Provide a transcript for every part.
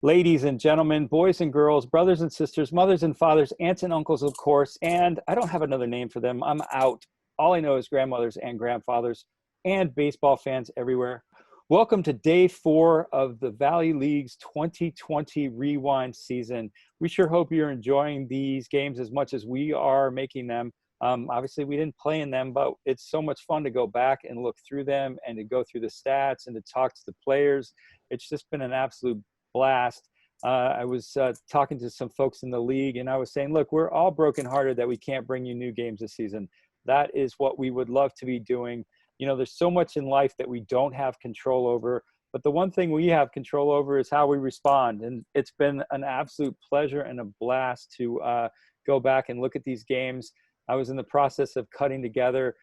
Ladies and gentlemen, boys and girls, brothers and sisters, mothers and fathers, aunts and uncles, of course, and I don't have another name for them. I'm out. All I know is grandmothers and grandfathers and baseball fans everywhere. Welcome to day 4 of the Valley League's 2020 Rewind season. We sure hope you're enjoying these games as much as we are making them. Obviously, we didn't play in them, but it's so much fun to go back and look through them and to go through the stats and to talk to the players. It's just been an absolute blast. I was talking to some folks in the league, and I was saying, look, we're all brokenhearted that we can't bring you new games this season. That is what we would love to be doing. You know, there's so much in life that we don't have control over, but the one thing we have control over is how we respond. And it's been an absolute pleasure and a blast to go back and look at these games. I was in the process of cutting together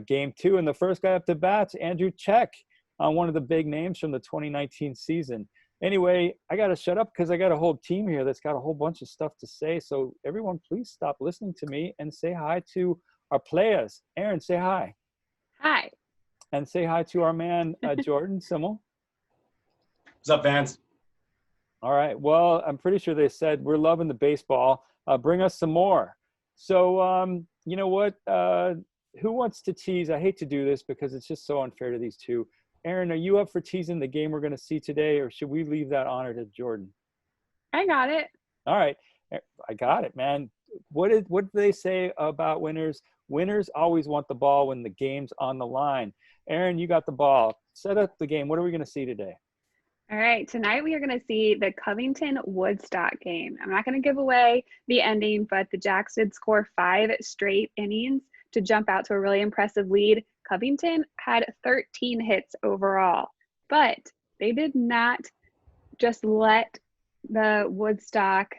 game 2, and the first guy up to bat's Andrew Check, one of the big names from the 2019 season. Anyway, I got to shut up because I got a whole team here that's got a whole bunch of stuff to say. So everyone, please stop listening to me and say hi to our players. Aaron, say hi. Hi. And say hi to our man, Jordan Simmel. What's up, fans? All right. Well, I'm pretty sure they said we're loving the baseball. Bring us some more. So, you know what? Who wants to tease? I hate to do this because it's just so unfair to these two. Aaron, are you up for teasing the game we're going to see today, or should we leave that honor to Jordan? I got it. All right. I got it, man. What do they say about winners? Winners always want the ball when the game's on the line. Aaron, you got the ball. Set up the game. What are we going to see today? All right. Tonight we are going to see the Covington-Woodstock game. I'm not going to give away the ending, but the Jacks did score 5 straight innings to jump out to a really impressive lead. Covington had 13 hits overall, but they did not just let the Woodstock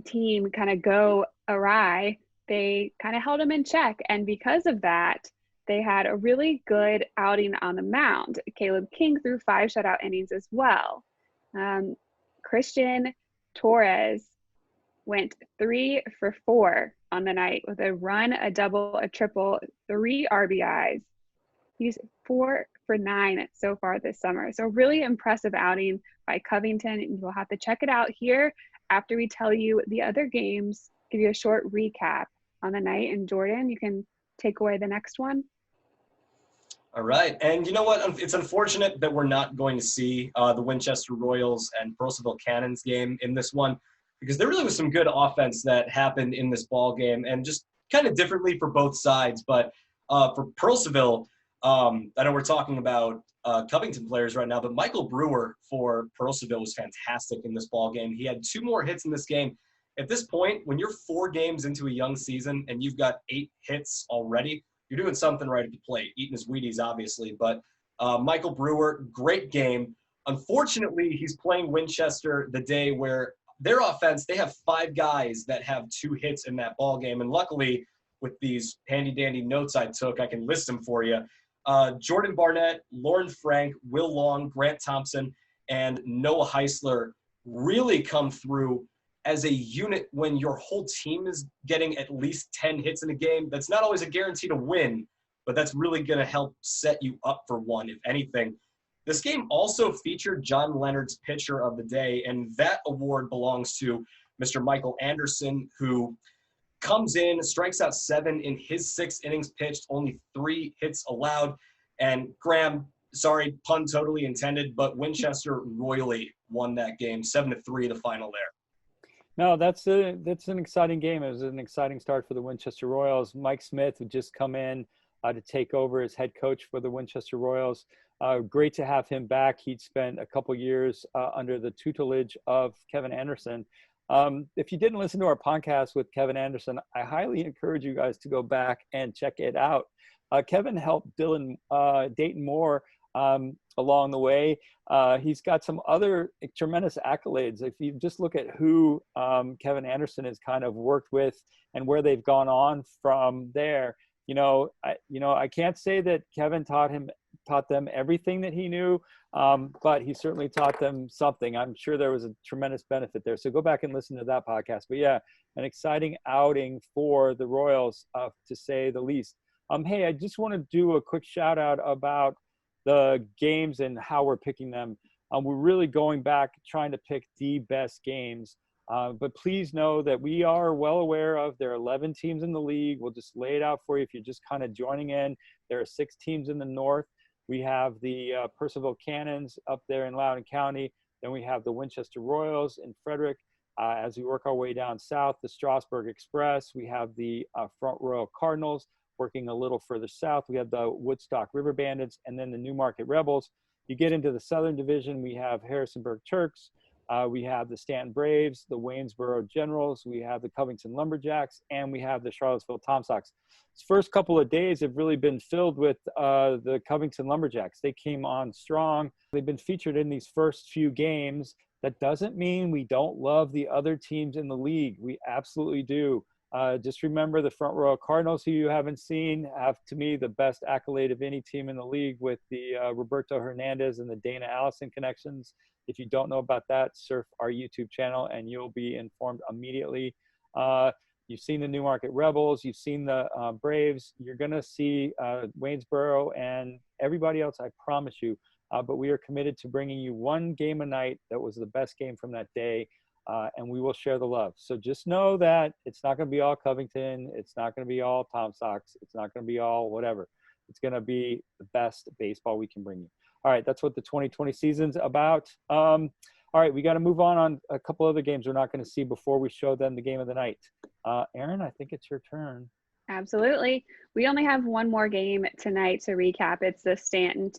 team kind of go awry. They kind of held them in check, and because of that, they had a really good outing on the mound. Caleb King threw 5 shutout innings as well. Christian Torres went 3 for 4 on the night with a run, a double, a triple, 3 RBIs. He's 4 for 9 so far this summer. So really impressive outing by Covington. And you'll have to check it out here after we tell you the other games, give you a short recap on the night. And Jordan, you can take away the next one. All right. And you know what? It's unfortunate that we're not going to see the Winchester Royals and Purcellville Cannons game in this one, because there really was some good offense that happened in this ball game, and just kind of differently for both sides. But for Purcellville, I know we're talking about Covington players right now, but Michael Brewer for Purcellville was fantastic in this ball game. He had 2 more hits in this game. At this point, when you're 4 games into a young season and you've got 8 hits already, you're doing something right at the plate, eating his Wheaties, obviously. But Michael Brewer, great game. Unfortunately, he's playing Winchester the day where their offense, they have 5 guys that have 2 hits in that ball game. And luckily, with these handy-dandy notes I took, I can list them for you. Jordan Barnett, Lauren Frank, Will Long, Grant Thompson, and Noah Heisler really come through as a unit when your whole team is getting at least 10 hits in a game. That's not always a guarantee to win, but that's really going to help set you up for one, if anything. This game also featured John Leonard's Pitcher of the Day, and that award belongs to Mr. Michael Anderson, who comes in, strikes out 7 in his 6 innings pitched, only 3 hits allowed. And Graham, sorry, pun totally intended, but Winchester royally won that game, 7-3 the final there. No, that's an exciting game. It was an exciting start for the Winchester Royals. Mike Smith would just come in to take over as head coach for the Winchester Royals. Great to have him back. He'd spent a couple years under the tutelage of Kevin Anderson. If you didn't listen to our podcast with Kevin Anderson, I highly encourage you guys to go back and check it out. Kevin helped Dayton Moore along the way. He's got some other tremendous accolades. If you just look at who Kevin Anderson has kind of worked with and where they've gone on from there, I can't say that Kevin taught them everything that he knew, but he certainly taught them something. I'm sure there was a tremendous benefit there. So go back and listen to that podcast. But yeah, an exciting outing for the Royals, to say the least. Hey, I just want to do a quick shout out about the games and how we're picking them. We're really going back, trying to pick the best games. But please know that we are well aware of there are 11 teams in the league. We'll just lay it out for you if you're just kind of joining in. There are 6 teams in the north. We have the Purcellville Cannons up there in Loudoun County. Then we have the Winchester Royals in Frederick. As we work our way down south, the Strasburg Express. We have the Front Royal Cardinals. Working a little further south, we have the Woodstock River Bandits, and then the Newmarket Rebels. You get into the Southern Division, we have Harrisonburg Turks. We have the Stanton Braves, the Waynesboro Generals, we have the Covington Lumberjacks, and we have the Charlottesville Tom Sox. This first couple of days have really been filled with the Covington Lumberjacks. They came on strong. They've been featured in these first few games. That doesn't mean we don't love the other teams in the league. We absolutely do. Just remember the Front Royal Cardinals, who you haven't seen, have, to me, the best accolade of any team in the league with the Roberto Hernandez and the Dana Allison connections. If you don't know about that, surf our YouTube channel and you'll be informed immediately. You've seen the Newmarket Rebels. You've seen the Braves. You're going to see Waynesboro and everybody else, I promise you. But we are committed to bringing you one game a night that was the best game from that day. And we will share the love. So just know that it's not going to be all Covington. It's not going to be all Tom Sox. It's not going to be all whatever. It's going to be the best baseball we can bring you. All right, that's what the 2020 season's about. All right, we got to move on a couple other games we're not going to see before we show them the game of the night. Erin, I think it's your turn. Absolutely. We only have one more game tonight to recap. It's the Stanton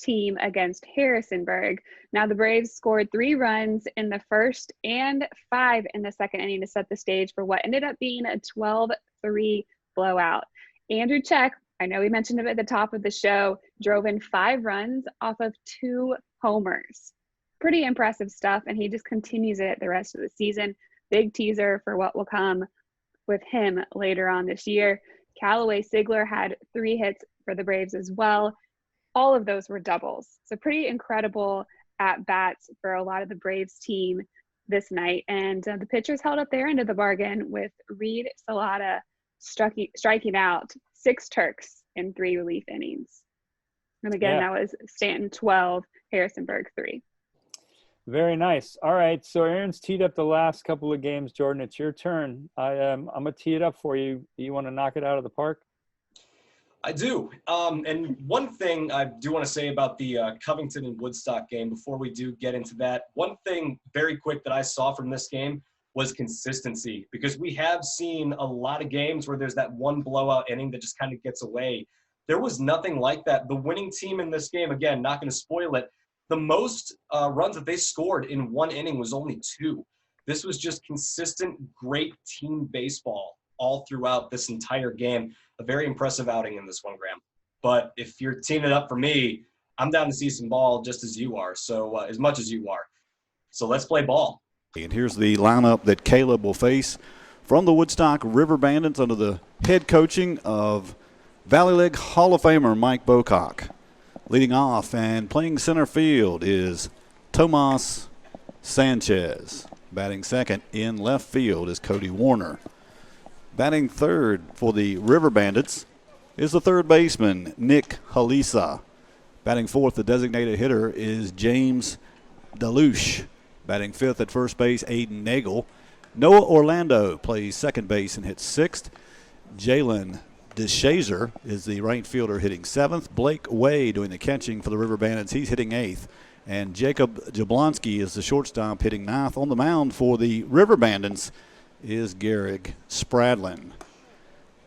team against Harrisonburg. Now the Braves scored 3 runs in the first and 5 in the second inning to set the stage for what ended up being a 12-3 blowout. Andrew Check, I know we mentioned him at the top of the show, drove in 5 runs off of 2 homers. Pretty impressive stuff, and he just continues it the rest of the season. Big teaser for what will come with him later on this year. Callaway Sigler had 3 hits for the Braves as well. All of those were doubles. So pretty incredible at-bats for a lot of the Braves team this night. And the pitchers held up their end of the bargain with Reed Salata striking out 6 Turks in 3 relief innings. And again, That was Stanton 12, Harrisonburg 3. Very nice. All right, so Erin's teed up the last couple of games. Jordan, it's your turn. I'm going to tee it up for you. You want to knock it out of the park? I do. And one thing I do want to say about the Covington and Woodstock game before we do get into that, one thing very quick that I saw from this game was consistency, because we have seen a lot of games where there's that one blowout inning that just kind of gets away. There was nothing like that. The winning team in this game, again, not going to spoil it, the most runs that they scored in one inning was only 2. This was just consistent, great team baseball all throughout this entire game. A very impressive outing in this one, Graham. But if you're teeing it up for me, I'm down to see some ball just as you are, so as much as you are. So let's play ball. And here's the lineup that Caleb will face from the Woodstock River Bandits under the head coaching of Valley League Hall of Famer Mike Bocock. Leading off and playing center field is Tomas Sanchez. Batting second in left field is Cody Warner. Batting third for the River Bandits is the third baseman, Nick Halisa. Batting fourth, the designated hitter, is James Delouche. Batting fifth at first base, Aiden Nagel. Noah Orlando plays second base and hits sixth. Jalen DeShazer is the right fielder hitting seventh. Blake Way doing the catching for the River Bandits. He's hitting eighth. And Jacob Jablonski is the shortstop hitting ninth. On the mound for the River Bandits is Garrick Spradlin.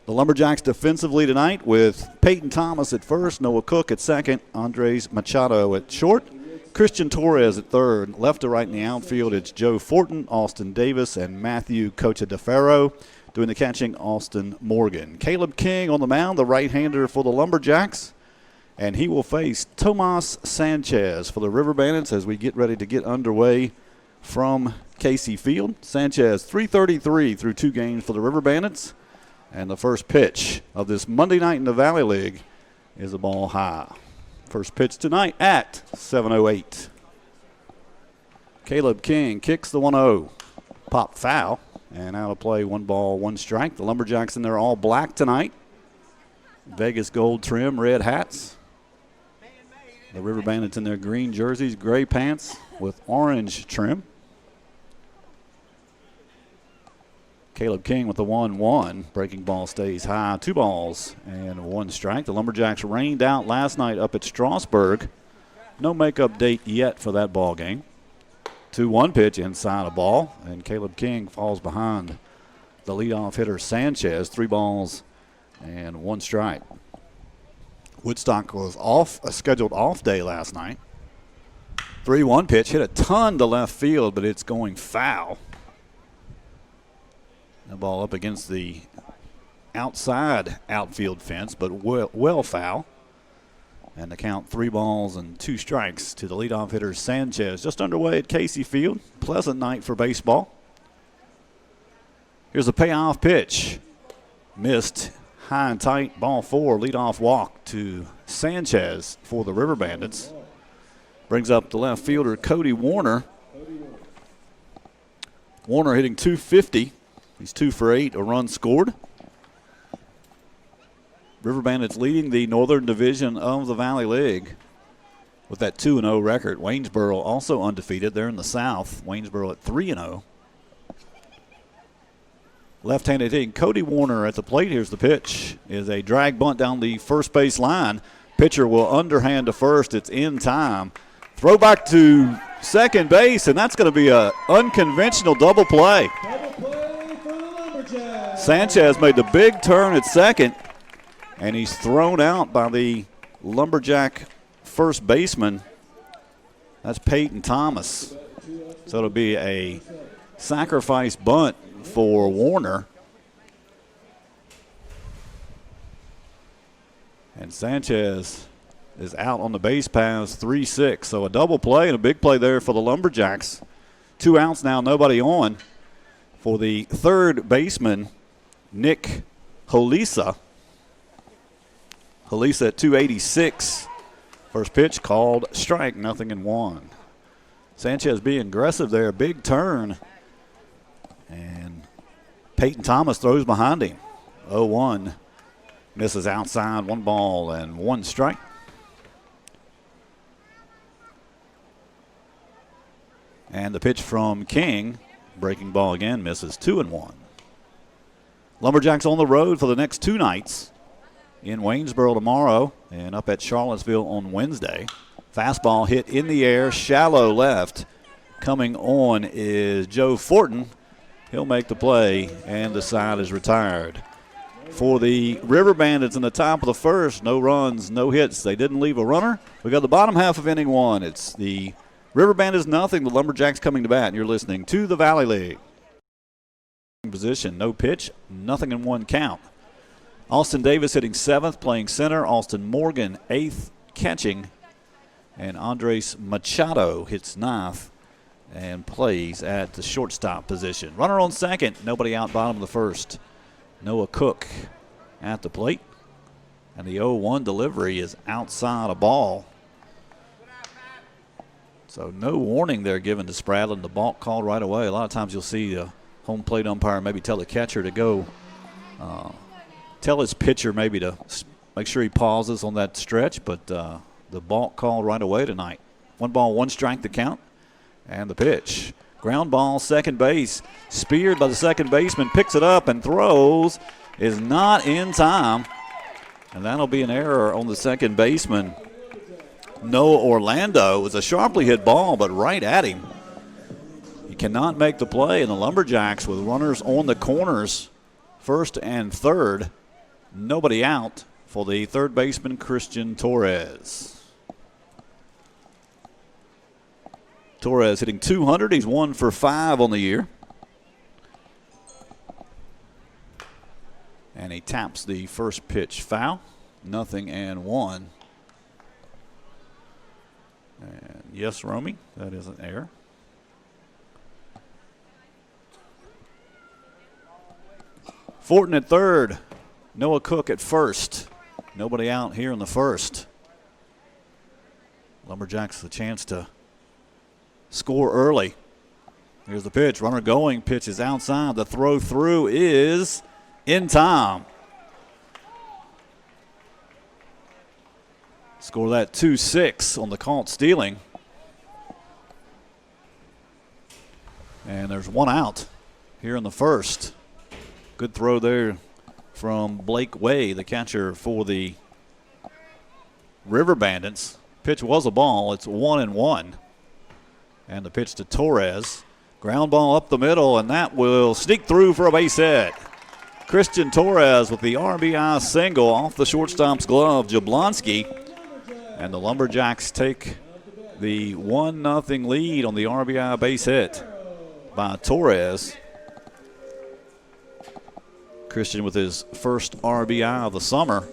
The Lumberjacks defensively tonight with Peyton Thomas at first, Noah Cook at second, Andres Machado at short, Christian Torres at third. Left to right in the outfield, it's Joe Fortin, Austin Davis, and Matthew Cocha DeFaro. Doing the catching, Austin Morgan. Caleb King on the mound, the right-hander for the Lumberjacks. And he will face Tomas Sanchez for the River Bandits as we get ready to get underway from Casey Field. Sanchez, 333 through 2 games for the River Bandits. And the first pitch of this Monday night in the Valley League is a ball high. First pitch tonight at 7:08. Caleb King kicks the 1-0. Pop foul. And out of play, 1 ball, 1 strike. The Lumberjacks in there all black tonight. Vegas gold trim, red hats. The River Bandits in their green jerseys, gray pants with orange trim. Caleb King with the 1-1. Breaking ball stays high. 2 balls and 1 strike. The Lumberjacks rained out last night up at Strasburg. No makeup date yet for that ball game. 2-1 pitch inside a ball, and Caleb King falls behind the leadoff hitter Sanchez. 3 balls and 1 strike. Woodstock was off, a scheduled off day last night. 3-1 pitch, hit a ton to left field, but it's going foul. The ball up against the outside outfield fence, but well foul. And the count 3 balls and 2 strikes to the leadoff hitter Sanchez. Just underway at Casey Field. Pleasant night for baseball. Here's a payoff pitch. Missed. High and tight. Ball 4. Leadoff walk to Sanchez for the River Bandits. Brings up the left fielder Cody Warner. Warner hitting .250. He's 2 for 8. A run scored. River Bandits leading the Northern Division of the Valley League with that 2-0 record. Waynesboro also undefeated. They're in the South. Waynesboro at 3-0. Left-handed hitting Cody Warner at the plate. Here's the pitch. Is a drag bunt down the first base line. Pitcher will underhand to first. It's in time. Throw back to second base, and that's going to be an unconventional double play. Sanchez made the big turn at second, and he's thrown out by the Lumberjack first baseman. That's Peyton Thomas. So it'll be a sacrifice bunt for Warner. And Sanchez is out on the base paths, 3-6. So a double play and a big play there for the Lumberjacks. 2 outs now, nobody on for the third baseman, Nick Holisa. Holisa at 286. First pitch called strike, 0-1. Sanchez being aggressive there, big turn. And Peyton Thomas throws behind him. 0-1. Misses outside, 1 ball and 1 strike. And the pitch from King, breaking ball again, misses 2-1. Lumberjacks on the road for the next 2 nights. In Waynesboro tomorrow and up at Charlottesville on Wednesday. Fastball hit in the air, shallow left. Coming on is Joe Fortin. He'll make the play, and the side is retired. For the River Bandits in the top of the first, no runs, no hits. They didn't leave a runner. We got the bottom half of inning 1. It's the River Bandits nothing, the Lumberjacks coming to bat, and you're listening to the Valley League. Position, no pitch, 0-1 count. Austin Davis hitting 7th, playing center. Austin Morgan 8th, catching. And Andres Machado hits 9th and plays at the shortstop position. Runner on second, nobody out bottom of the first. Noah Cook at the plate. And the 0-1 delivery is outside a ball. So no warning there given to Spradlin. The balk called right away. A lot of times you'll see the home plate umpire maybe tell the catcher to go tell his pitcher maybe to make sure he pauses on that stretch, but the balk called right away tonight. 1 ball, 1 strike to count. And the pitch. Ground ball, second base. Speared by the second baseman, picks it up and throws. Is not in time. And that'll be an error on the second baseman. Noah Orlando. It was a sharply hit ball, but right at him. He cannot make the play, and the Lumberjacks with runners on the corners, first and third. Nobody out for the third baseman, Christian Torres. Torres hitting .200. He's 1 for 5 on the year. And he taps the first pitch foul. 0-1. And yes, Romy, that is an error. Fortin at third. Noah Cook at first. Nobody out here in the first. Lumberjacks the chance to score early. Here's the pitch. Runner going. Pitch is outside. The throw through is in time. Score that 2-6 on the caught stealing. And there's one out here in the first. Good throw there from Blake Way, the catcher for the River Bandits. Pitch was a ball. It's 1-1. And the pitch to Torres. Ground ball up the middle, and that will sneak through for a base hit. Christian Torres with the RBI single off the shortstop's glove, Jablonski. And the Lumberjacks take the 1-0 lead on the RBI base hit by Torres. Christian with his first RBI of the summer.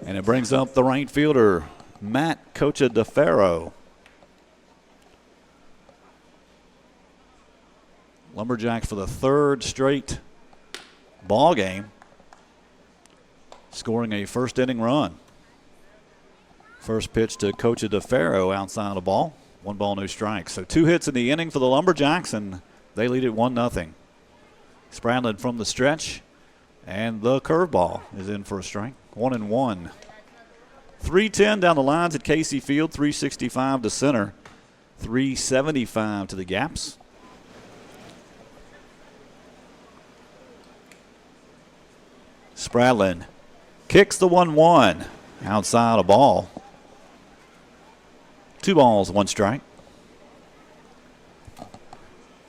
And it brings up the right fielder, Matt Cocha DeFaro. Lumberjacks for the third straight ball game, scoring a first inning run. First pitch to Cocha DeFaro outside the ball. 1 ball, no strikes. So 2 hits in the inning for the Lumberjacks, and they lead it 1-0. Spradlin from the stretch, and the curveball is in for a strike. 1-1. 310 down the lines at Casey Field, 365 to center, 375 to the gaps. Spradlin kicks the 1-1 outside a ball. 2 balls, 1 strike.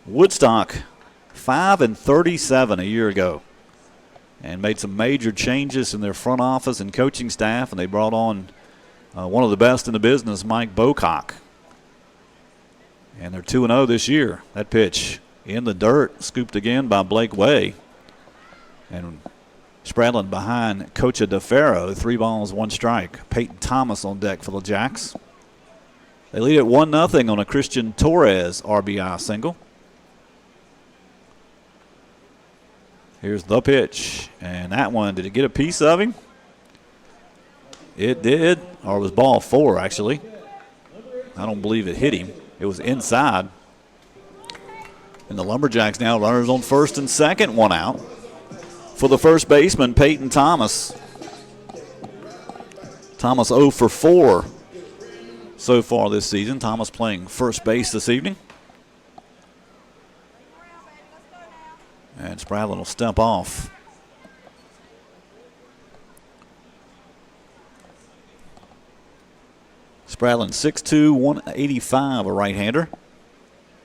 Woodstock 5-37 a year ago, and made some major changes in their front office and coaching staff, and they brought on one of the best in the business, Mike Bocock. And they're 2-0 this year. That pitch in the dirt, scooped again by Blake Way. And Spradlin behind Cocha DeFaro, 3 balls, 1 strike. Peyton Thomas on deck for the Jacks. They lead at 1-0 on a Christian Torres RBI single. Here's the pitch, and that one, did it get a piece of him? It did, or it was ball 4 actually. I don't believe it hit him. It was inside. And the Lumberjacks now runners on first and second, 1 out. For the first baseman, Peyton Thomas. Thomas 0 for 4 so far this season. Thomas playing first base this evening. And Spradlin will step off. Spradlin 6'2", 185, a right-hander.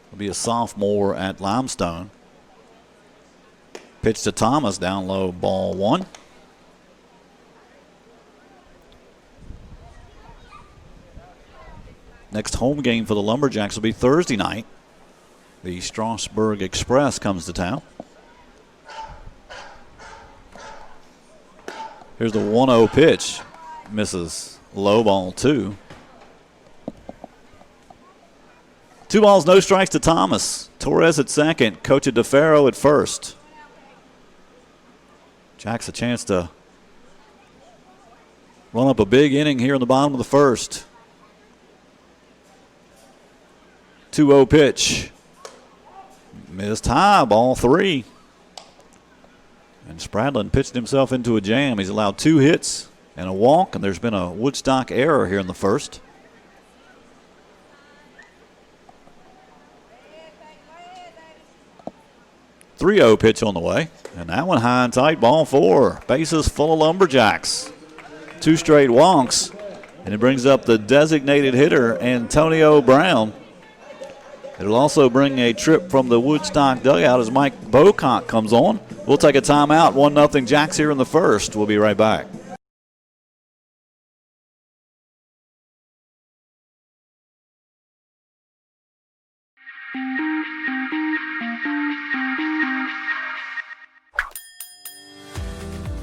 Will be a sophomore at Limestone. Pitch to Thomas, down low, ball 1. Next home game for the Lumberjacks will be Thursday night. The Strasburg Express comes to town. Here's the 1-0 pitch. Misses, low, ball 2. 2 balls, no strikes to Thomas. Torres at second, Cocha DeFaro at first. Jacks a chance to run up a big inning here in the bottom of the first. 2-0 pitch. Missed high, ball 3. And Spradlin pitched himself into a jam. He's allowed 2 hits and a walk, and there's been a Woodstock error here in the first. .30 pitch on the way, and that one high and tight, ball 4. Bases full of Lumberjacks. 2 straight walks, and it brings up the designated hitter, Antonio Brown. It'll also bring a trip from the Woodstock dugout as Mike Bocock comes on. We'll take a timeout. 1-0 Jacks here in the first. We'll be right back.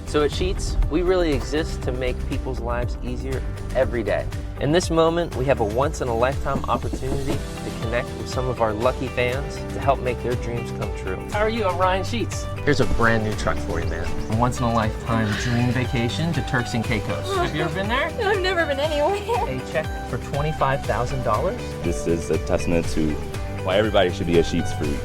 So at Sheets, we really exist to make people's lives easier every day. In this moment, we have a once-in-a-lifetime opportunity to connect with some of our lucky fans to help make their dreams come true. How are you? I'm Ryan Sheets. Here's a brand new truck for you, man. A once-in-a-lifetime dream vacation to Turks and Caicos. Have you ever been there? No, I've never been anywhere. A check for $25,000. This is a testament to why everybody should be a Sheets freak.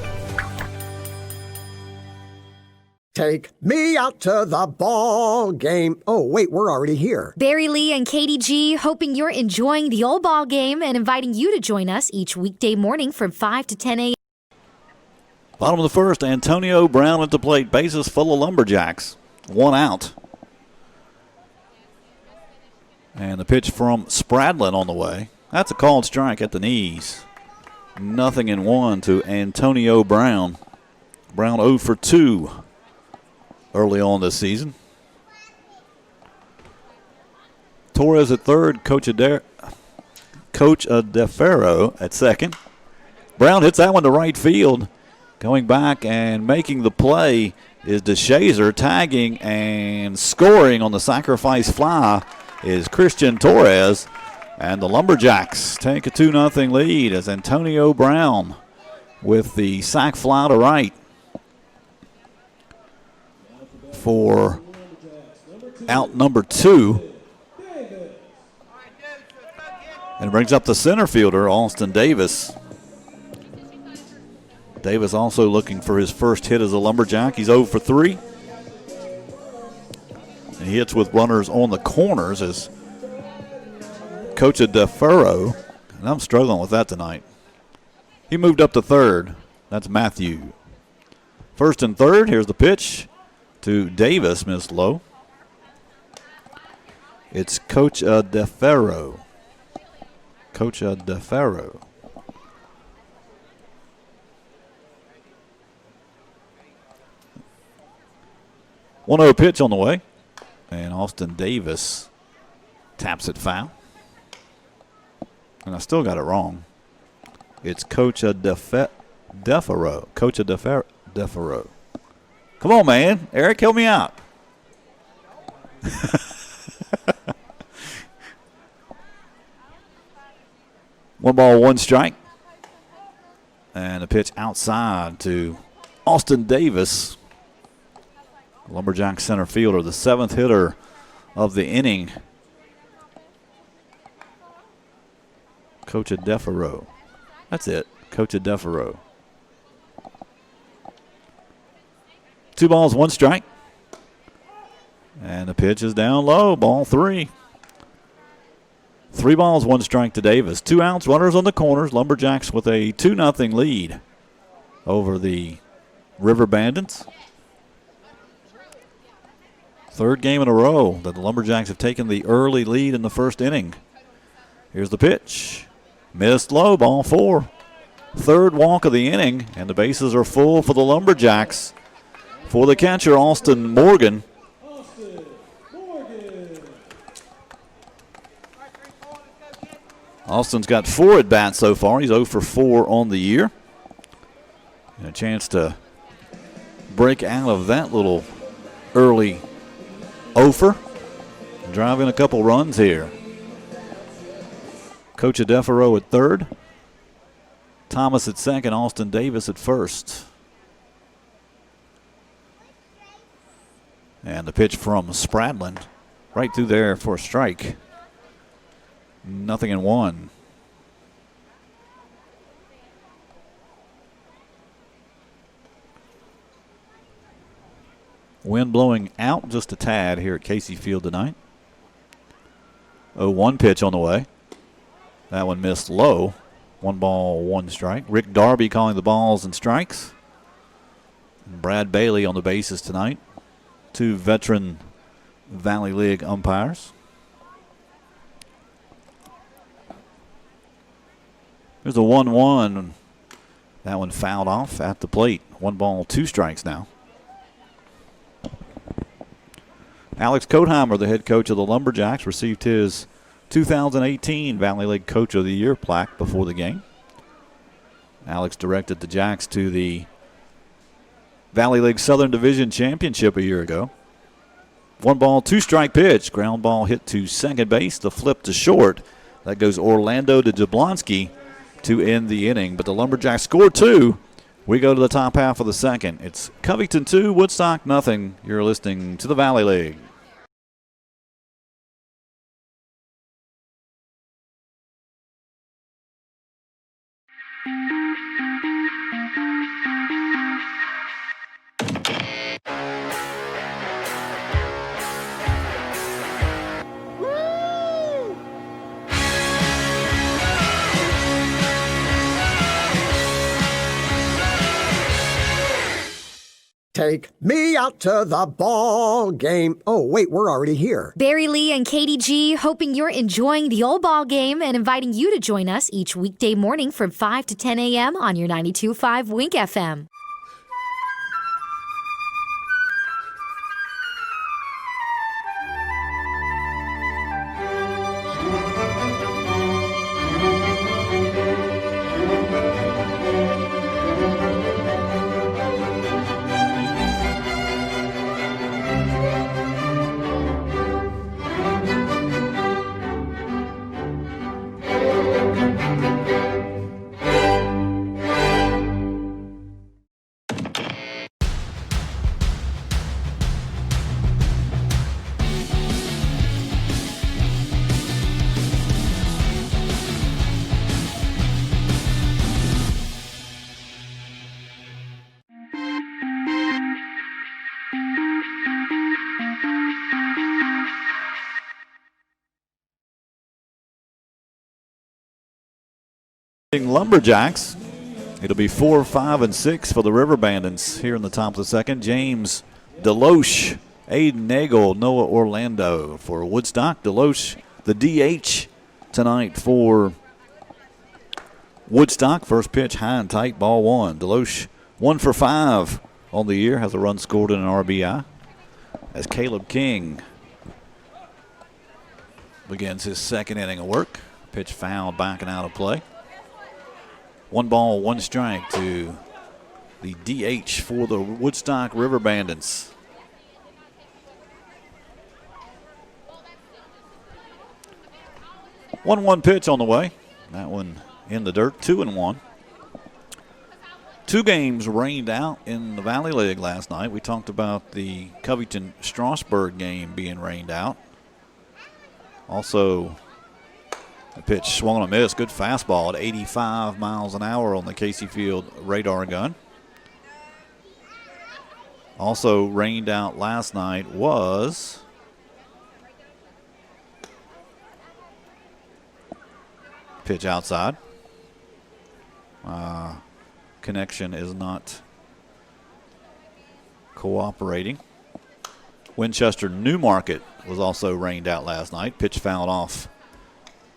Take me out to the ball game. Oh, wait, we're already here. Barry Lee and Katie G, hoping you're enjoying the old ball game and inviting you to join us each weekday morning from 5 to 10 a.m. Bottom of the first, Antonio Brown at the plate. Bases full of Lumberjacks. 1 out. And the pitch from Spradlin on the way. That's a called strike at the knees. 0-1 to Antonio Brown. Brown 0 for 2 early on this season. Torres at third, Coach Adefero at second. Brown hits that one to right field. Going back and making the play is DeShazer, tagging and scoring on the sacrifice fly is Christian Torres. And the Lumberjacks take a 2-0 lead as Antonio Brown with the sac fly to right for out number 2. And brings up the center fielder, Austin Davis. Davis also looking for his first hit as a Lumberjack. He's 0 for 3. And he hits with runners on the corners as Coach DeFurro, and I'm struggling with that tonight. He moved up to third. That's Matthew. First and third, here's the pitch to Davis, missed low. It's Coach DeFurro. Coach DeFurro. 1-0 pitch on the way. And Austin Davis taps it foul. And I still got it wrong. It's Coach Defero. Coach Defero. Come on, man. Eric, help me out. 1 ball, 1 strike. And a pitch outside to Austin Davis. Lumberjack center fielder, the 7th hitter of the inning. Coach Defero. That's it. Coach Defero. 2 balls, 1 strike. And the pitch is down low. Ball 3. 3 balls, 1 strike to Davis. 2 outs, runners on the corners. Lumberjacks with a 2-0 lead over the River Bandits. 3rd game in a row that the Lumberjacks have taken the early lead in the first inning. Here's the pitch. Missed low, ball 4. 3rd walk of the inning, and the bases are full for the Lumberjacks. For the catcher, Austin Morgan. Austin's got 4 at-bats so far. He's 0 for 4 on the year. And a chance to break out of that little early offer. Drive in a couple runs here. Coach Defero at third. Thomas at second. Austin Davis at first. And the pitch from Spradlin. Right through there for a strike. 0-1. Wind blowing out just a tad here at Casey Field tonight. 0-1 pitch on the way. That one missed low. 1 ball, 1 strike. Rick Darby calling the balls and strikes. And Brad Bailey on the bases tonight. 2 veteran Valley League umpires. There's a 1-1. That one fouled off at the plate. 1 ball, 2 strikes now. Alex Kotheimer, the head coach of the Lumberjacks, received his 2018 Valley League Coach of the Year plaque before the game. Alex directed the Jacks to the Valley League Southern Division Championship a year ago. 1 ball, 2 strike pitch. Ground ball hit to second base. The flip to short. That goes Orlando to Jablonski to end the inning. But the Lumberjacks score 2. We go to the top half of the second. It's Covington 2, Woodstock 0. You're listening to the Valley League. Take me out to the ball game. Oh, wait, we're already here. Barry Lee and Katie G, hoping you're enjoying the old ball game and inviting you to join us each weekday morning from 5 to 10 a.m. on your 92.5 Wink FM. Lumberjacks. It'll be 4, 5, and 6 for the River Bandits here in the top of the second. James Deloche, Aiden Nagel, Noah Orlando for Woodstock. Deloche, the DH tonight for Woodstock. First pitch, high and tight, ball one. Deloche 1 for 5 on the year, has a run scored and an RBI. As Caleb King begins his second inning of work. Pitch fouled, backing out of play. 1 ball, 1 strike to the DH for the Woodstock River Bandits. One pitch on the way. That one in the dirt, 2-1. 2 games rained out in the Valley League last night. We talked about the Covington-Strasburg game being rained out. Also, the pitch swung and a miss. Good fastball at 85 miles an hour on the Casey Field radar gun. Also rained out last night was pitch outside. Connection is not cooperating. Winchester Newmarket was also rained out last night. Pitch fouled off.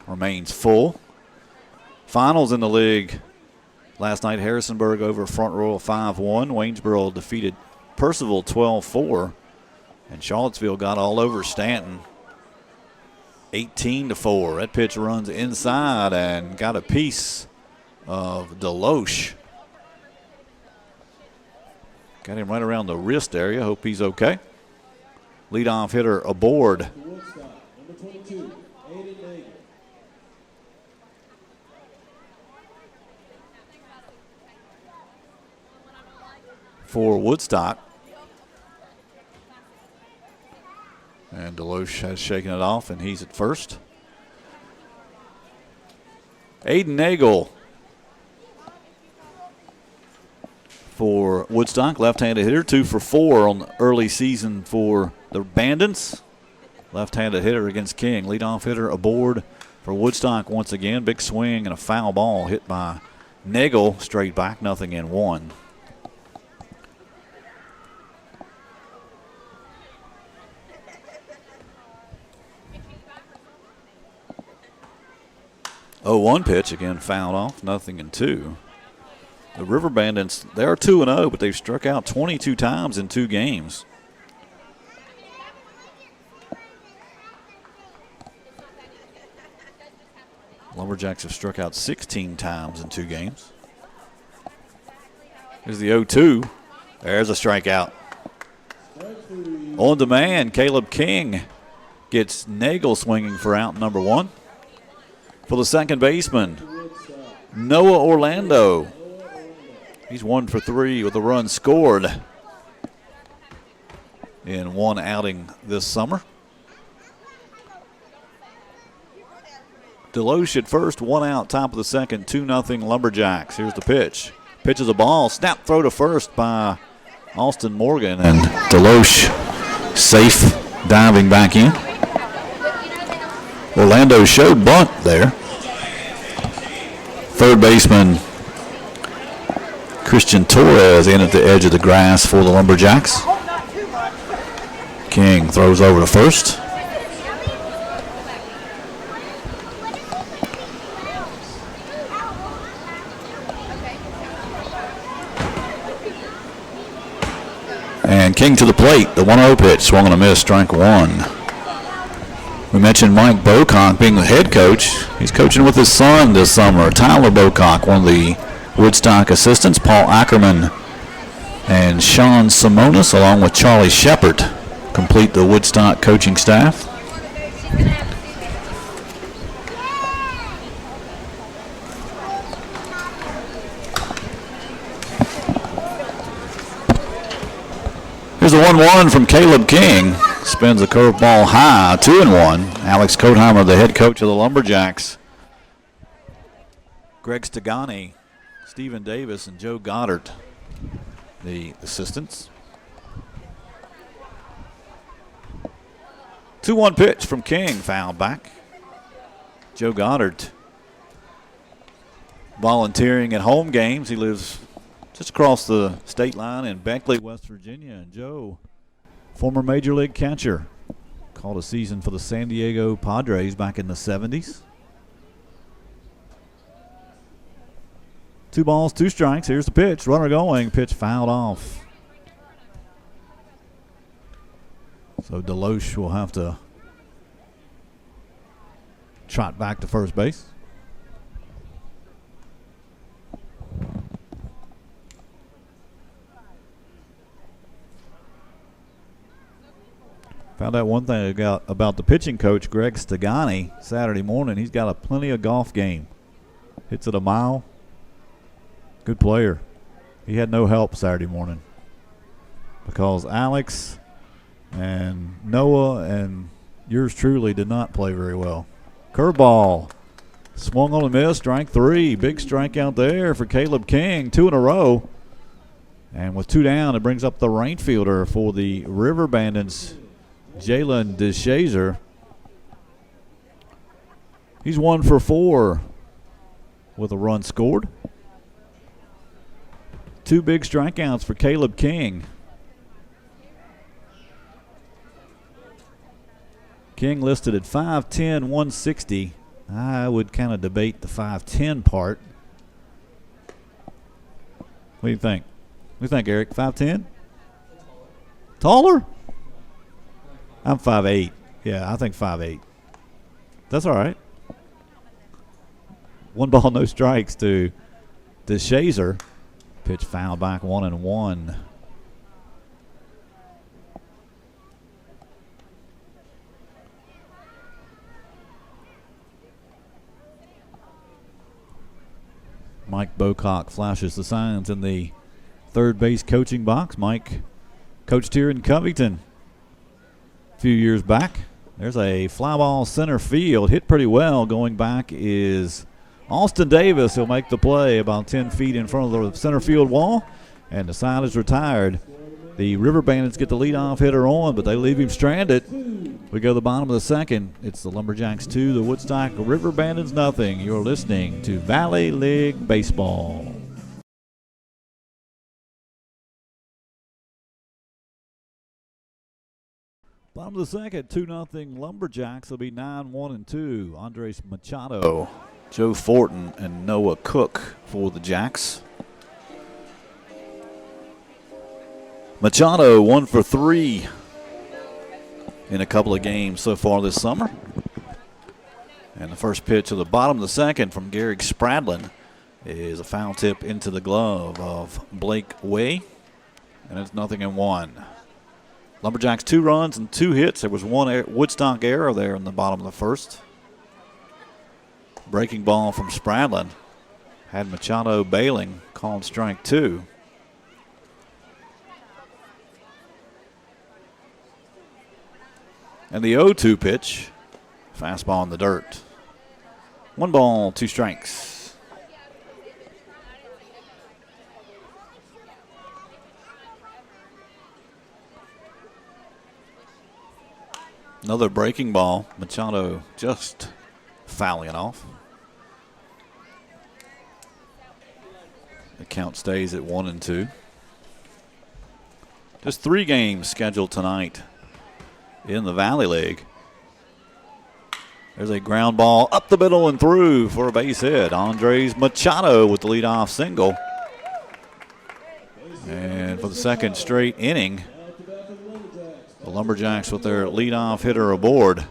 Remains full. Finals in the league last night. Harrisonburg over Front Royal 5-1. Waynesboro defeated Percival 12-4. And Charlottesville got all over Stanton 18-4. That pitch runs inside and got a piece of Deloche. Got him right around the wrist area. Hope he's okay. Leadoff hitter aboard. For Woodstock. And Deloche has shaken it off, and he's at first. Aiden Nagel for Woodstock, left-handed hitter, 2 for 4 on the early season for the Bandits. Left-handed hitter against King. Leadoff hitter aboard for Woodstock once again. Big swing and a foul ball hit by Nagel. Straight back, 0-1. Oh, 1 pitch, again fouled off, 0-2. The River Bandits, they are 2-0, but they've struck out 22 times in 2 games. Lumberjacks have struck out 16 times in 2 games. Here's the 0-2. There's a strikeout. On demand, Caleb King gets Nagel swinging for out number 1. For the second baseman, Noah Orlando. He's 1 for 3 with a run scored in 1 outing this summer. Deloche at first, 1 out, top of the second, 2-0 Lumberjacks. Here's the pitch. Pitches a ball, snap throw to first by Austin Morgan, and Deloche safe diving back in. Orlando showed bunt there. Third baseman Christian Torres in at the edge of the grass for the Lumberjacks. King throws over to first. And King to the plate. The 1-0 pitch. Swung on a miss. Strike one. We mentioned Mike Bocock being the head coach. He's coaching with his son this summer. Tyler Bocock, one of the Woodstock assistants. Paul Ackerman and Sean Simonis, along with Charlie Shepard, complete the Woodstock coaching staff. Here's a 1-1 from Caleb King. Spins the curveball high, 2-1. Alex Kotheimer, the head coach of the Lumberjacks. Greg Stegani, Stephen Davis, and Joe Goddard, the assistants. 2-1 pitch from King, fouled back. Joe Goddard volunteering at home games. He lives just across the state line in Beckley, West Virginia. And Joe, former Major League catcher, called a season for the San Diego Padres back in the 70s. 2 balls, 2 strikes. Here's the pitch. Runner going. Pitch fouled off. So Deloche will have to trot back to first base. Found out one thing about the pitching coach, Greg Stegani, Saturday morning. He's got plenty of golf game. Hits it a mile. Good player. He had no help Saturday morning because Alex and Noah and yours truly did not play very well. Curveball. Swung on a miss. Strike 3. Big strikeout there for Caleb King. 2 in a row. And with 2 down, it brings up the right fielder for the River Bandits, Jalen DeShazer. He's 1 for 4 with a run scored. 2 big strikeouts for Caleb King. King listed at 5'10", 160. I would kind of debate the 5'10" part. What do you think? What do you think, Eric? 5'10"? Taller? I'm 5'8". Yeah, I think 5'8". That's all right. 1 ball, no strikes to DeShazer. Pitch foul back, 1-1. Mike Bocock flashes the signs in the third base coaching box. Mike coached here in Covington a few years back. There's a fly ball center field. Hit pretty well. Going back is Austin Davis. He'll make the play about 10 feet in front of the center field wall. And the side is retired. The River Bandits get the leadoff hitter on, but they leave him stranded. We go to the bottom of the second. It's the Lumberjacks 2, the Woodstock River Bandits nothing. You're listening to Valley League Baseball. Bottom of the second, 2-0 Lumberjacks. Will be 9-1-2. Andres Machado, Joe Fortin, and Noah Cook for the Jacks. Machado 1 for 3 in a couple of games so far this summer. And the first pitch of the bottom of the second from Garrick Spradlin is a foul tip into the glove of Blake Way. And it's 0-1. Lumberjacks 2 runs and 2 hits. There was 1 Woodstock error there in the bottom of the first. Breaking ball from Spradlin had Machado bailing, called strike 2. And the 0-2 pitch, fastball in the dirt. 1 ball, 2 strikes. Another breaking ball. Machado just fouling it off. count stays at 1-2. Just 3 games scheduled tonight in the Valley League. There's a ground ball up the middle and through for a base hit. Andres Machado with the leadoff single. And for the second straight inning, the Lumberjacks with their leadoff hitter aboard.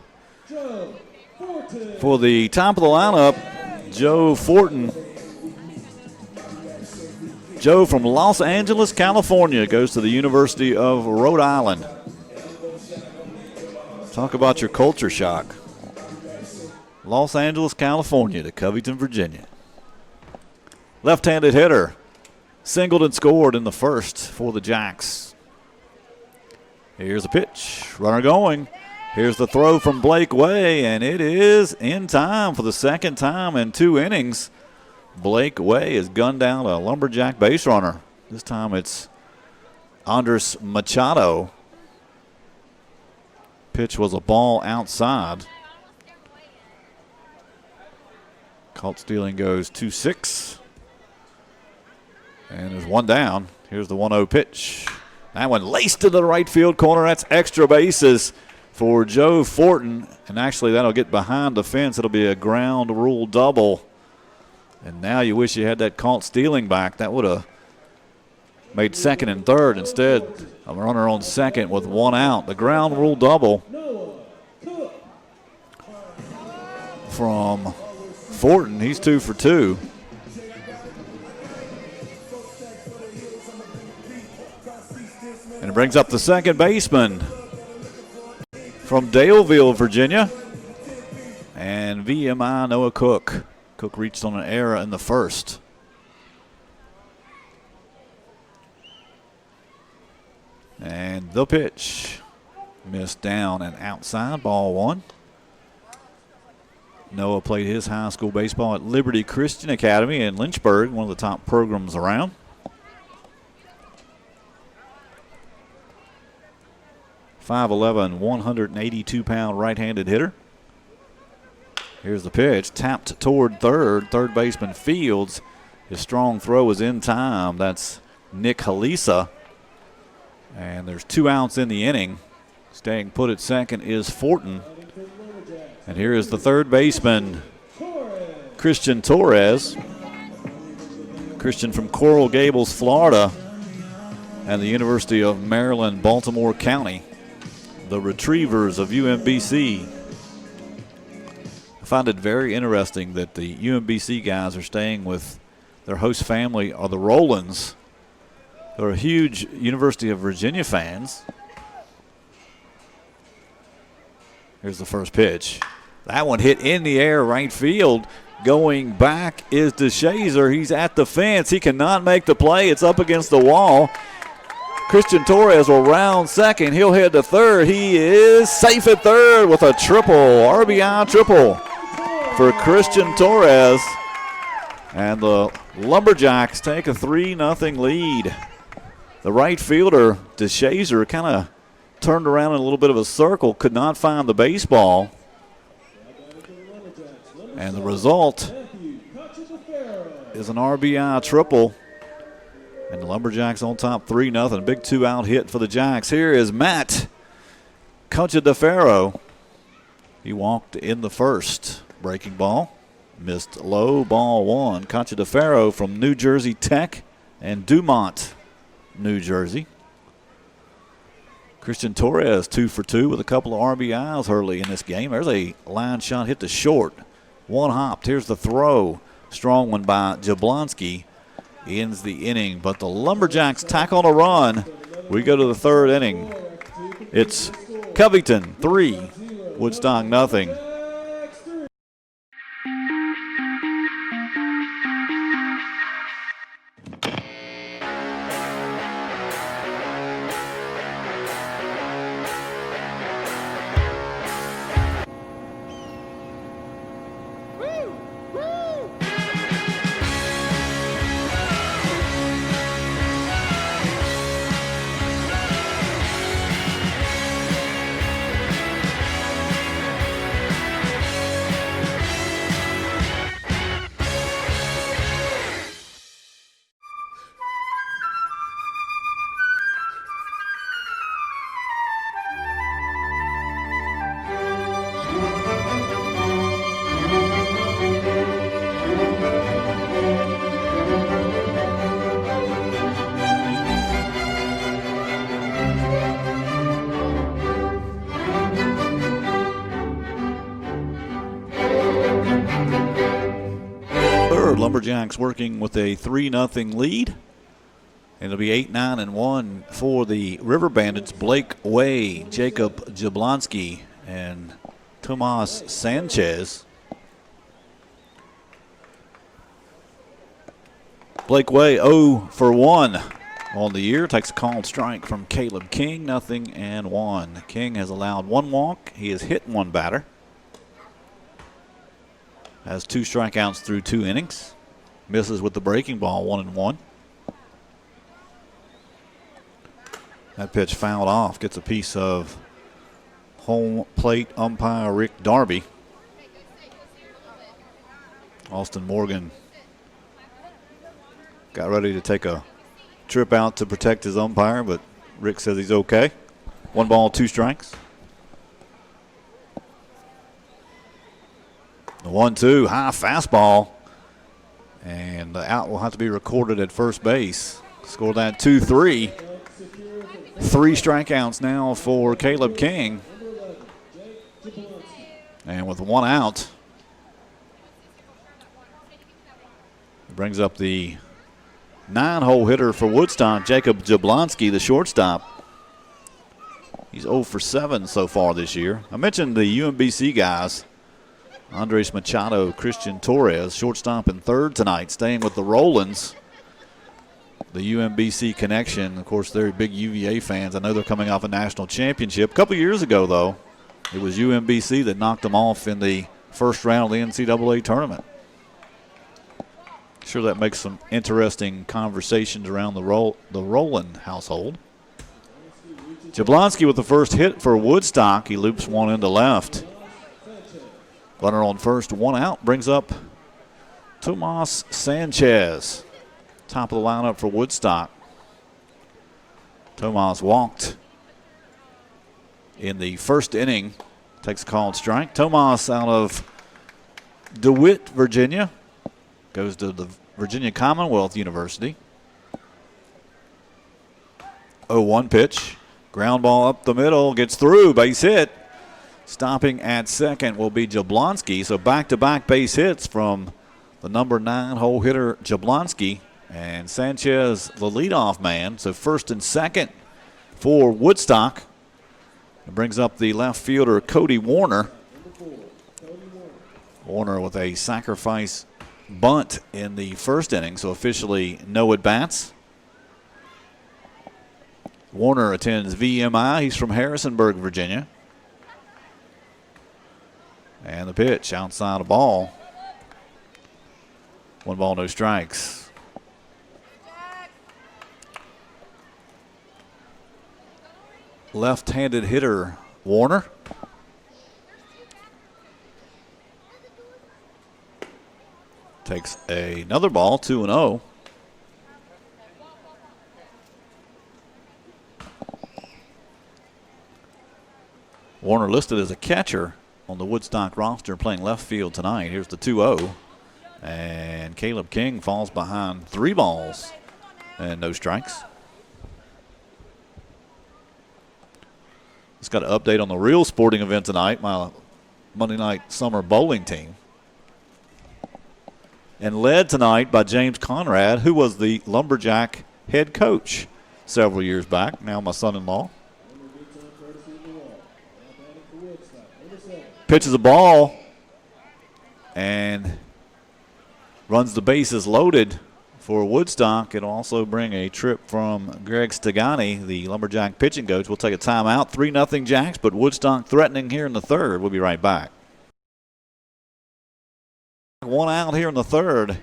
For the top of the lineup, Joe Fortin. Joe from Los Angeles, California, goes to the University of Rhode Island. Talk about your culture shock. Los Angeles, California to Covington, Virginia. Left-handed hitter. Singled and scored in the first for the Jacks. Here's a pitch. Runner going. Here's the throw from Blake Way, and it is in time for the second time in 2 innings. Blake Way has gunned down a Lumberjack base runner. This time it's Andres Machado. Pitch was a ball outside. Caught stealing goes 2-6. And there's one down. Here's the 1-0 pitch. That one laced to the right field corner. That's extra bases for Joe Fortin. And actually that'll get behind the fence. It'll be a ground rule double. And now you wish you had that caught stealing back. That would have made second and third. Instead, a runner on second with 1 out. The ground rule double from Fortin. He's 2 for 2. And it brings up the second baseman from Daleville, Virginia. And VMI Noah Cook. Cook reached on an error in the first. And the pitch missed down and outside, ball 1. Noah played his high school baseball at Liberty Christian Academy in Lynchburg, one of the top programs around. .5'11", 182-pound right-handed hitter. Here's the pitch, tapped toward third. Third baseman Fields. His strong throw was in time. That's Nick Halisa. And there's 2 outs in the inning. Staying put at second is Fortin. And here is the third baseman, Christian Torres. Christian from Coral Gables, Florida, and the University of Maryland, Baltimore County. The Retrievers of UMBC. I find it very interesting that the UMBC guys are staying with their host family are the Rollins. They're huge University of Virginia fans. Here's the first pitch. That one hit in the air right field. Going back is DeShazer. He's at the fence. He cannot make the play. It's up against the wall. Christian Torres will round second. He'll head to third. He is safe at third with a triple, RBI triple for Christian Torres. And the Lumberjacks take a 3-0 lead. The right fielder, DeShazer, kind of turned around in a little bit of a circle, could not find the baseball. And the result is an RBI triple. And the Lumberjacks on top 3-0. Big 2-out hit for the Jacks. Here is Matt Concha-DeFaro. He walked in the first. Breaking ball. Missed low, ball 1. Concha-DeFaro from New Jersey Tech and Dumont, New Jersey. Christian Torres 2 for 2 with a couple of RBIs early in this game. There's a line shot hit to short. One hopped. Here's the throw. Strong one by Jablonski. Ends the inning, but the Lumberjacks tack on a run. We go to the third inning. It's Covington 3, Woodstock nothing. third. Lumberjacks working with a 3-0 lead. And it'll be 8-9-1 for the River Bandits. Blake Way, Jacob Jablonski, and Tomas Sanchez. Blake Way 0 for 1 on the year. Takes a called strike from Caleb King, 0-1. King has allowed 1 walk. He has hit 1 batter. Has 2 strikeouts through 2 innings. Misses with the breaking ball, 1-1. That pitch fouled off. Gets a piece of home plate umpire Rick Darby. Austin Morgan got ready to take a trip out to protect his umpire, but Rick says he's okay. 1 ball, 2 strikes. The 1-2, high fastball. And the out will have to be recorded at first base. Score that 2-3. 3 strikeouts now for Caleb King. And with 1 out, brings up the 9-hole hitter for Woodstock, Jacob Jablonski, the shortstop. He's 0 for 7 so far this year. I mentioned the UMBC guys. Andres Machado, Christian Torres, shortstop and third tonight, staying with the Rollins. The UMBC connection, of course, they're big UVA fans. I know they're coming off a national championship. A couple years ago, though, it was UMBC that knocked them off in the first round of the NCAA tournament. Sure, that makes some interesting conversations around the Rowland household. Jablonski with the first hit for Woodstock. He loops 1 into left. Runner on first, 1 out, brings up Tomas Sanchez. Top of the lineup for Woodstock. Tomas walked in the first inning. Takes a called strike. Tomas out of DeWitt, Virginia. Goes to the Virginia Commonwealth University. 0-1 pitch. Ground ball up the middle. Gets through. Base hit. Stopping at second will be Jablonski. So back-to-back base hits from the number 9-hole hitter Jablonski. And Sanchez, the leadoff man. So first and second for Woodstock. It brings up the left fielder, Cody Warner. Warner with a sacrifice bunt in the first inning, so officially no at-bats. Warner attends VMI. He's from Harrisonburg, Virginia. And the pitch outside the ball. 1 ball, no strikes. Left-handed hitter Warner. Takes another ball, 2-0. Warner listed as a catcher on the Woodstock roster, playing left field tonight. Here's the 2-0. And Caleb King falls behind 3 balls and no strikes. Just got an update on the real sporting event tonight, my Monday night summer bowling team. And led tonight by James Conrad, who was the Lumberjack head coach several years back, now my son-in-law. Pitches a ball and runs the bases loaded for Woodstock. It'll also bring a trip from Greg Stegani, the Lumberjack pitching coach. We'll take a timeout. 3-0 Jacks, but Woodstock threatening here in the third. We'll be right back. 1 out here in the third,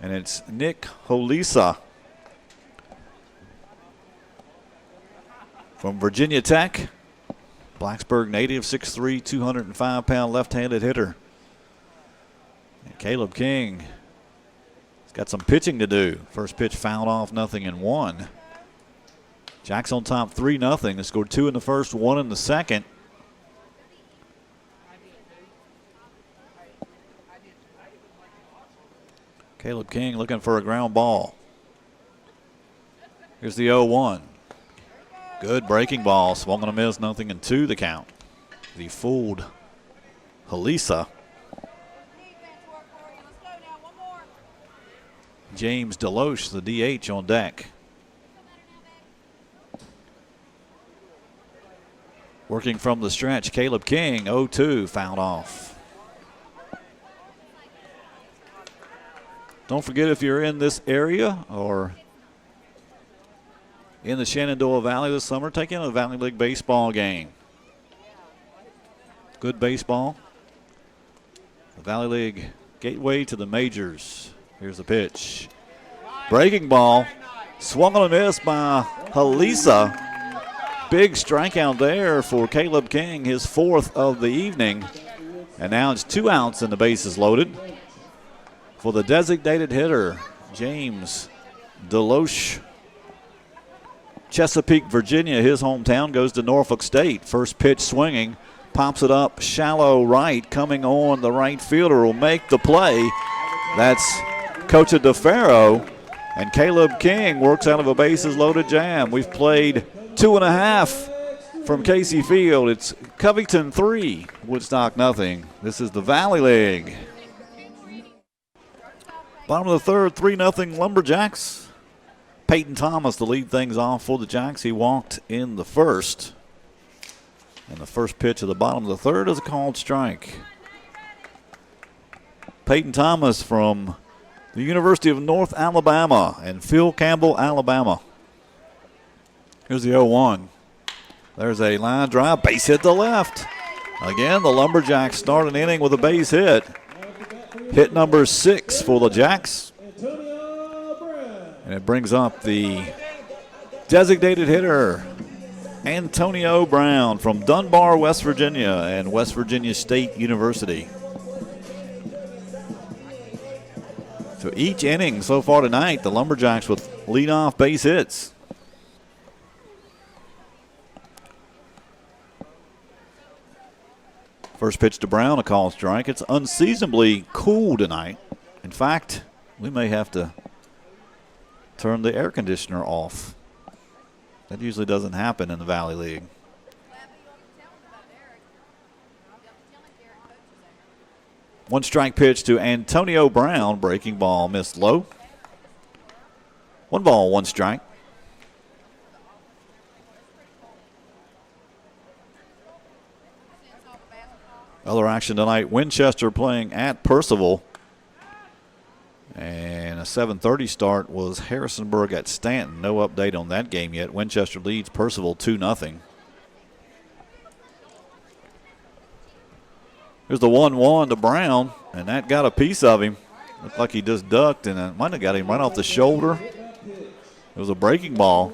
and it's Nick Holisa from Virginia Tech. Blacksburg native, 6'3", 205-pound left-handed hitter. And Caleb King has got some pitching to do. First pitch fouled off, 0-1. Jacks on top 3-0. They scored 2 in the first, 1 in the second. Caleb King looking for a ground ball. Here's the 0-1. Good breaking ball. Swung on a miss, 0-2 the count. He fooled Halisa. James Deloche, the DH, on deck. Working from the stretch, Caleb King, 0-2, fouled off. Don't forget, if you're in this area or in the Shenandoah Valley this summer, take in a Valley League baseball game. Good baseball. The Valley League gateway to the majors. Here's the pitch. Breaking ball. Swung on a miss by Halisa. Big strikeout there for Caleb King, his 4th of the evening. And now it's 2 outs and the bases loaded. For the designated hitter, James Deloche. Chesapeake, Virginia, his hometown, goes to Norfolk State. First pitch swinging, pops it up shallow right, coming on the right fielder will make the play. That's Coach DeFaro, and Caleb King works out of a bases loaded jam. We've played 2.5 from Casey Field. It's Covington 3, Woodstock nothing. This is the Valley League. Bottom of the third, 3-0 Lumberjacks. Peyton Thomas to lead things off for the Jacks. He walked in the first. And the first pitch of the bottom of the third is a called strike. Peyton Thomas from the University of North Alabama and Phil Campbell, Alabama. Here's the 0-1. There's a line drive, base hit to left. Again, the Lumberjacks start an inning with a base hit. Hit number 6 for the Jacks. And it brings up the designated hitter, Antonio Brown from Dunbar, West Virginia, and West Virginia State University. So each inning so far tonight, the Lumberjacks with leadoff base hits. First pitch to Brown, a call strike. It's unseasonably cool tonight. In fact, we may have to turn the air conditioner off. That usually doesn't happen in the Valley League. One strike pitch to Antonio Brown. Breaking ball missed low. 1 ball, 1 strike. Other action tonight, Winchester playing at Percival. And a 7:30 start was Harrisonburg at Stanton. No update on that game yet. Winchester leads Percival 2-0. Here's the 1-1 to Brown, and that got a piece of him. Looked like he just ducked, and it might have got him right off the shoulder. It was a breaking ball.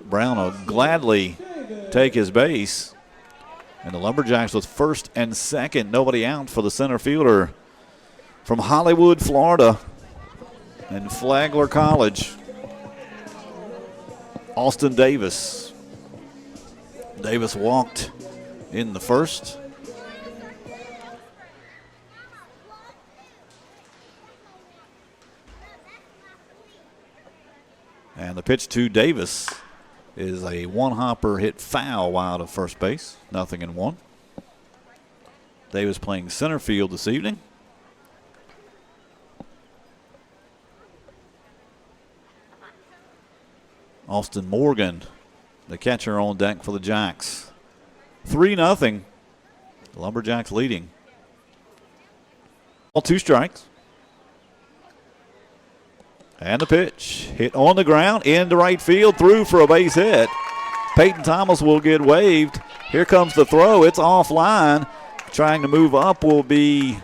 Brown will gladly take his base. And the Lumberjacks with first and second, nobody out for the center fielder from Hollywood, Florida, and Flagler College, Austin Davis. Davis walked in the first. And the pitch to Davis is a one-hopper hit foul wide of first base. 0-1. Davis playing center field this evening. Austin Morgan, the catcher, on deck for the Jacks. 3-0. The Lumberjacks leading. All 2 strikes. And the pitch. Hit on the ground, into right field, through for a base hit. Peyton Thomas will get waved. Here comes the throw. It's offline. Trying to move up will be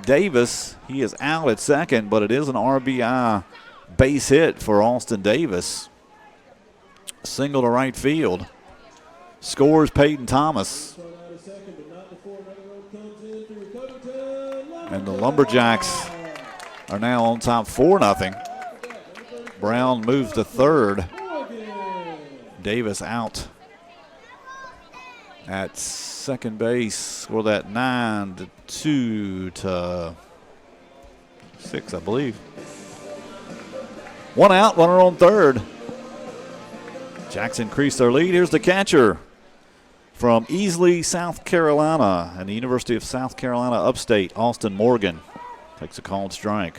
Davis. He is out at second, but it is an RBI base hit for Austin Davis. Single to right field. Scores Peyton Thomas. And the Lumberjacks are now on top 4-0. Brown moves to third. Davis out at second base. Score that 9-2 to 6, I believe. 1 out, runner on third. Jacks increase their lead. Here's the catcher from Easley, South Carolina, and the University of South Carolina Upstate, Austin Morgan. Takes a called strike.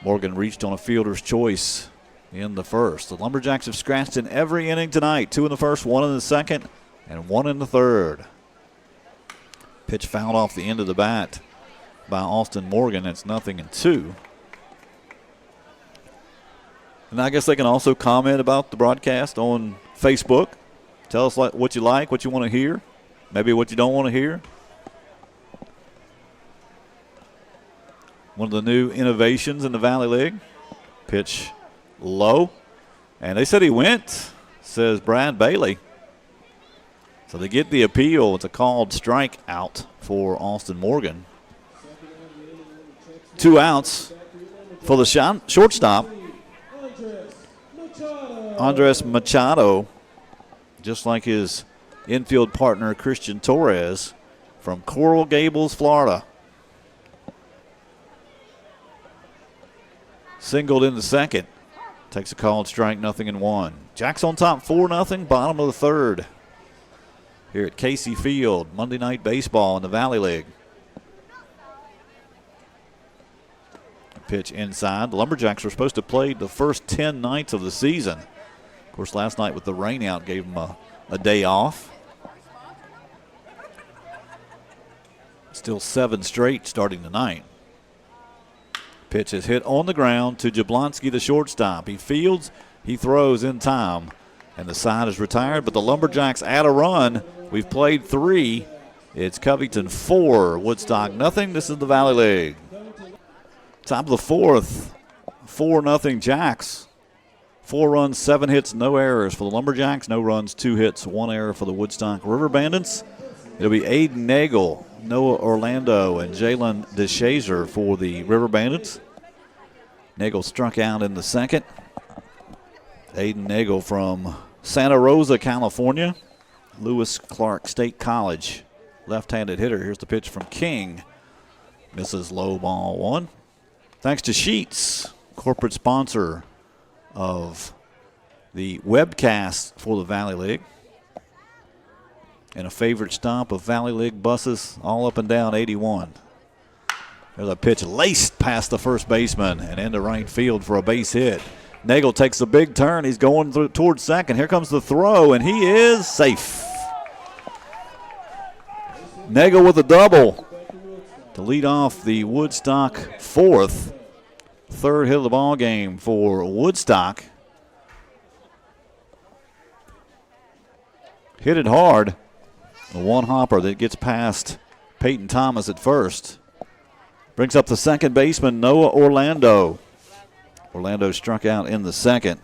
Morgan reached on a fielder's choice in the first. The Lumberjacks have scratched in every inning tonight. 2 in the first, 1 in the second, and 1 in the third. Pitch fouled off the end of the bat by Austin Morgan. It's 0-2. And I guess they can also comment about the broadcast on Facebook. Tell us what you like, what you want to hear, maybe what you don't want to hear. One of the new innovations in the Valley League. Pitch low. And they said he went, says Brad Bailey. So they get the appeal. It's a called strike out for Austin Morgan. 2 outs for the shortstop. Andres Machado, just like his infield partner Christian Torres from Coral Gables, Florida. Singled in the second. Takes a called strike, 0-1. Jacks on top 4-0, bottom of the third. Here at Casey Field, Monday Night Baseball in the Valley League. Pitch inside. The Lumberjacks were supposed to play the first 10 nights of the season. Of course, last night with the rain out gave them a day off. Still 7 straight starting tonight. Pitch is hit on the ground to Jablonski, the shortstop. He fields, he throws in time, and the side is retired. But the Lumberjacks add a run. We've played 3. It's Covington 4, Woodstock nothing. This is the Valley League. Top of the fourth, 4-0 Jacks. 4 runs, 7 hits, no errors for the Lumberjacks. No runs, 2 hits, 1 error for the Woodstock River Bandits. It'll be Aiden Nagel, Noah Orlando, and Jalen DeShazer for the River Bandits. Nagel struck out in the second. Aiden Nagel from Santa Rosa, California. Lewis Clark State College. Left-handed hitter. Here's the pitch from King. Misses low, ball 1. Thanks to Sheets, corporate sponsor of the webcast for the Valley League. And a favorite stop of Valley League buses all up and down 81. There's a pitch laced past the first baseman and into right field for a base hit. Nagel takes a big turn. He's going towards second. Here comes the throw, and he is safe. Nagel with a double to lead off the Woodstock fourth. Third hit of the ball game for Woodstock. Hit it hard. The one hopper that gets past Peyton Thomas at first. Brings up the second baseman, Noah Orlando. Orlando struck out in the second.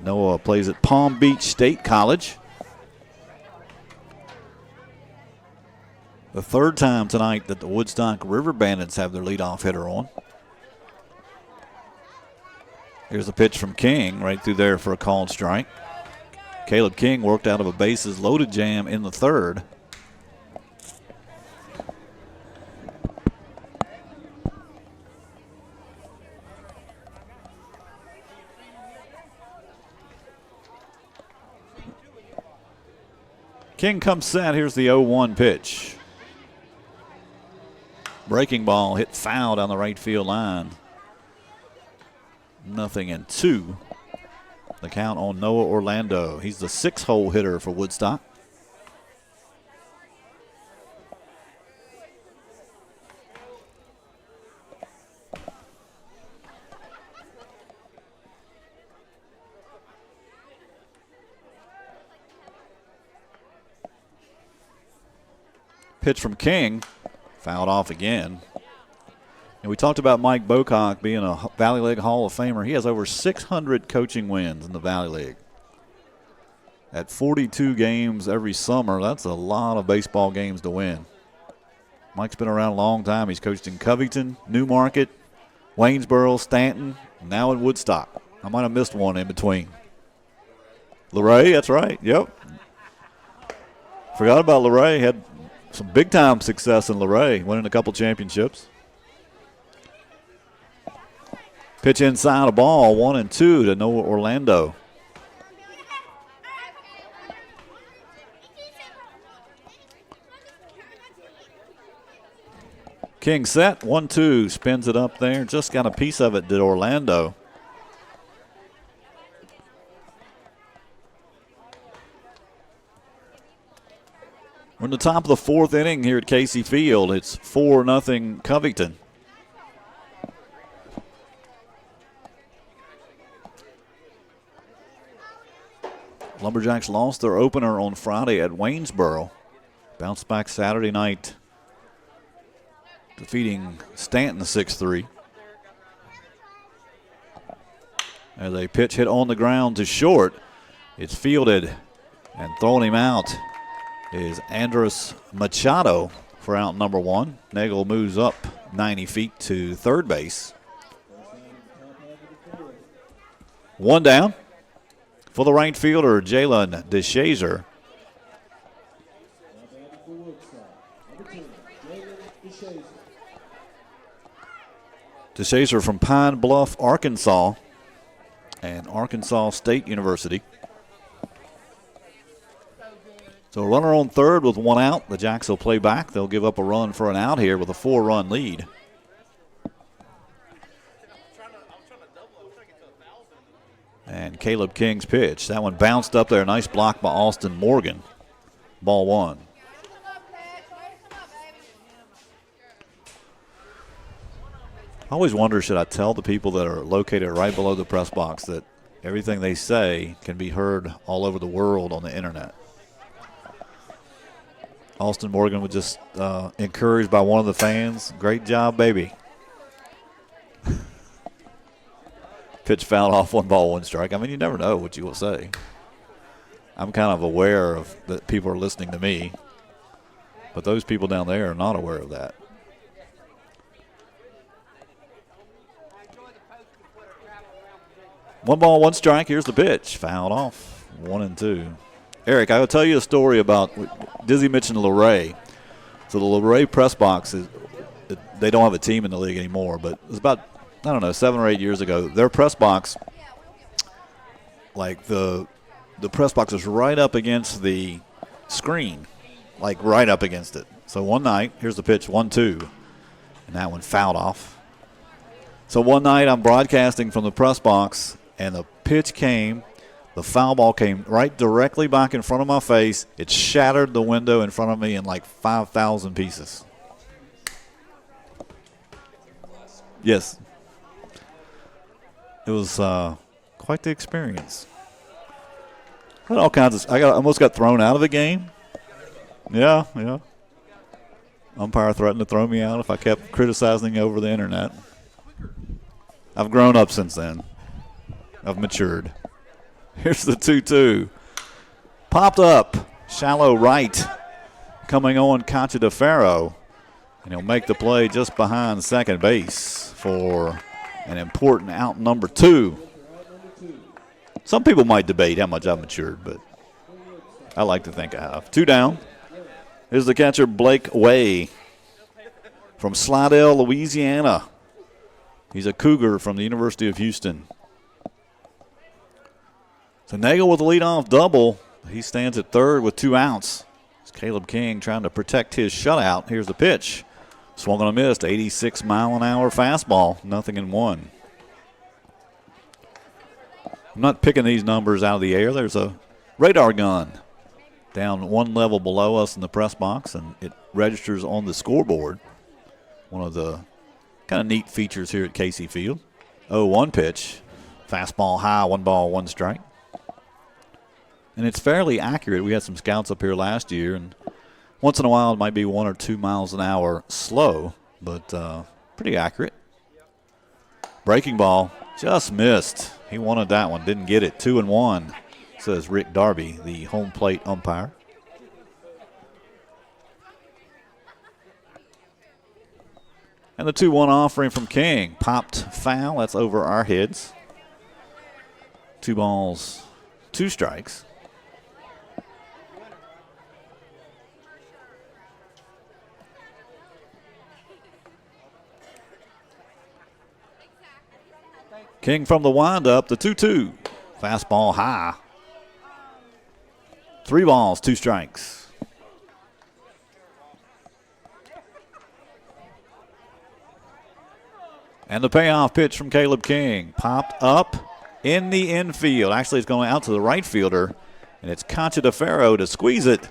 Noah plays at Palm Beach State College. The third time tonight that the Woodstock River Bandits have their leadoff hitter on. Here's the pitch from King right through there for a called strike. Caleb King worked out of a bases loaded jam in the third. King comes set. Here's the 0-1 pitch. Breaking ball hit foul down the right field line. 0-2. The count on Noah Orlando. He's the 6-hole hitter for Woodstock. Pitch from King. Fouled off again. And we talked about Mike Bocock being a Valley League Hall of Famer. He has over 600 coaching wins in the Valley League. At 42 games every summer, that's a lot of baseball games to win. Mike's been around a long time. He's coached in Covington, Newmarket, Waynesboro, Stanton, and now in Woodstock. I might have missed one in between. Luray, that's right. Yep. Forgot about Luray. Had some big-time success in Luray, winning a couple championships. Pitch inside a ball, 1-2 to Noah Orlando. King set, 1-2, spins it up there. Just got a piece of it, did Orlando. We're in the top of the fourth inning here at Casey Field. It's 4-0 Covington. Lumberjacks lost their opener on Friday at Waynesboro. Bounced back Saturday night, defeating Stanton 6-3. As a pitch hit on the ground to short, it's fielded, and throwing him out is Andres Machado for out number one. Nagel moves up 90 feet to third base. One down for the right fielder, Jalen DeShazer. DeShazer from Pine Bluff, Arkansas, and Arkansas State University. So a runner on third with one out. The Jacks will play back. They'll give up a run for an out here with a 4-run lead. And Caleb King's pitch. That one bounced up there. Nice block by Austin Morgan. Ball one. I always wonder, should I tell the people that are located right below the press box that everything they say can be heard all over the world on the internet? Austin Morgan was just encouraged by one of the fans. Great job, baby. Pitch fouled off, 1-1 strike. I mean, you never know what you will say. I'm kind of aware of that people are listening to me, but those people down there are not aware of that. One ball, one strike. Here's the pitch. Fouled off. 1-2. Eric, I will tell you a story about Dizzy mentioned Luray. So the Luray press box they don't have a team in the league anymore, but it was about, I don't know, 7 or 8 years ago. Their press box, like the press box was right up against the screen, like right up against it. So one night, here's the pitch, 1-2, and that one fouled off. So one night I'm broadcasting from the press box, and the pitch came, the foul ball came right directly back in front of my face. It shattered the window in front of me in like 5,000 pieces. Yes. It was quite the experience. I had all kinds of. I almost got thrown out of the game. Yeah. Umpire threatened to throw me out if I kept criticizing over the internet. I've grown up since then. I've matured. Here's the 2-2. Popped up. Shallow right. Coming on Concha DeFaro. And he'll make the play just behind second base for an important out number 2. Some people might debate how much I've matured, but I like to think I have. 2 down. Here's the catcher, Blake Way from Slidell, Louisiana. He's a Cougar from the University of Houston. So Nagel with the leadoff double. He stands at third with 2 outs. It's Caleb King trying to protect his shutout. Here's the pitch. Swung on a missed, 86-mile-an-hour fastball, 0-1. I'm not picking these numbers out of the air. There's a radar gun down one level below us in the press box, and it registers on the scoreboard. One of the kind of neat features here at Casey Field. 0-1 pitch. Fastball high, 1-1 strike. And it's fairly accurate. We had some scouts up here last year, and once in a while it might be 1 or 2 miles an hour slow, but pretty accurate. Breaking ball just missed. He wanted that one, didn't get it. 2-1, says Rick Darby, the home plate umpire. And the 2-1 offering from King. Popped foul. That's over our heads. 2 balls, 2 strikes. King from the windup, the 2-2. Fastball high. 3 balls, 2 strikes. And the payoff pitch from Caleb King. Popped up in the infield. Actually, it's going out to the right fielder. And it's Concha DeFaro to squeeze it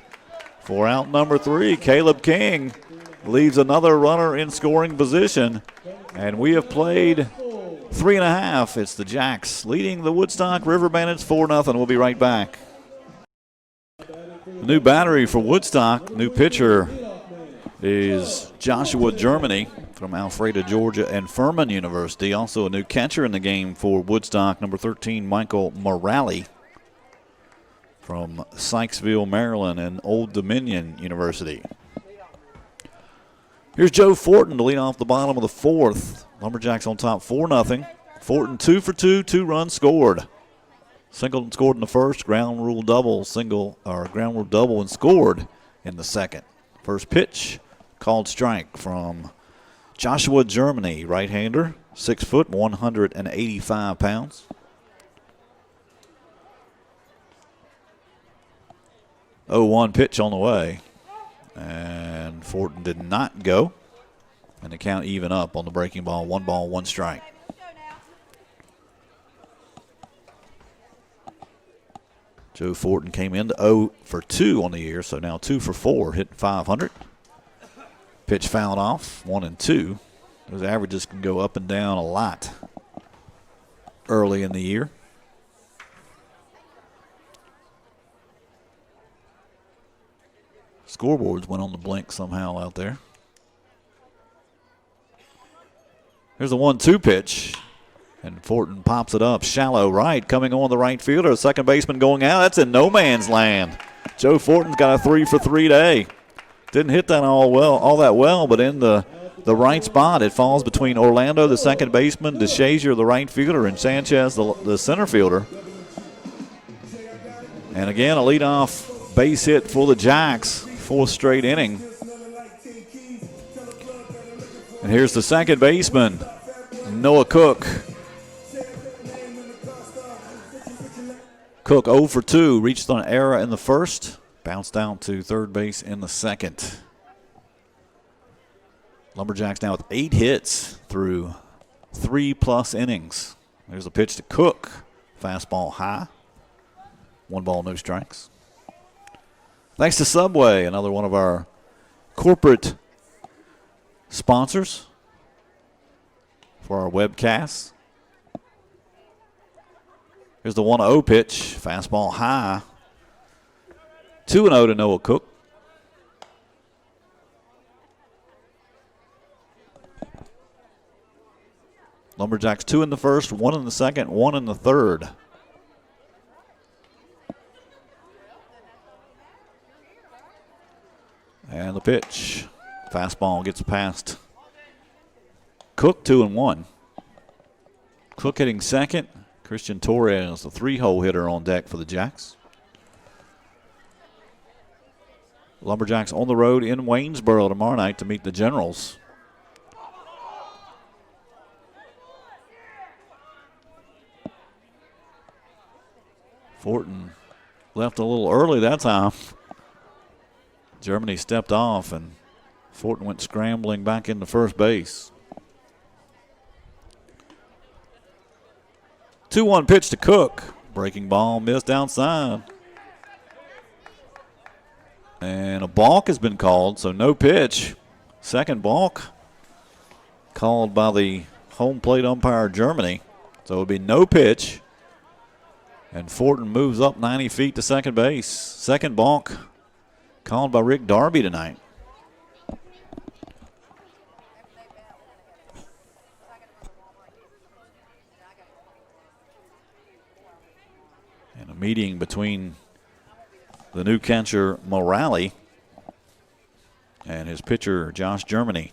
for out number 3. Caleb King leaves another runner in scoring position. And we have played 3.5. It's the Jacks leading the Woodstock River Bandits 4-0. We'll be right back. The new battery for Woodstock, new pitcher is Joshua Germany from Alpharetta, Georgia, and Furman University. Also a new catcher in the game for Woodstock, number 13, Michael Morale from Sykesville, Maryland, and Old Dominion University. Here's Joe Fortin to lead off the bottom of the 4th. Lumberjacks on top 4-0. Fortin 2 for 2, 2 runs scored. Singleton scored in the first, ground rule double, and scored in the second. First pitch, called strike from Joshua Germany, right-hander, 6 foot, 185 pounds. 0-1 pitch on the way, and Fortin did not go, and the count even up on the breaking ball, 1 ball, 1 strike. Joe Fortin came into 0 for 2 on the year, so now 2 for 4, hitting .500. Pitch fouled off, 1-2. Those averages can go up and down a lot early in the year. Scoreboards went on the blink somehow out there. Here's a 1-2 pitch. And Fortin pops it up, shallow right, coming on the right fielder. Second baseman going out. That's in no man's land. Joe Fortin's got a 3 for 3 day. Didn't hit that all that well, but in the right spot. It falls between Orlando, the second baseman, DeShazier, the right fielder, and Sanchez, the center fielder. And again, a leadoff base hit for the Jacks, 4th straight inning. And here's the second baseman, Noah Cook. Cook 0 for 2, reached on an error in the first, bounced out to third base in the second. Lumberjacks now with 8 hits through 3+ innings. There's a pitch to Cook, fastball high, 1 ball, no strikes. Thanks to Subway, another one of our corporate sponsors for our webcasts. Here's the 1-0 pitch, fastball high. 2-0 to Noah Cook. Lumberjacks 2 in the first, 1 in the second, 1 in the third. And the pitch, fastball gets past Cook, 2-1. Cook hitting second. Christian Torres, the 3-hole hitter on deck for the Jacks. Lumberjacks on the road in Waynesboro tomorrow night to meet the Generals. Fortin left a little early that time. Germany stepped off and Fortin went scrambling back into first base. 2-1 pitch to Cook. Breaking ball missed outside. And a balk has been called, so no pitch. Second balk called by the home plate umpire, Germany. So it would be no pitch. And Fortin moves up 90 feet to second base. Second balk called by Rick Darby tonight. And a meeting between the new catcher, Morale, and his pitcher, Josh Germany.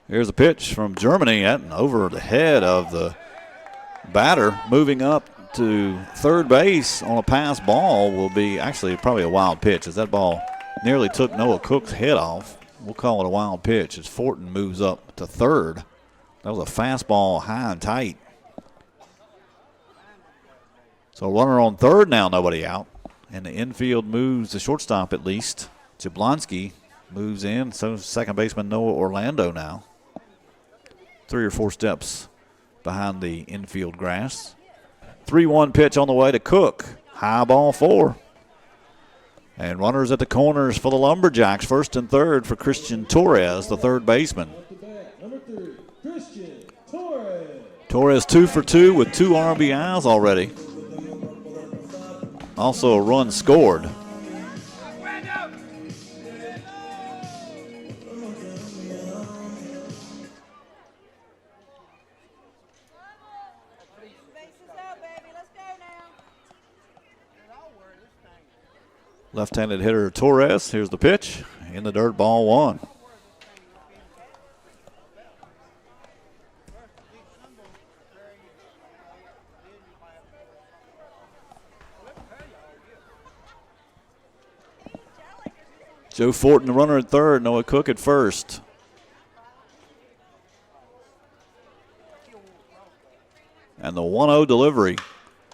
Here's a pitch from Germany and over the head of the batter, moving up to third base on a pass ball will be actually probably a wild pitch as that ball Nearly took Noah Cook's head off. We'll call it a wild pitch as Fortin moves up to third. That was a fastball high and tight. So runner on third now, nobody out. And the infield moves the shortstop at least. Jablonski moves in, so second baseman Noah Orlando now. 3 or 4 steps behind the infield grass. 3-1 pitch on the way to Cook. High ball 4. And runners at the corners for the Lumberjacks. First and third for Christian Torres, the third baseman. Torres 2 for 2 with 2 RBIs already. Also a run scored. Left-handed hitter Torres. Here's the pitch. In the dirt, ball 1. Joe Fortin, the runner at third. Noah Cook at first. And the 1-0 delivery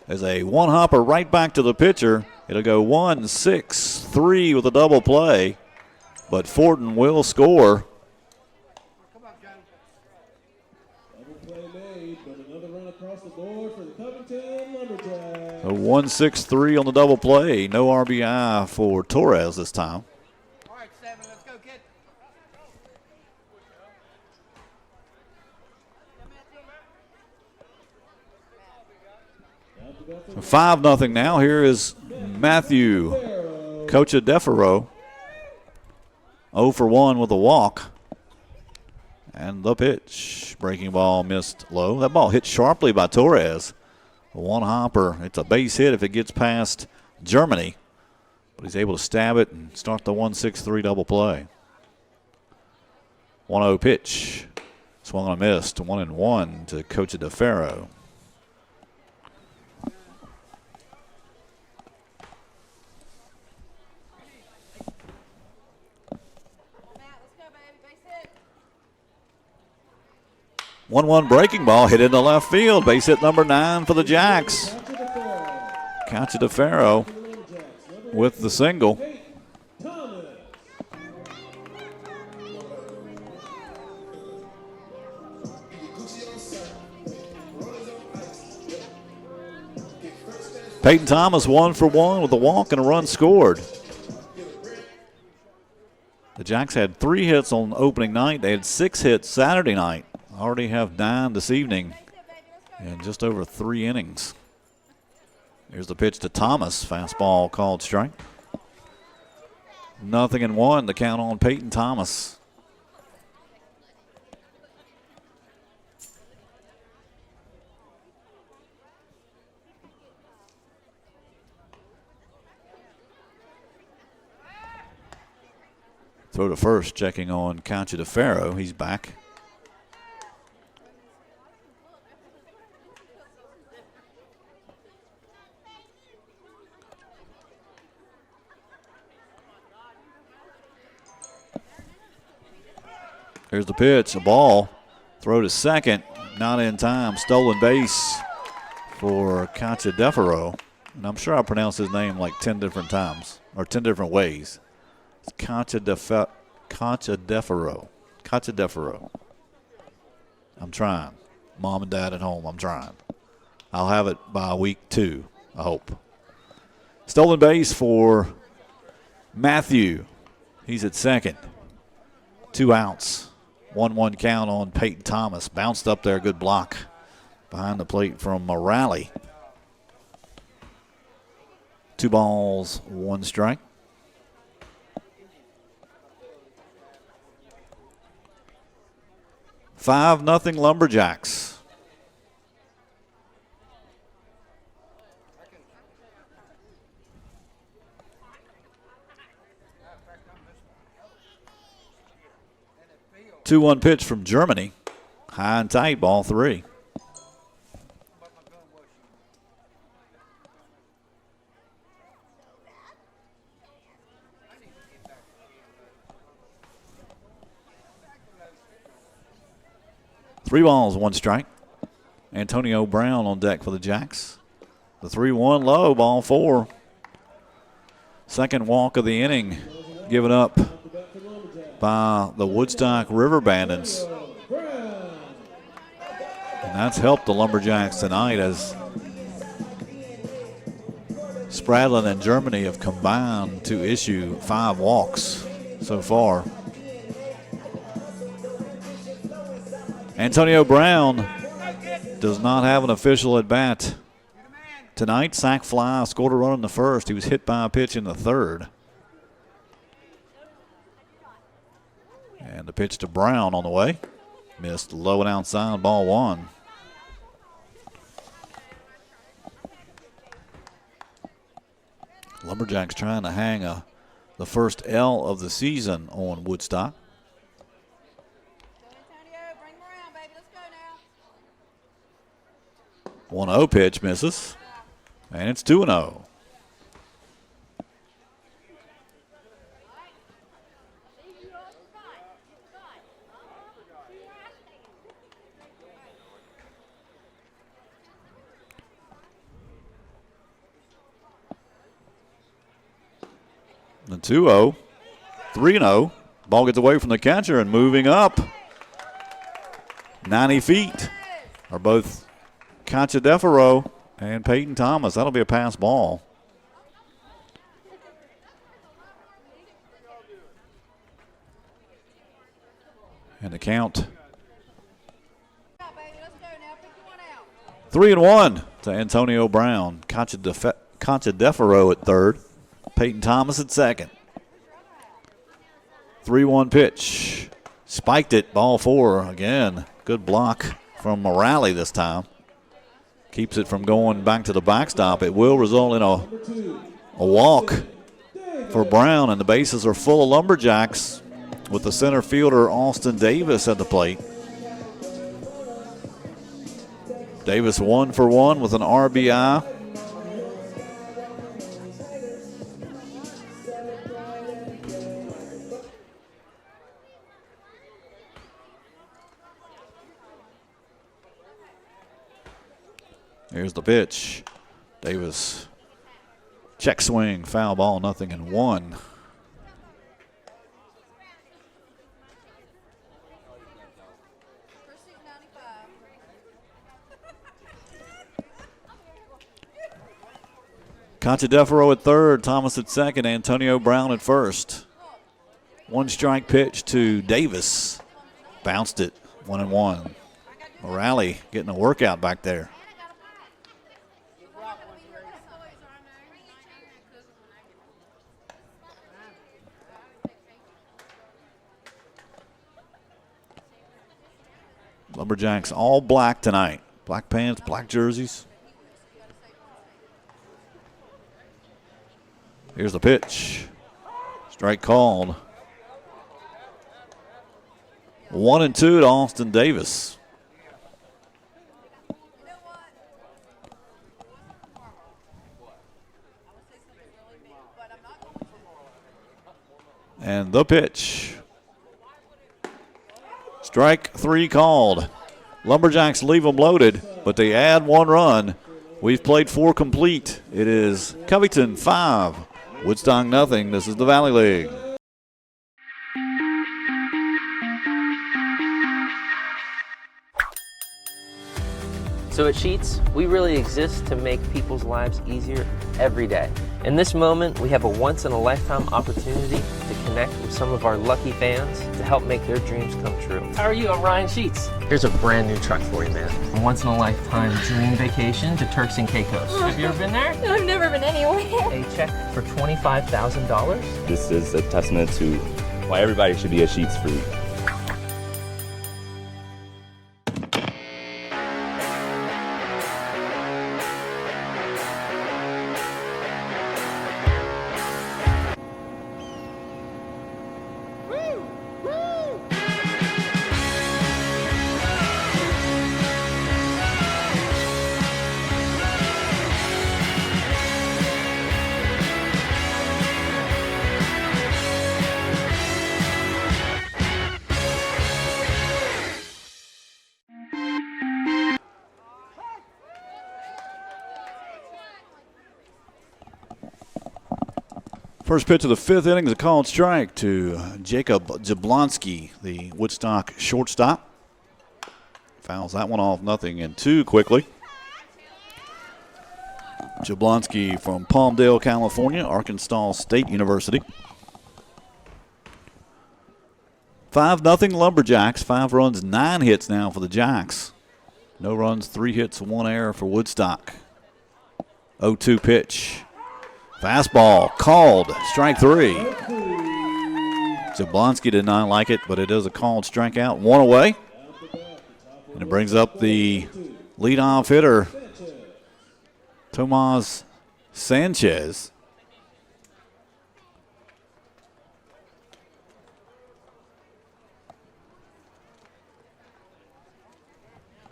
is a one-hopper right back to the pitcher. It'll go 1-6-3 with a double play, but Fortin will score. A 1-6-3 on the double play. No RBI for Torres this time. All right, 7, let's go get 5-0 now. Here is Matthew Cocha-Defero. 0 for 1 with a walk. And the pitch. Breaking ball missed low. That ball hit sharply by Torres. A one-hopper. It's a base hit if it gets past Germany. But he's able to stab it and start the 1-6-3 double play. 1-0 pitch. Swung and missed. 1-1 to Cocha-Defero. One breaking ball hit into left field. Base hit number 9 for the Jacks. Cocha-Defero with the single. Peyton Thomas 1 for 1 with a walk and a run scored. The Jacks had 3 hits on opening night. They had 6 hits Saturday night. Already have 9 this evening in just over 3 innings. Here's the pitch to Thomas. Fastball called strike. 0-1 to count on Peyton Thomas. Throw to first, checking on Cocha-Defero. He's back. Here's the pitch, a ball. Throw to second, not in time. Stolen base for Cocha-Defero. And I'm sure I pronounced his name like 10 different times, or 10 different ways. It's Cocha-Defero. Cocha-Defero. I'm trying. Mom and Dad at home, I'm trying. I'll have it by week 2, I hope. Stolen base for Matthew. He's at second. 2 outs. 1-1 count on Peyton Thomas. Bounced up there, good block behind the plate from Morale. 2 balls, 1 strike. Five nothing Lumberjacks. Two-one pitch from Germany. High and tight, ball 3. 3 balls, 1 strike. Antonio Brown on deck for the Jacks. The 3-1 low, ball 4. Second walk of the inning given up by the Woodstock River Bandits. And that's helped the Lumberjacks tonight as Spradlin and Germany have combined to issue 5 walks so far. Antonio Brown does not have an official at bat tonight. Sac fly, scored a run in the first. He was hit by a pitch in the third. And the pitch to Brown on the way. Missed low and outside, ball 1. Lumberjacks trying to hang the first L of the season on Woodstock. 1-0 pitch misses, and it's 2-0. The 2-0, 3-0. Ball gets away from the catcher and moving up 90 feet are both Cachadefaro and Peyton Thomas. That'll be a pass ball. And the count 3-1 to Antonio Brown. Cachadefaro at third. Peyton Thomas at second. 3-1 pitch. Spiked it, ball 4 again. Good block from Morale this time. Keeps it from going back to the backstop. It will result in a walk for Brown, and the bases are full of Lumberjacks with the center fielder Austin Davis at the plate. Davis 1 for 1 with an RBI. Here's the pitch. Davis, check swing, foul ball, 0-1. Cachadefaro at third, Thomas at second, Antonio Brown at first. 1 strike pitch to Davis. Bounced it, 1-1. Morale getting a workout back there. Lumberjacks all black tonight. Black pants, black jerseys. Here's the pitch. Strike called. 1-2 to Austin Davis. And the pitch. Strike 3 called. Lumberjacks leave them loaded, but they add 1 run. We've played 4 complete. It is Covington 5, Woodstock 0. This is the Valley League. So at Sheets, we really exist to make people's lives easier every day. In this moment, we have a once-in-a-lifetime opportunity to connect with some of our lucky fans to help make their dreams come true. How are you? I'm Ryan Sheets. Here's a brand new truck for you, man. A once-in-a-lifetime dream vacation to Turks and Caicos. Have you ever been there? No, I've never been anywhere. A check for $25,000. This is a testament to why everybody should be a Sheets freak. First pitch of the fifth inning is a called strike to Jacob Jablonski, the Woodstock shortstop. Fouls that one off 0-2 quickly. Jablonski from Palmdale, California, Arkansas State University. 5-0 Lumberjacks. 5 runs, 9 hits now for the Jacks. No runs, 3 hits, 1 error for Woodstock. 0-2 pitch. Fastball called, strike 3. Jablonski did not like it, but it is a called strikeout. 1 away. And it brings up the leadoff hitter, Tomas Sanchez.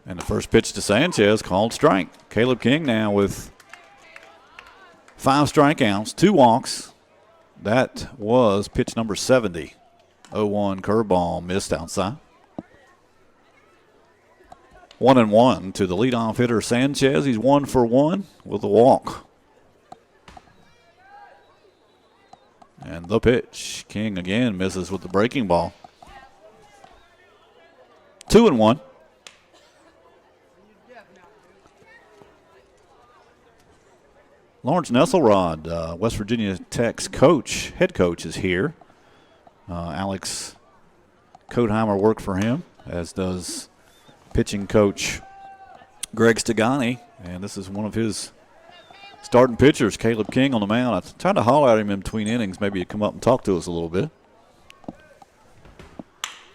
And the first pitch to Sanchez, called strike. Caleb King now with 5 strikeouts, 2 walks. That was pitch number 70. 0-1 curveball missed outside. 1-1 to the leadoff hitter Sanchez. He's 1 for 1 with a walk. And the pitch. King again misses with the breaking ball. 2-1. Lawrence Nesselrod, West Virginia Tech's head coach, is here. Alex Kodheimer worked for him, as does pitching coach Greg Stegani. And this is one of his starting pitchers, Caleb King, on the mound. I tried to holler at him in between innings. Maybe he'd come up and talk to us a little bit.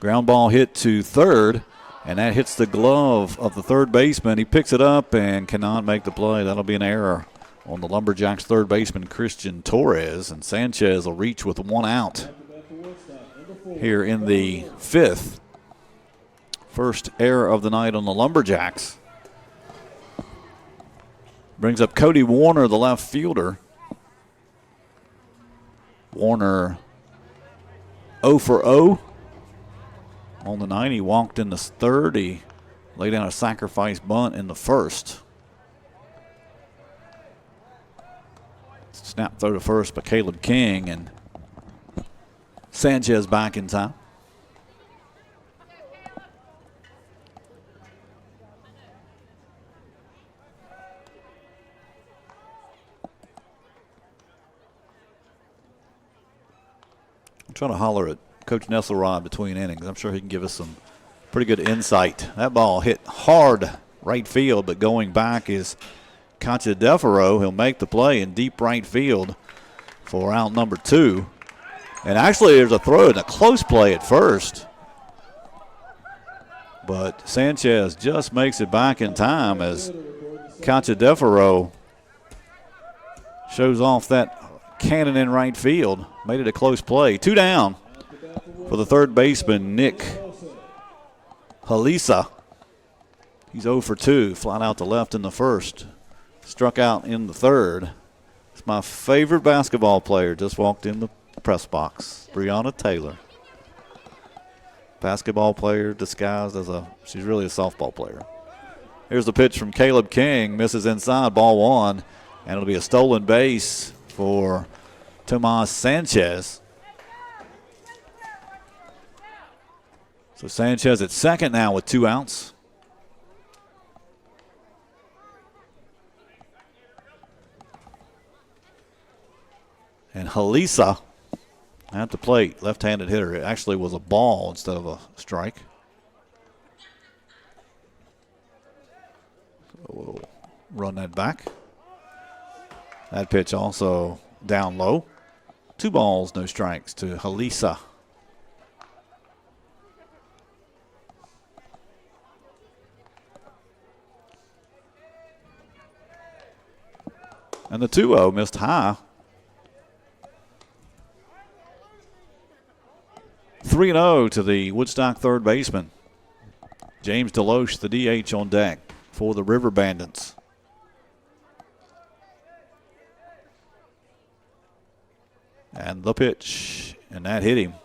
Ground ball hit to third, and that hits the glove of the third baseman. He picks it up and cannot make the play. That'll be an error on the Lumberjacks third baseman, Christian Torres, and Sanchez will reach with 1 out here in the 5th. First error of the night on the Lumberjacks. Brings up Cody Warner, the left fielder. Warner 0 for 0 on the night. He walked in the third. He laid down a sacrifice bunt in the first. Snap throw to first by Caleb King, and Sanchez back in time. I'm trying to holler at Coach Nesselrod between innings. I'm sure he can give us some pretty good insight. That ball hit hard right field, but going back is Concha Defaro. He'll make the play in deep right field for out number 2. And actually there's a throw in a close play at first. But Sanchez just makes it back in time as Concha Defaro shows off that cannon in right field. Made it a close play. 2 down for the third baseman, Nick Halisa. He's 0 for 2, flat out to left in the first. Struck out in the third. It's my favorite basketball player. Just walked in the press box. Breonna Taylor. Basketball player disguised as she's really a softball player. Here's the pitch from Caleb King. Misses inside, ball 1. And it'll be a stolen base for Tomas Sanchez. So Sanchez at second now with 2 outs. And Halisa at the plate, left-handed hitter. It actually was a ball instead of a strike. So we'll run that back. That pitch also down low. 2 balls, no strikes to Halisa. And the 2-0 missed high. 3-0 to the Woodstock third baseman. James Deloche, the DH, on deck for the River Bandits. And the pitch, and that hit him.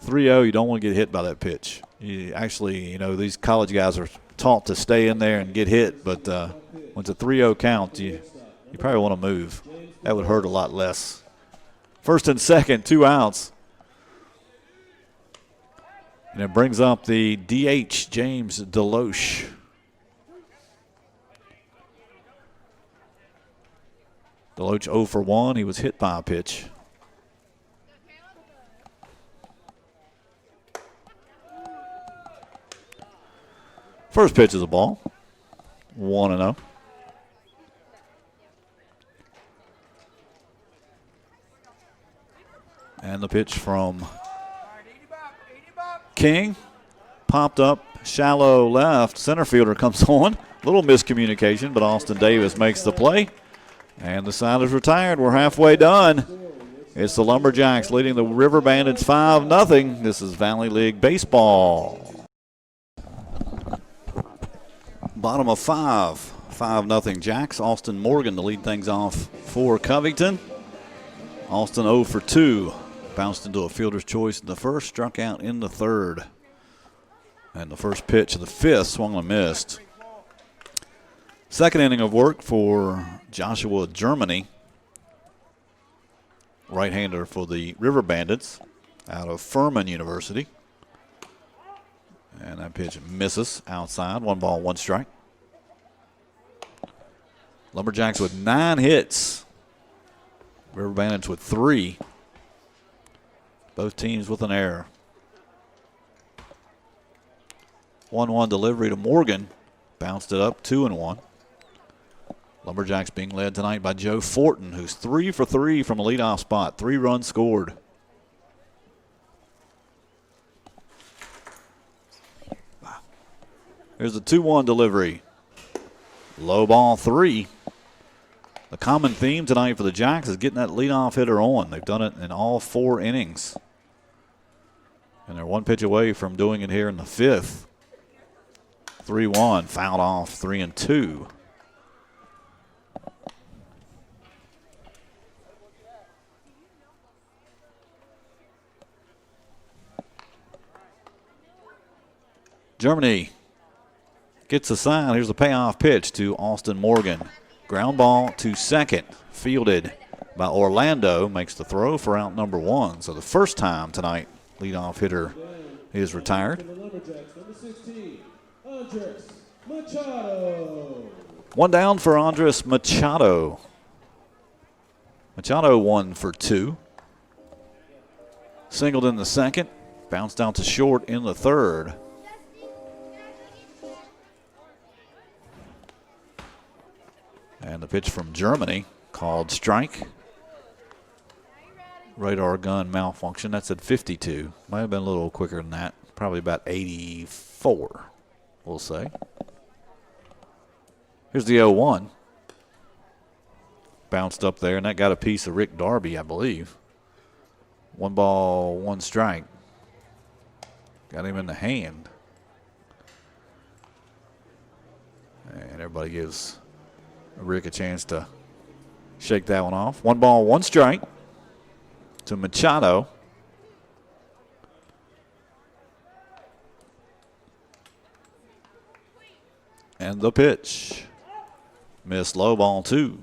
3-0, you don't want to get hit by that pitch. You actually, these college guys are taught to stay in there and get hit, but when it's a 3-0 count, you probably want to move. That would hurt a lot less First and second, 2 outs. And it brings up the DH, James Deloche. Deloche 0 for 1. He was hit by a pitch. First pitch is a ball. 1-0. And the pitch from King. Popped up, shallow left. Center fielder comes on. Little miscommunication, but Austin Davis makes the play. And the side is retired. We're halfway done. It's the Lumberjacks leading the River Bandits 5-0. This is Valley League Baseball. Bottom of 5-0 Jacks. Austin Morgan to lead things off for Covington. Austin 0 for 2. Bounced into a fielder's choice in the first, struck out in the third. And the first pitch of the fifth swung and missed. Second inning of work for Joshua Germany. Right-hander for the River Bandits out of Furman University. And that pitch misses outside. 1 ball, 1 strike. Lumberjacks with 9 hits. River Bandits with 3. Both teams with an error. 1-1 delivery to Morgan. Bounced it up 2-1. Lumberjacks being led tonight by Joe Fortin, who's 3 for 3 from a leadoff spot. 3 runs scored. Here's the 2-1 delivery. Low ball 3. The common theme tonight for the Jacks is getting that leadoff hitter on. They've done it in all 4 innings. And they're 1 pitch away from doing it here in the 5th. 3-1, fouled off, 3-2. Germany gets a sign. Here's the payoff pitch to Austin Morgan. Ground ball to second, fielded by Orlando, makes the throw for out number 1. So the first time tonight, leadoff hitter is retired. 1 down for Andres Machado. Machado 1 for 2. Singled in the second, bounced out to short in the third. And the pitch from Germany called strike. Radar gun malfunction. That's at 52. Might have been a little quicker than that. Probably about 84, we'll say. Here's the 0-1. Bounced up there, and that got a piece of Rick Darby, I believe. 1 ball, 1 strike. Got him in the hand. And everybody gives Rick a chance to shake that one off. 1 ball, 1 strike to Machado. And the pitch. Missed, low ball 2.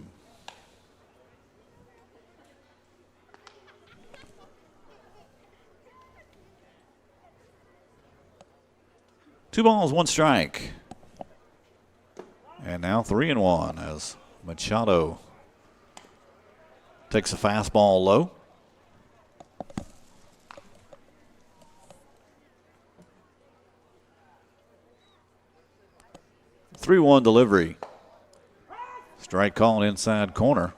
Two balls, 1 strike. And now 3-1 as Machado takes a fastball low. The 3-1 delivery. Strike called inside corner.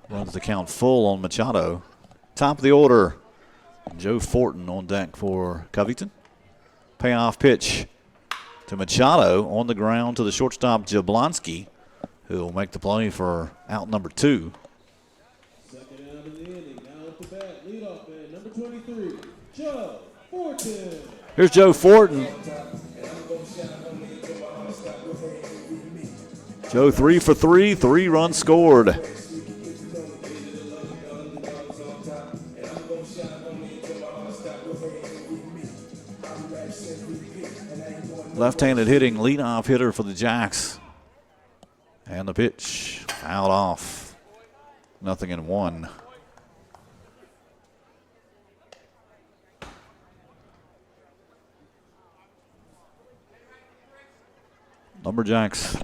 Runs the count full on Machado. Top of the order, Joe Fortin on deck for Covington. Payoff pitch to Machado on the ground to the shortstop Jablonski, who will make the play for out number 2. Second out of the inning. Now at the bat, leadoff man, number 23, Joe Fortin. Here's Joe Fortin. Joe 3 for 3, 3 runs scored. Left-handed hitting leadoff hitter for the Jacks. And the pitch fouled off. 0-1. Lumberjacks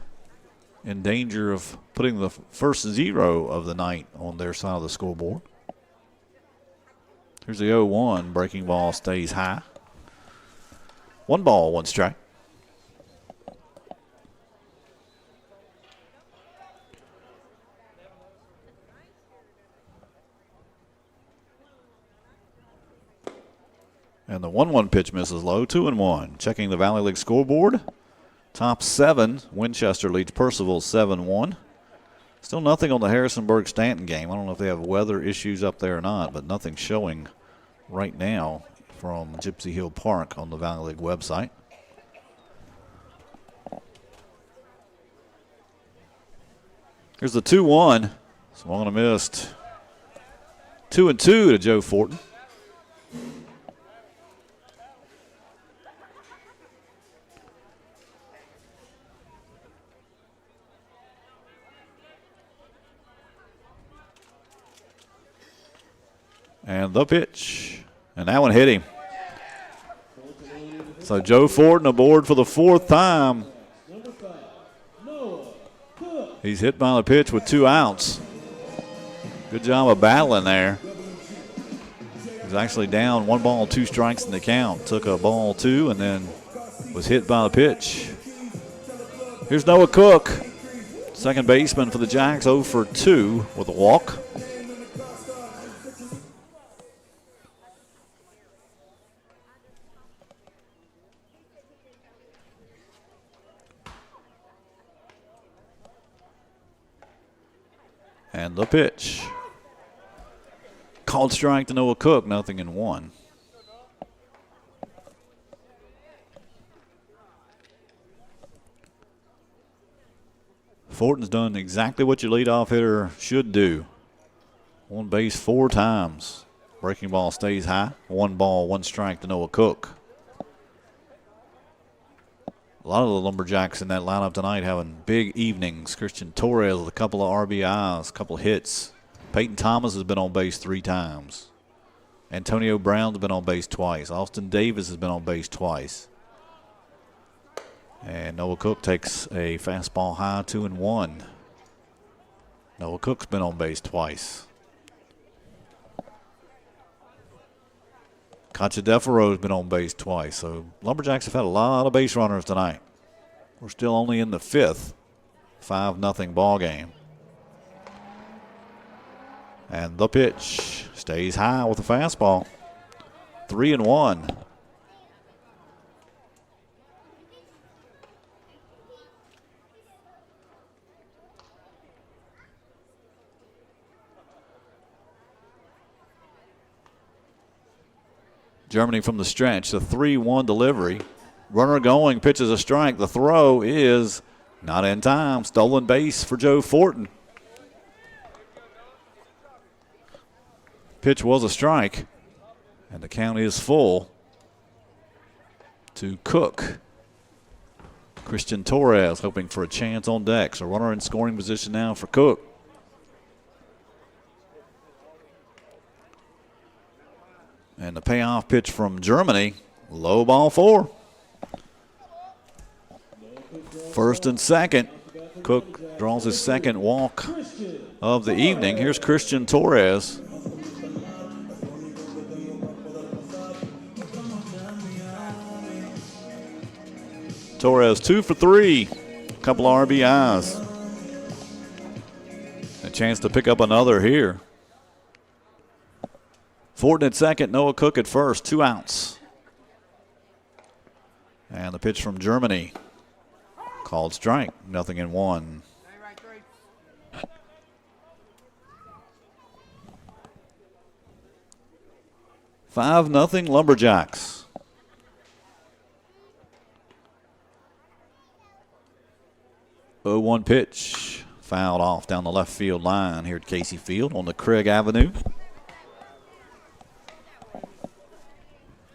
in danger of putting the first 0 of the night on their side of the scoreboard. Here's the 0-1. Breaking ball stays high. 1 ball, 1 strike. And the 1-1 pitch misses low. 2-1. Checking the Valley League scoreboard. Top 7. Winchester leads Purcellville 7-1. Still nothing on the Harrisonburg-Stanton game. I don't know if they have weather issues up there or not, but nothing showing right now from Gypsy Hill Park on the Valley League website. Here's the 2-1. Swung and missed. 2-2 to Joe Fortin. And the pitch. And that one hit him. So Joe Fortin aboard for the 4th time. He's hit by the pitch with 2 outs. Good job of battling there. He's actually down 1 ball, 2 strikes in the count. Took a ball 2 and then was hit by the pitch. Here's Noah Cook, second baseman for the Jacks, 0 for 2 with a walk. And the pitch. Called strike to Noah Cook, 0-1. Fortin's done exactly what your leadoff hitter should do. On base 4 times. Breaking ball stays high. 1 ball, 1 strike to Noah Cook. A lot of the Lumberjacks in that lineup tonight having big evenings. Christian Torres with a couple of RBIs, a couple of hits. Peyton Thomas has been on base 3 times. Antonio Brown's been on base twice. Austin Davis has been on base twice. And Noah Cook takes a fastball high, 2-1. Noah Cook's been on base twice. Cachadefero's been on base twice. So Lumberjacks have had a lot of base runners tonight. We're still only in the 5th. 5-0 ball game. And the pitch stays high with a fastball. 3-1. Germany from the stretch, the 3-1 delivery. Runner going, pitches a strike. The throw is not in time. Stolen base for Joe Fortin. Pitch was a strike, and the count is full to Cook. Christian Torres hoping for a chance on deck. So runner in scoring position now for Cook. And the payoff pitch from Germany, low ball 4. First and second. Cook draws his second walk of the evening. Here's Christian Torres. Torres 2 for 3. A couple RBIs. A chance to pick up another here. Fortin at second, Noah Cook at first, 2 outs. And the pitch from Germany. Called strike, 0-1. 5-0 Lumberjacks. Oh, 1 pitch. Fouled off down the left field line here at Casey Field on the Craig Avenue.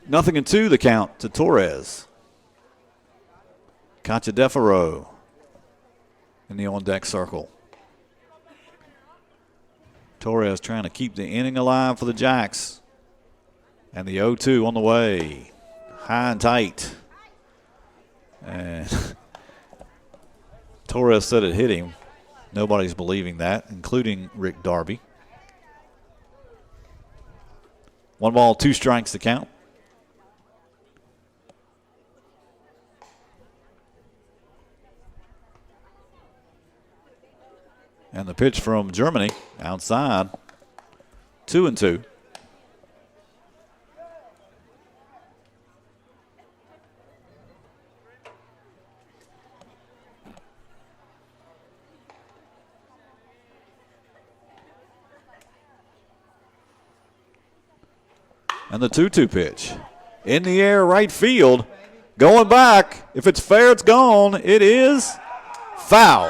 0-2 the count to Torres. Cachadefero in the on-deck circle. Torres trying to keep the inning alive for the Jacks. And the 0-2 on the way. High and tight. And Torres said it hit him. Nobody's believing that, including Rick Darby. 1 ball, 2 strikes to count. And the pitch from Germany outside. 2-2. And the 2-2 pitch. In the air, right field. Going back. If it's fair, it's gone. It is foul.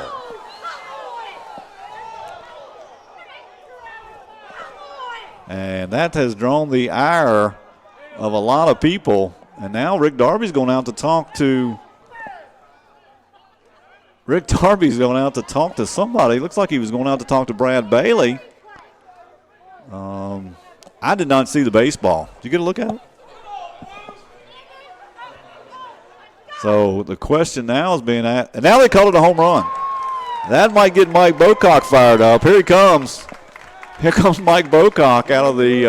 And that has drawn the ire of a lot of people. And now Rick Darby's going out to talk to somebody. Looks like he was going out to talk to Brad Bailey. I did not see the baseball. Did you get a look at it? So the question now is being asked, and now they call it a home run. That might get Mike Bocock fired up. Here he comes. Here comes Mike Bocock out of the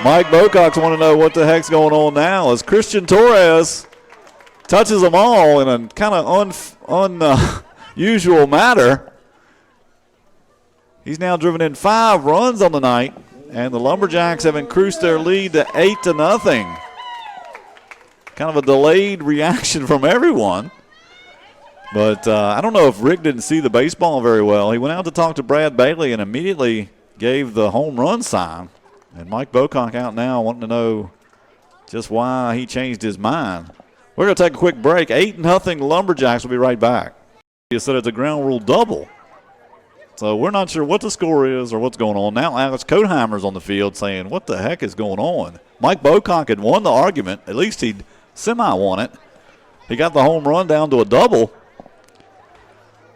Mike Bocock's want to know what the heck's going on now as Christian Torres touches them all in a kind of unusual manner. He's now driven in 5 runs on the night, and the Lumberjacks have increased their lead to 8-0. Kind of a delayed reaction from everyone. But I don't know if Rick didn't see the baseball very well. He went out to talk to Brad Bailey and immediately gave the home run sign. And Mike Bocock out now wanting to know just why he changed his mind. We're going to take a quick break. 8-0 Lumberjacks. Will be right back. He said it's a ground rule double. So we're not sure what the score is or what's going on. Now Alex Kotheimer's on the field saying, what the heck is going on? Mike Bocock had won the argument. At least he'd semi-won it. He got the home run down to a double.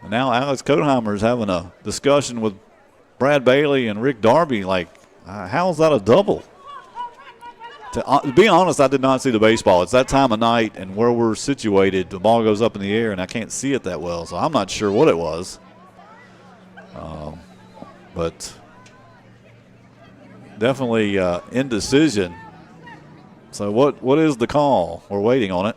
And now Alex Kotheimer's having a discussion with Brad Bailey and Rick Darby like, how is that a double? To be honest, I did not see the baseball. It's that time of night, and where we're situated, the ball goes up in the air, and I can't see it that well, so I'm not sure what it was. But definitely indecision. So what is the call? We're waiting on it.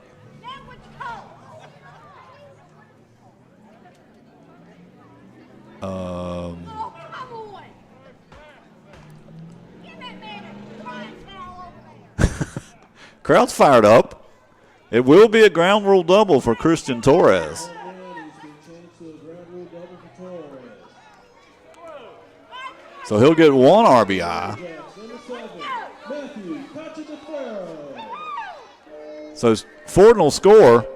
Crowd's fired up. It will be a ground rule double for Christian Torres. So he'll get 1 RBI. So Forden will score.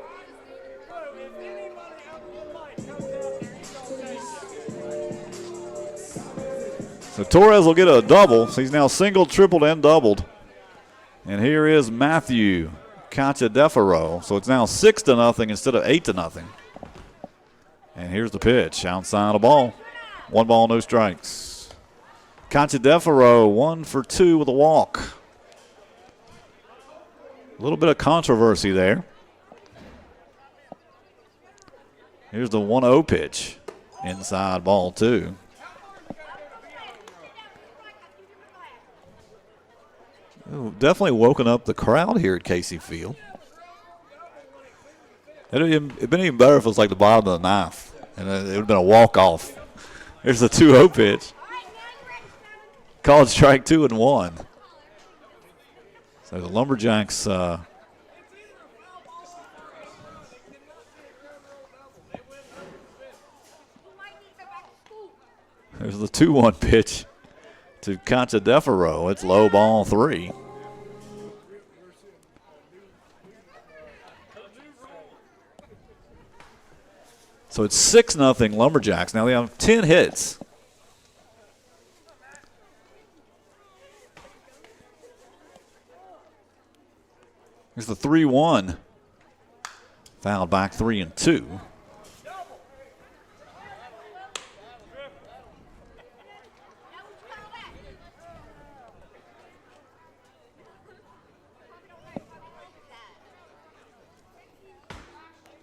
So Torres will get a double. So he's now singled, tripled, and doubled. And here is Matthew Cachadefaro. So it's now 6-0 instead of 8-0. And here's the pitch. Outside a ball. 1 ball, no strikes. Cachadefaro 1 for 2 with a walk. A little bit of controversy there. Here's the 1-0 pitch. Inside ball 2. Ooh, definitely woken up the crowd here at Casey Field. It'd been even better if it was like the bottom of the ninth, and it would have been a walk-off. Here's the 2-0 pitch. Called strike 2 and 1. So the Lumberjacks there's the 2-1 pitch to Cachadefaro. It's low, ball 3. So it's 6-0 Lumberjacks. Now they have 10 hits. Here's the 3-1. Fouled back 3-2.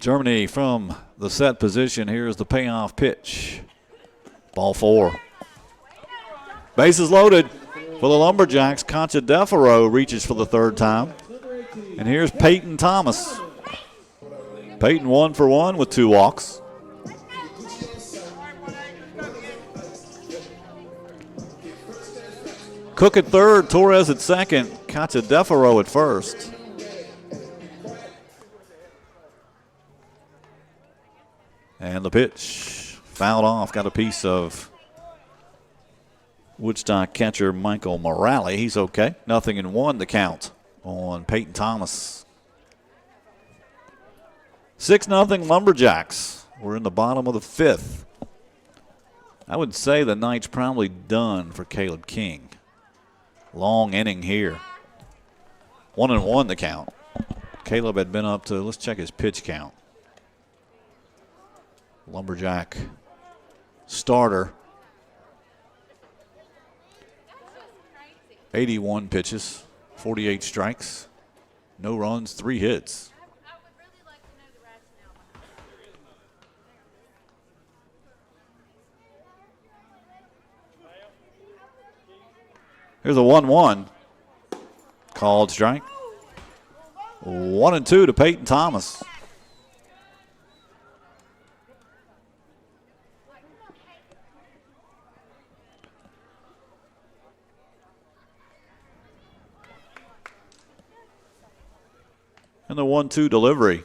Germany from the set position. Here's the payoff pitch. Ball 4. Bases loaded for the Lumberjacks. Concha Defaro reaches for the 3rd time. And here's Peyton Thomas. Peyton 1 for 1 with 2 walks. Cook at 3rd, Torres at 2nd, Concha Defaro at 1st. And the pitch fouled off, got a piece of Woodstock catcher Michael Morale. He's okay. 0-1 the count on Peyton Thomas. 6-0 Lumberjacks. We're in the bottom of the 5th. I would say the night's probably done for Caleb King. Long inning here. 1-1 the count. Caleb had been up to, let's check his pitch count. Lumberjack starter. 81 pitches, 48 strikes, no runs, 3 hits. Here's a 1-1. Called strike. 1-2 to Peyton Thomas. And the 1-2 delivery.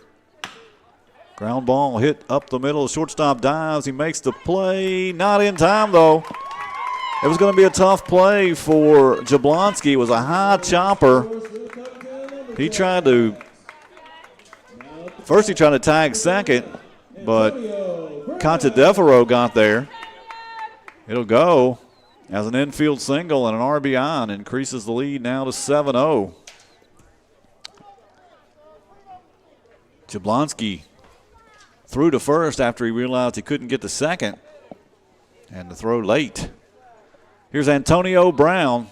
Ground ball hit up the middle. Shortstop dives. He makes the play. Not in time, though. It was going to be a tough play for Jablonski. It was a high chopper. He tried to, first he tried to tag second, but Concha Defaro got there. It'll go as an infield single and an RBI and increases the lead now to 7-0. Jablonski threw to first after he realized he couldn't get to second, and the throw late. Here's Antonio Brown.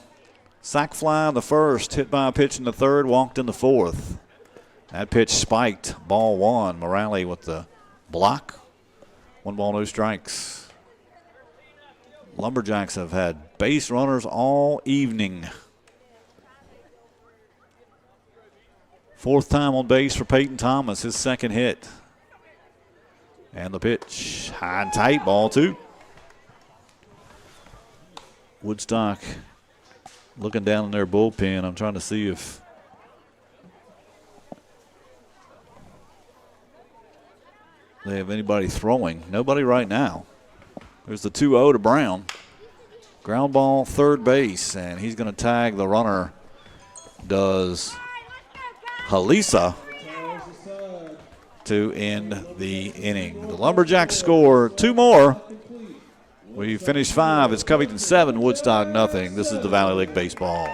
Sac fly in the first, hit by a pitch in the 3rd, walked in the 4th. That pitch spiked, ball 1. Morale with the block. 1 ball, no strikes. Lumberjacks have had base runners all evening. 4th time on base for Peyton Thomas, his 2nd hit. And the pitch, high and tight, ball 2. Woodstock looking down in their bullpen. I'm trying to see if they have anybody throwing. Nobody right now. There's the 2-0 to Brown. Ground ball, 3rd base, and he's going to tag the runner. Does Halisa to end the inning. The Lumberjacks score 2 more. We finished 5. It's Covington 7, Woodstock nothing. This is the Valley League Baseball.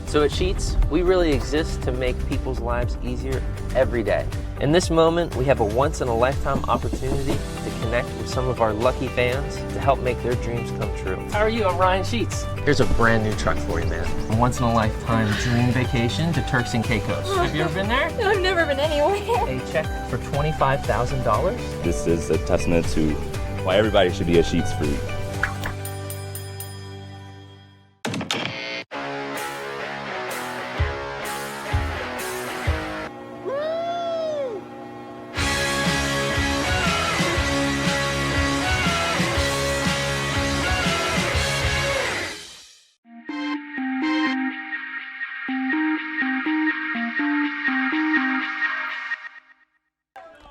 So at Sheets, we really exist to make people's lives easier every day. In this moment, we have a once-in-a-lifetime opportunity to connect with some of our lucky fans to help make their dreams come true. How are you? I'm Ryan Sheets. Here's a brand new truck for you, man. A once-in-a-lifetime dream vacation to Turks and Caicos. Have you ever been there? No, I've never been anywhere. A check for $25,000. This is a testament to why everybody should be a Sheets freak.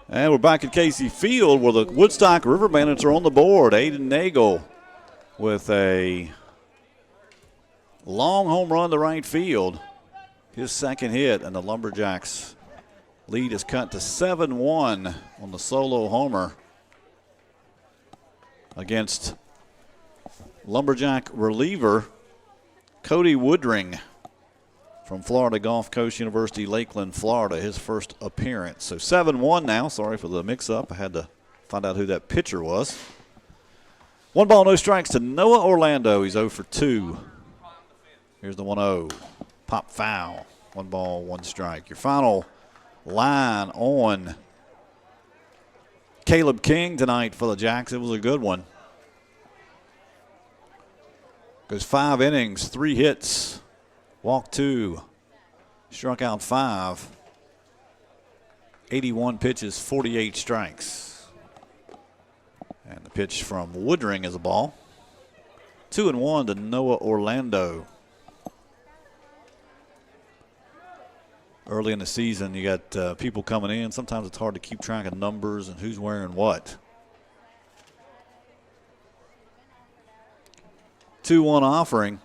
And we're back at Casey Field where the Woodstock River Bandits are on the board. Aiden Nagel with a long home run to right field. His 2nd hit, and the Lumberjacks lead is cut to 7-1 on the solo homer. against Lumberjack reliever Cody Woodring from Florida Gulf Coast University, Lakeland, Florida, his first appearance. So 7-1 now. Sorry for the mix-up. I had to find out who that pitcher was. 1 ball, no strikes to Noah Orlando. He's 0 for 2. Here's the 1-0. Pop foul. 1 ball, 1 strike. Your final line on Caleb King tonight for the Jacks. It was a good one. Goes 5 innings, 3 hits, walked 2, struck out 5, 81 pitches, 48 strikes. And the pitch from Woodring is a ball. 2-1 to Noah Orlando. Early in the season, you got people coming in. Sometimes it's hard to keep track of numbers and who's wearing what. 2-1 offering.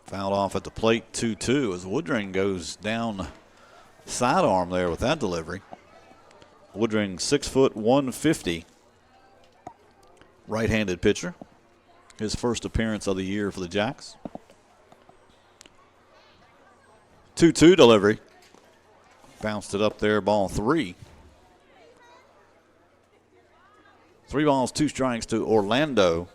Fouled off at the plate, 2-2 as Woodring goes down sidearm there with that delivery. Woodring 6 foot 150. Right-handed pitcher. His first appearance of the year for the Jacks. 2-2 delivery. Bounced it up there, ball 3. 3 balls, 2 strikes to Orlando.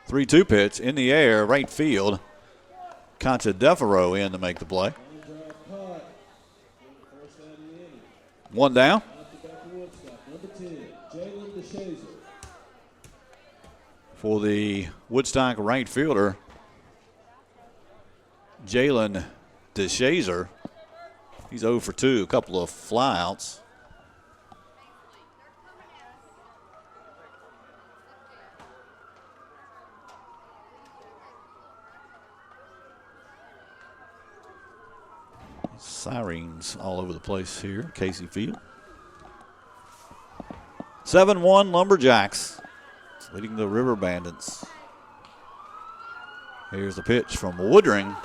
Three-two pitch in the air, right field. Concha Defaro in to make the play. 1 down. For the Woodstock right fielder, Jalen DeShazer. He's 0 for 2, a couple of flyouts. Sirens all over the place here, Casey Field. 7-1 Lumberjacks leading the River Bandits. Here's the pitch from Woodring,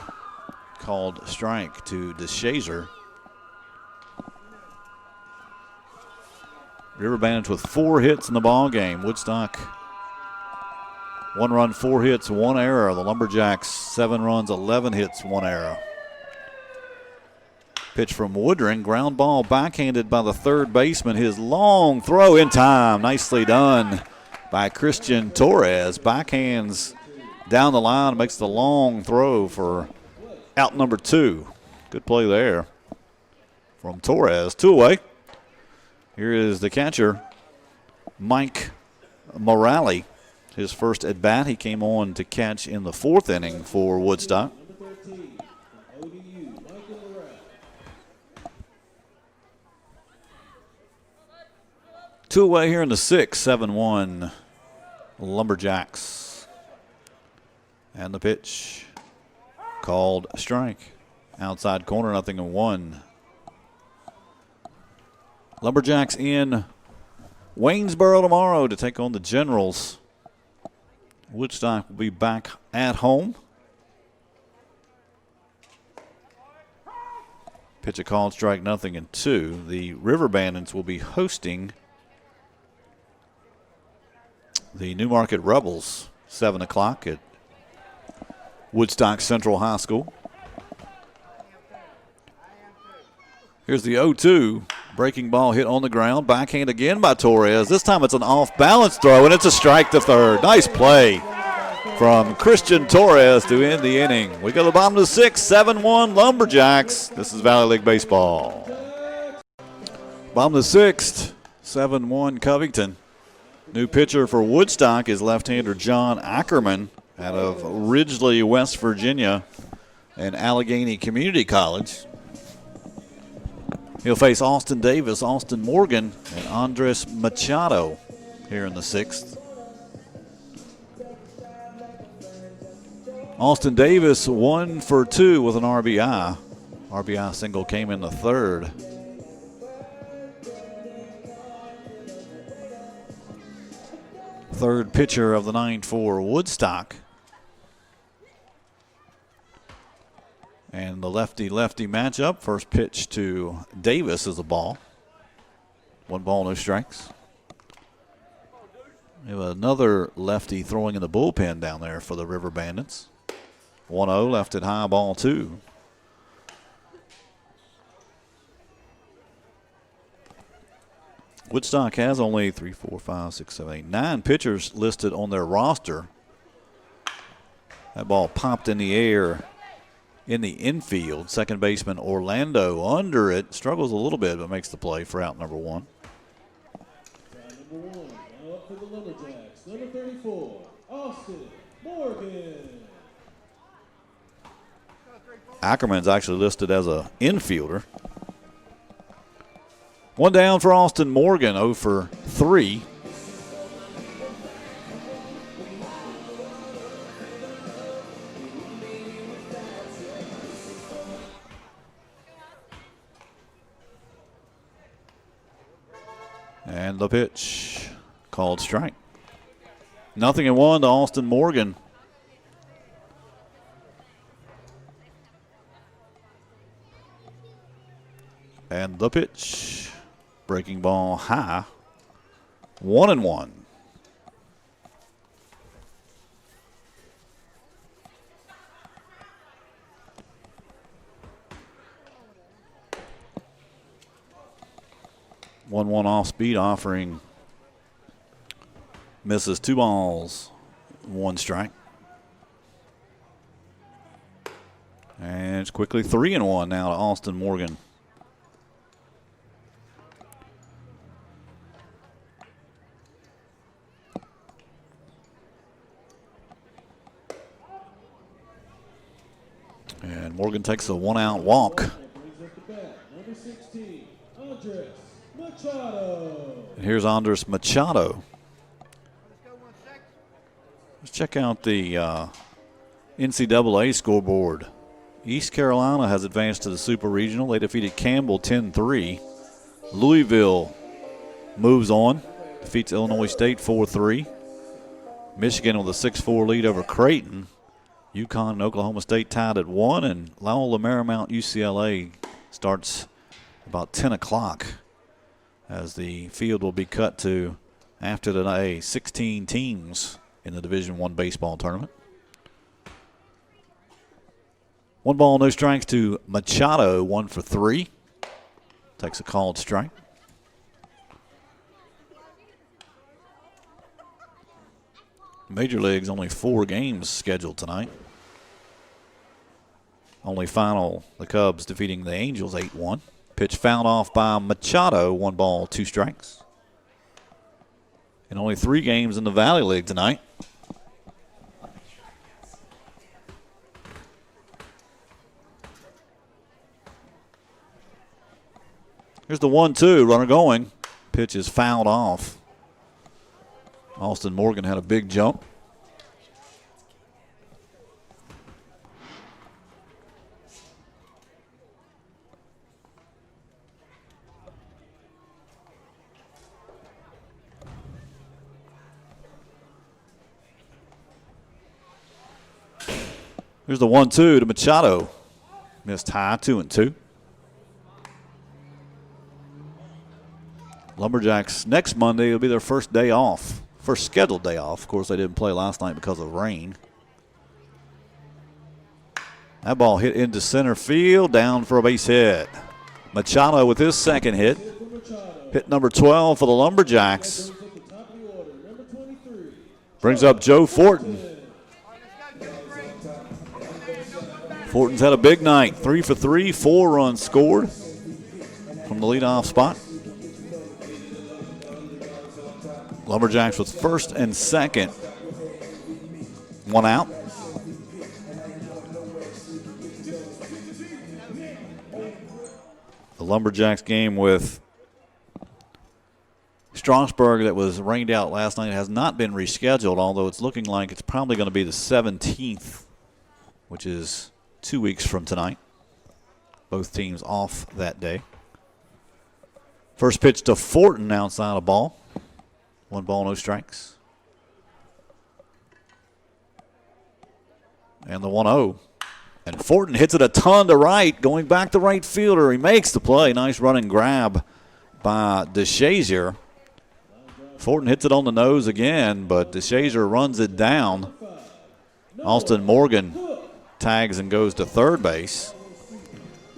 called strike to DeShazer. River Bandits with 4 hits in the ball game. Woodstock 1 run, 4 hits, 1 error. The Lumberjacks 7 runs, 11 hits, 1 error. Pitch from Woodring, ground ball backhanded by the third baseman. His long throw in time. Nicely done by Christian Torres. Backhands down the line, makes the long throw for out number 2. Good play there from Torres. 2 away. Here is the catcher, Mike Morale. His first at bat, he came on to catch in the 4th inning for Woodstock. Two away here in the 6th, 7-1 Lumberjacks. And the pitch called strike. Outside corner, 0-1. Lumberjacks in Waynesboro tomorrow to take on the Generals. Woodstock will be back at home. Pitch a called strike, 0-2. The River Bandits will be hosting the Newmarket Rebels, 7 o'clock at Woodstock Central High School. Here's the 0-2. Breaking ball hit on the ground. Backhand again by Torres. This time it's an off-balance throw, and it's a strike to third. Nice play from Christian Torres to end the inning. We go to the bottom of the 6th, 7-1 Lumberjacks. This is Valley League Baseball. Bottom of the 6th, 7-1 Covington. New pitcher for Woodstock is left-hander John Ackerman out of Ridgely, West Virginia, and Allegheny Community College. He'll face Austin Davis, Austin Morgan, and Andres Machado here in the 6th. Austin Davis 1 for 2 with an RBI. RBI single came in the 3rd. Third pitcher of the night for Woodstock. And the lefty-lefty matchup. First pitch to Davis is a ball. 1 ball, no strikes. We have another lefty throwing in the bullpen down there for the River Bandits. 1-0, left it high, ball 2. Woodstock has only 3, 4, 5, 6, 7, 8, 9 pitchers listed on their roster. That ball popped in the air in the infield. Second baseman Orlando under it. Struggles a little bit, but makes the play for out number 1. Number 1, now up for the Lumberjacks, number 34, Austin Morgan. Ackerman's actually listed as an infielder. 1 down for Austin Morgan, 0 for 3. And the pitch called strike. 0-1 to Austin Morgan. And the pitch, breaking ball high, 1-1. One off speed offering misses. 2 balls, 1 strike. And it's quickly 3-1 now to Austin Morgan. And Morgan takes a 1-out walk. Brings up the bat, number 16, Andres Machado. And here's Andres Machado. Let's check out the NCAA scoreboard. East Carolina has advanced to the Super Regional. They defeated Campbell 10-3. Louisville moves on, defeats Illinois State 4-3. Michigan with a 6-4 lead over Creighton. UConn and Oklahoma State tied at 1, and Loyola Marymount UCLA starts about 10 o'clock as the field will be cut to, after today, 16 teams in the Division I baseball tournament. 1 ball, no strikes to Machado, 1 for 3. Takes a called strike. Major League's only 4 games scheduled tonight. Only final, the Cubs defeating the Angels 8-1. Pitch fouled off by Machado, 1 ball, 2 strikes. And only 3 games in the Valley League tonight. Here's the 1-2, runner going. Pitch is fouled off. Austin Morgan had a big jump. Here's the 1-2 to Machado. Missed high, 2-2. Lumberjacks next Monday will be their first day off. First scheduled day off. Of course, they didn't play last night because of rain. That ball hit into center field, down for a base hit. Machado with his second hit. Hit number 12 for the Lumberjacks. Brings up Joe Fortin. Fortin's had a big night. 3 for 3, 4 runs scored from the leadoff spot. Lumberjacks with first and second. 1 out. The Lumberjacks game with Strasburg that was rained out last night has not been rescheduled, although it's looking like it's probably going to be the 17th, which is 2 weeks from tonight. Both teams off that day. First pitch to Fortin outside a ball. 1 ball, no strikes. And the 1-0. And Fortin hits it a ton to right, going back to right fielder. He makes the play. Nice running grab by DeShazier. Fortin hits it on the nose again, but DeShazier runs it down. Austin Morgan tags and goes to third base.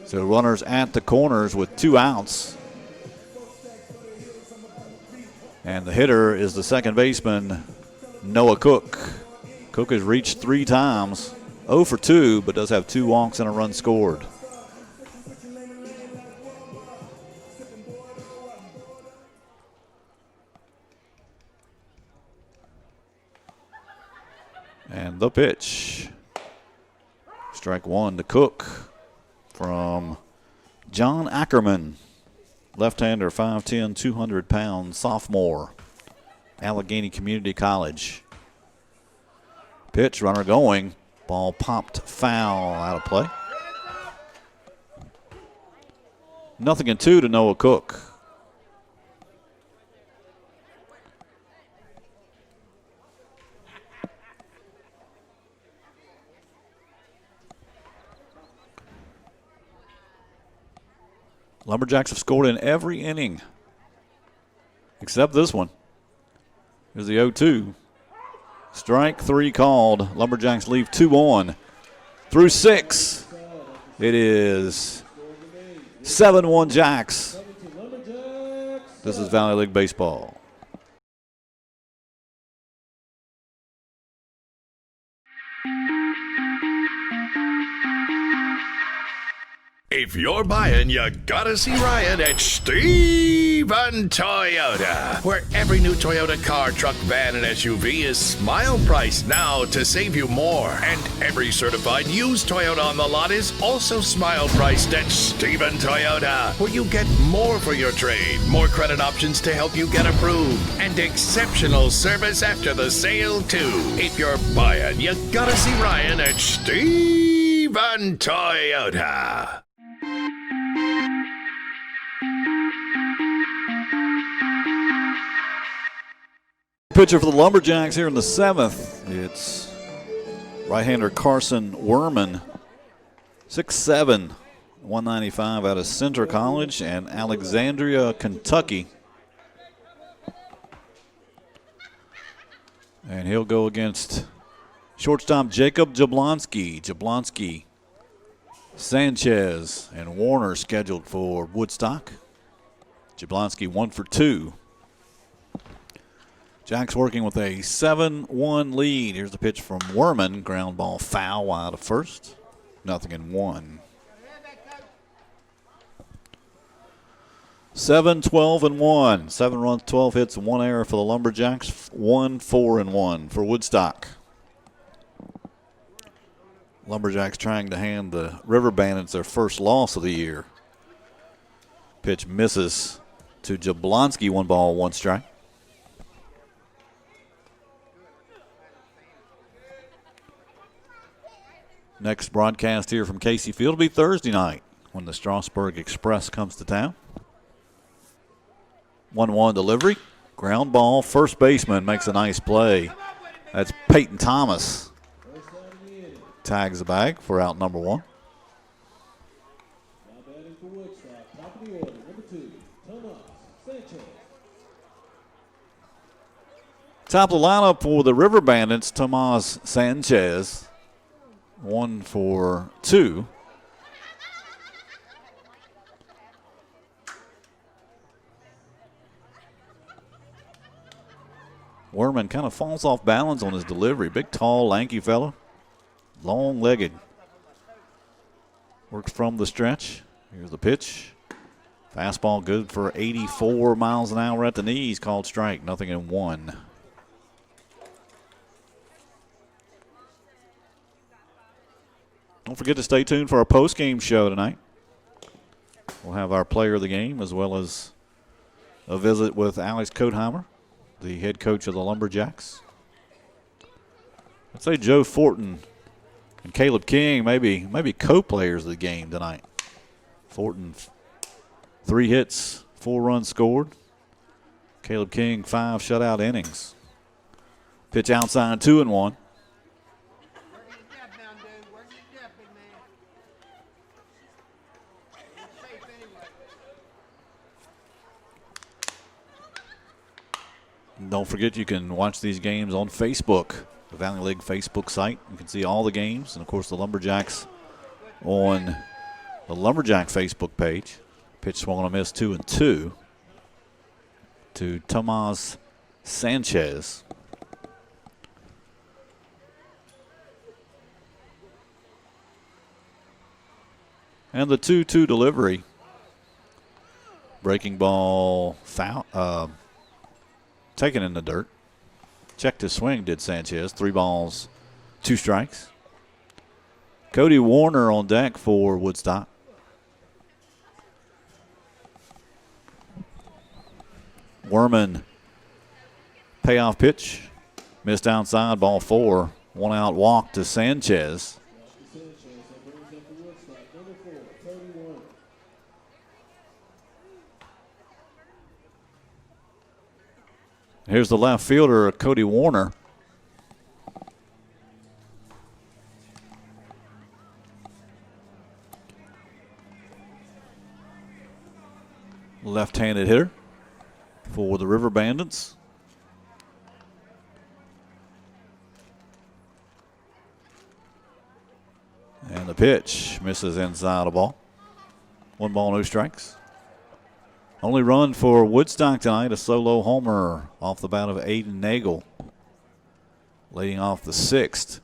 So runners at the corners with 2 outs. And the hitter is the second baseman, Noah Cook. Cook has reached 3 times, 0 for 2, but does have 2 walks and a run scored. And the pitch. Strike 1 to Cook from John Ackerman. Left-hander, 5'10", 200 pounds, sophomore, Allegheny Community College. Pitch, runner going. Ball popped foul, out of play. 0-2 to Noah Cook. Lumberjacks have scored in every inning except this one. Here's the 0-2. Strike 3 called. Lumberjacks leave 2 on. Through 6. It is 7-1 Jacks. This is Valley League Baseball. If you're buying, you gotta see Ryan at Stephen Toyota, where every new Toyota car, truck, van, and SUV is smile priced now to save you more. And every certified used Toyota on the lot is also smile priced at Stephen Toyota, where you get more for your trade, more credit options to help you get approved, and exceptional service after the sale, too. If you're buying, you gotta see Ryan at Stephen Toyota. Pitcher for the Lumberjacks here in the 7th. It's right-hander Carson Werman, 6'7", 195 out of Center College and Alexandria, Kentucky. And he'll go against shortstop Jacob Jablonski. Jablonski, Sanchez, and Warner scheduled for Woodstock. Jablonski 1 for 2. Jacks working with a 7-1 lead. Here's the pitch from Werman. Ground ball foul out of first. 0-1. 7-12-1. 7 runs, 12 hits, 1 error for the Lumberjacks. 1-4-1 for Woodstock. Lumberjacks trying to hand the River Bandits their first loss of the year. Pitch misses to Jablonski. 1 ball, 1 strike. Next broadcast here from Casey Field will be Thursday night when the Strasburg Express comes to town. 1-1 delivery. Ground ball. First baseman makes a nice play. That's Peyton Thomas. Tags the bag for out number 1. Top of the lineup for the River Bandits, Tomas Sanchez. 1 for 2. Werman kind of falls off balance on his delivery. Big, tall, lanky fella. Long-legged. Works from the stretch. Here's the pitch. Fastball good for 84 miles an hour at the knees. Called strike. 0-1. Don't forget to stay tuned for our post-game show tonight. We'll have our player of the game as well as a visit with Alex Kotheimer, the head coach of the Lumberjacks. I'd say Joe Fortin and Caleb King maybe co-players of the game tonight. Fortin, 3 hits, 4 runs scored. Caleb King, 5 shutout innings. Pitch outside, 2-1. Don't forget you can watch these games on Facebook, the Valley League Facebook site. You can see all the games, and of course the Lumberjacks on the Lumberjack Facebook page. Pitch swung on a miss, 2-2 to Tomas Sanchez. And the 2-2 delivery. Breaking ball foul, taken in the dirt. Checked his swing, did Sanchez. 3 balls, 2 strikes. Cody Warner on deck for Woodstock. Werman, payoff pitch. Missed outside, ball 4. 1 out walk to Sanchez. Here's the left fielder, Cody Warner. Left-handed hitter for the River Bandits. And the pitch misses inside the ball. 1 ball, no strikes. Only run for Woodstock tonight, a solo homer off the bat of Aiden Nagel, leading off the 6th.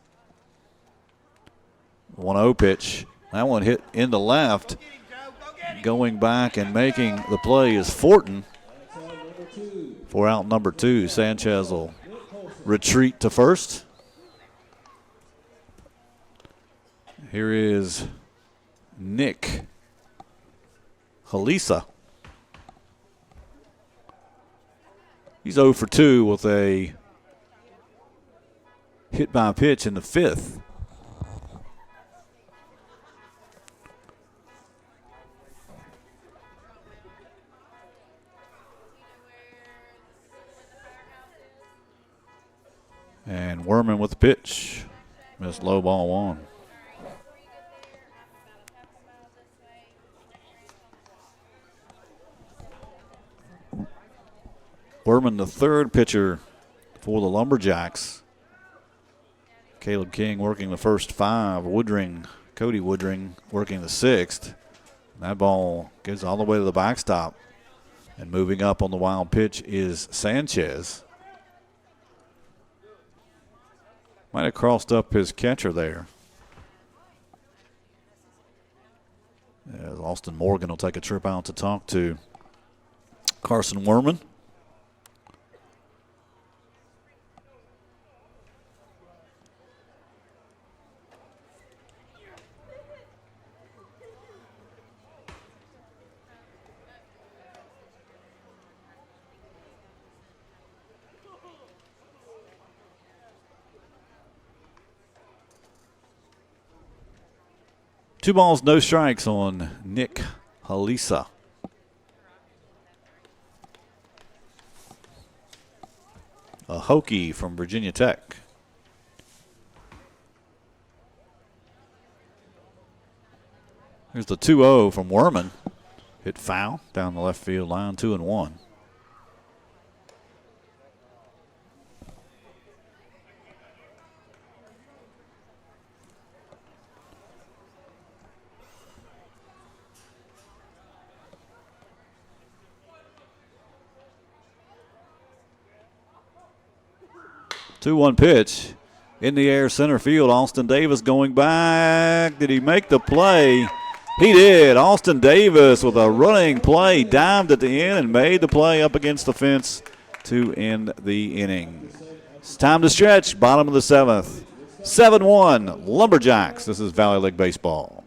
1-0 pitch. That one hit into left. Going back and making the play is Fortin. For out number 2, Sanchez will retreat to first. Here is Nick Halisa. He's 0 for 2 with a hit by pitch in the 5th. And Werman with the pitch. Missed low, ball 1. Werman, the 3rd pitcher for the Lumberjacks. Caleb King working the first 5. Cody Woodring working the 6th. That ball goes all the way to the backstop. And moving up on the wild pitch is Sanchez. Might have crossed up his catcher there. As Austin Morgan will take a trip out to talk to Carson Werman. Two balls, no strikes on Nick Halisa. A Hokie from Virginia Tech. Here's the 2-0 from Werman. Hit foul down the left field line, 2-1. Two-one pitch in the air, center field. Austin Davis going back. Did he make the play? He did. Austin Davis with a running play, dived at the end and made the play up against the fence to end the inning. It's time to stretch. Bottom of the 7th. 7-1 Lumberjacks. This is Valley League Baseball.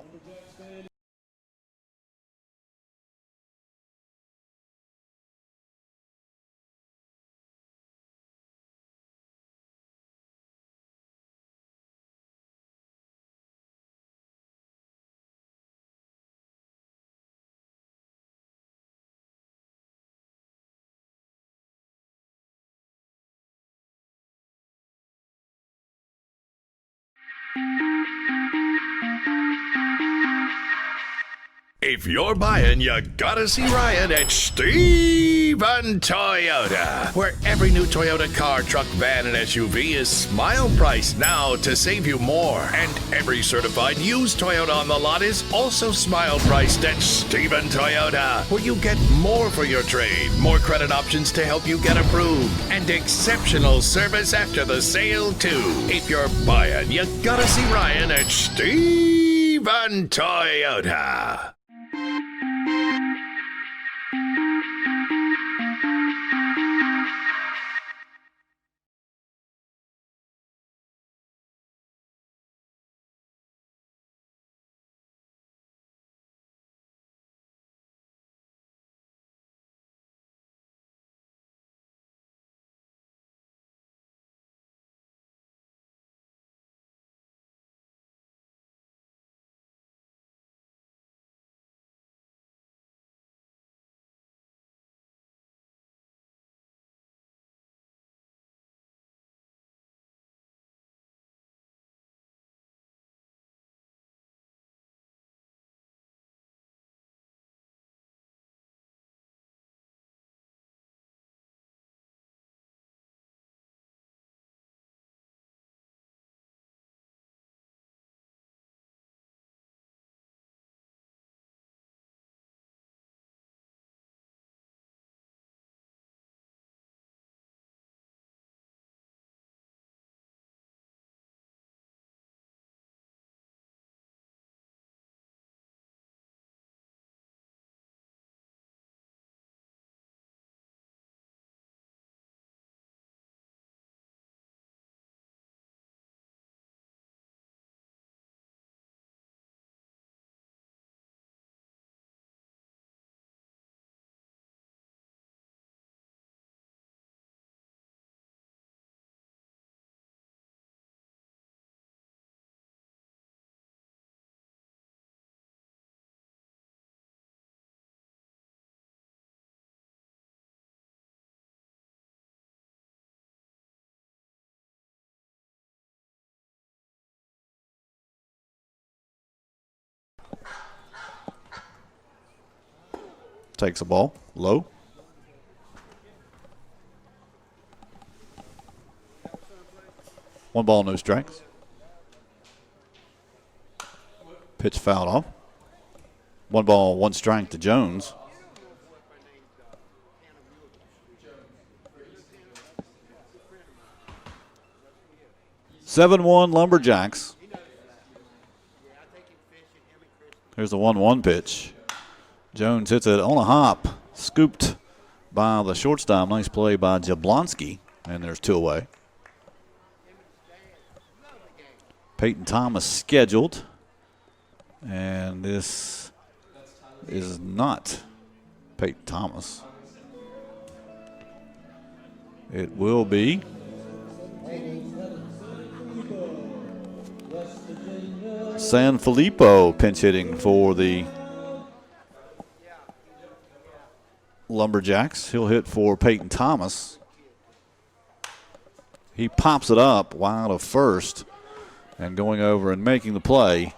If you're buying, you gotta see Ryan at Stephen Toyota, where every new Toyota car, truck, van, and SUV is smile priced now to save you more. And every certified used Toyota on the lot is also smile priced at Stephen Toyota, where you get more for your trade, more credit options to help you get approved, and exceptional service after the sale, too. If you're buying, you gotta see Ryan at Stephen Toyota. Takes the ball low. One ball, no strikes. Pitch fouled off. One ball, one strike to Jones. (7-1) Lumberjacks. Here's the 1-1 pitch. Jones hits it on a hop, scooped by the shortstop. Nice play by Jablonski, and there's 2 away. Peyton Thomas scheduled, and this is not Peyton Thomas. It will be Sanfilippo pinch hitting for the Lumberjacks. He'll hit for Peyton Thomas. He pops it up wide of first, and going over and making the play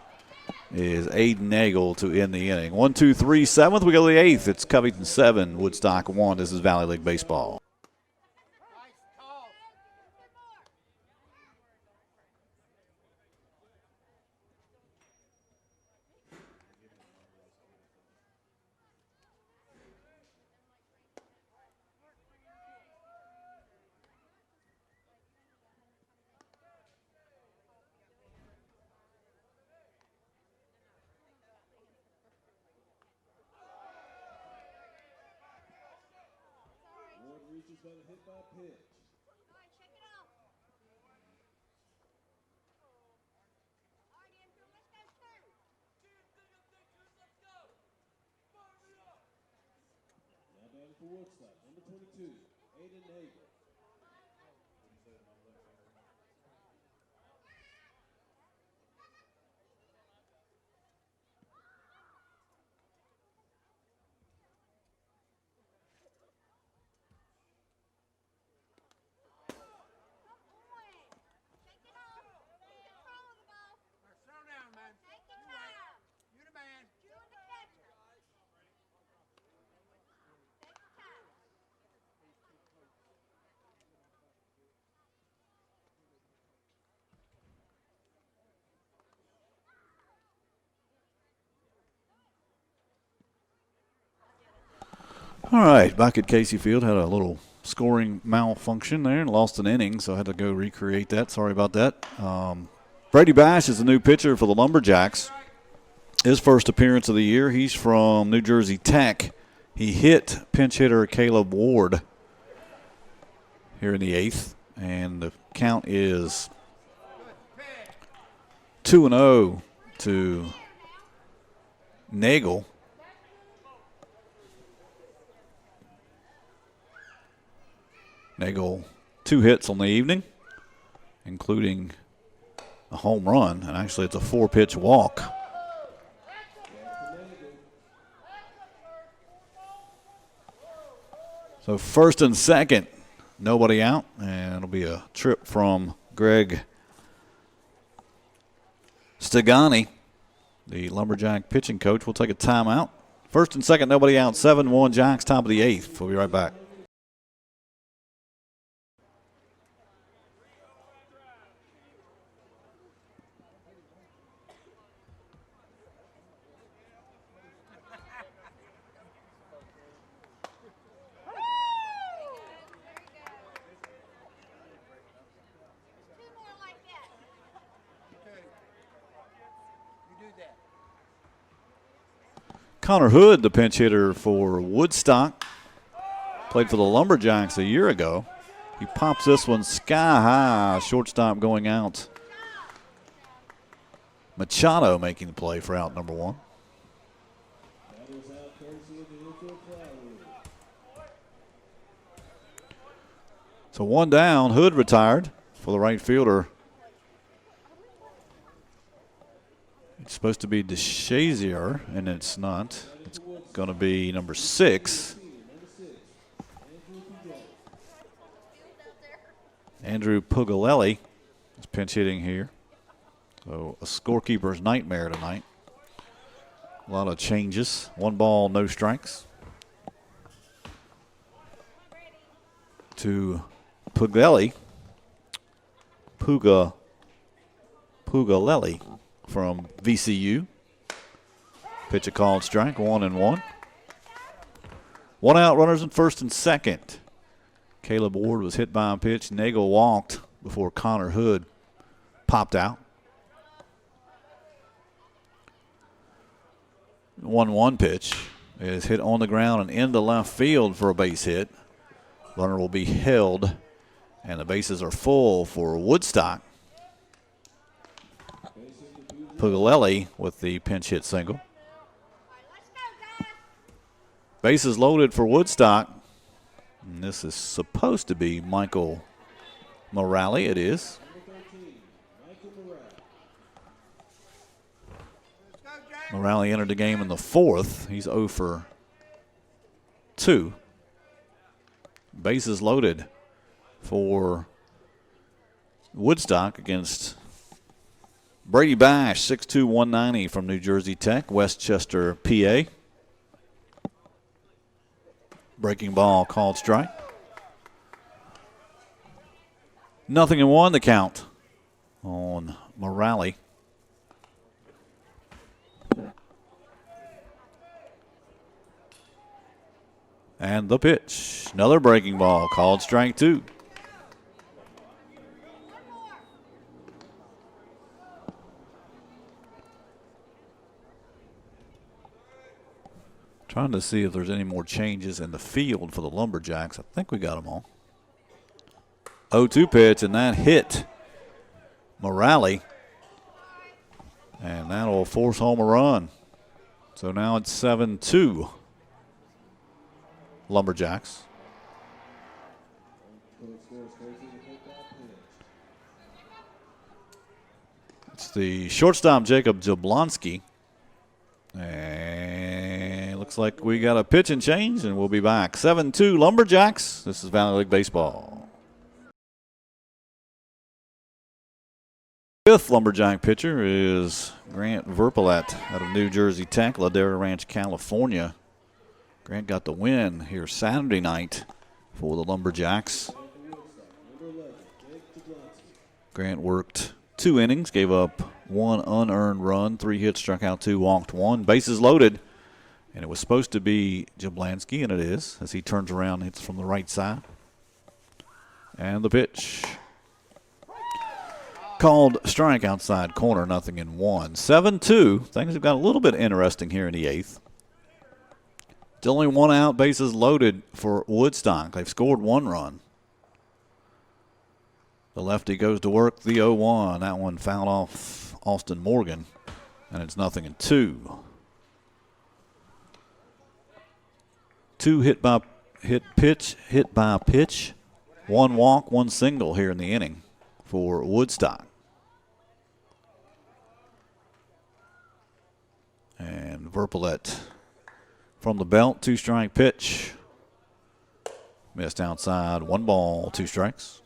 is Aiden Nagel to end the inning. 1, 2, 3, 7th. We go to the 8th. It's Covington 7, Woodstock 1. This is Valley League Baseball. By the hit by pitch. Now batting for Woodstock, number 22, Aiden Nagel. All right, back at Casey Field, had a little scoring malfunction there and lost an inning, so I had to go recreate that. Sorry about that. Brady Bash is the new pitcher for the Lumberjacks. His first appearance of the year. He's from New Jersey Tech. He hit pinch hitter Caleb Ward here in the 8th, and the count is 2-0 to Nagel. Nagel 2 hits on the evening, including a home run, and actually it's a 4-pitch walk. So first and second, nobody out, and it'll be a trip from Greg Stegani, the Lumberjack pitching coach. We'll take a timeout. First and second, nobody out, 7-1 Jacks, top of the 8th. We'll be right back. Connor Hood, the pinch hitter for Woodstock, played for the Lumberjacks a year ago. He pops this one sky high, shortstop going out. Machado making the play for out number 1. So 1 down, Hood retired for the right fielder. It's supposed to be DeShazier, and it's not. It's going to be number 6. Andrew Pugalelli is pinch hitting here. So a scorekeeper's nightmare tonight. A lot of changes. 1 ball, no strikes. To Pugalelli. Pugalelli from VCU. Pitch a called strike, 1-1. 1 out, runners in first and second. Caleb Ward was hit by a pitch. Nagel walked before Connor Hood popped out. 1-1 pitch is hit on the ground and into left field for a base hit. Runner will be held, and the bases are full for Woodstock. Pugalelli with the pinch hit single. Bases loaded for Woodstock. And this is supposed to be Michael Morale. It is. Morale entered the game in the 4th. He's 0 for 2. Bases loaded for Woodstock against Brady Bash, 6'2", 190 from New Jersey Tech, Westchester, PA. Breaking ball called strike. 0-1 the count on Morale. And the pitch. Another breaking ball called strike 2. Trying to see if there's any more changes in the field for the Lumberjacks. I think we got them all. 0-2 pitch, and that hit Morale. And that'll force home a run. So now it's 7-2 Lumberjacks. It's the shortstop, Jacob Jablonski. And looks like we got a pitch and change, and we'll be back. 7-2 Lumberjacks. This is Valley League Baseball. 5th Lumberjack pitcher is Grant Verpalat out of New Jersey Tech, Ladera Ranch, California. Grant got the win here Saturday night for the Lumberjacks. Grant worked 2 innings, gave up 1 unearned run, 3 hits, struck out 2, walked 1. Bases loaded. And it was supposed to be Jablansky, and it is, as he turns around, hits from the right side. And the pitch. Called strike outside corner, 0-1. 7-2. Things have got a little bit interesting here in the 8th. Still only one out, bases loaded for Woodstock. They've scored 1 run. The lefty goes to work, the 0-1. That one fouled off Austin Morgan, and it's 0-2. 2 hit by pitch, 1 walk, 1 single here in the inning for Woodstock. And Verpillet from the belt, 2-strike pitch. Missed outside, 1 ball, 2 strikes.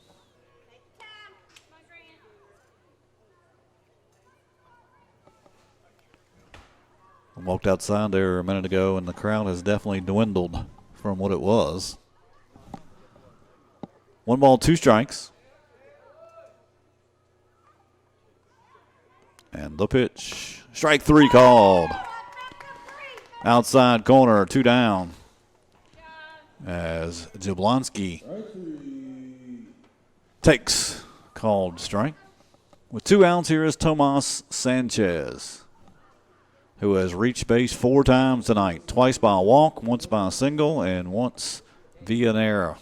I walked outside there a minute ago, and the crowd has definitely dwindled from what it was. 1 ball, 2 strikes. And the pitch. Strike 3 called. Outside corner, 2 down. As Jablonski takes called strike. With 2 outs, here is Tomas Sanchez, who has reached base 4 times tonight. Twice by a walk, once by a single, and once via an error.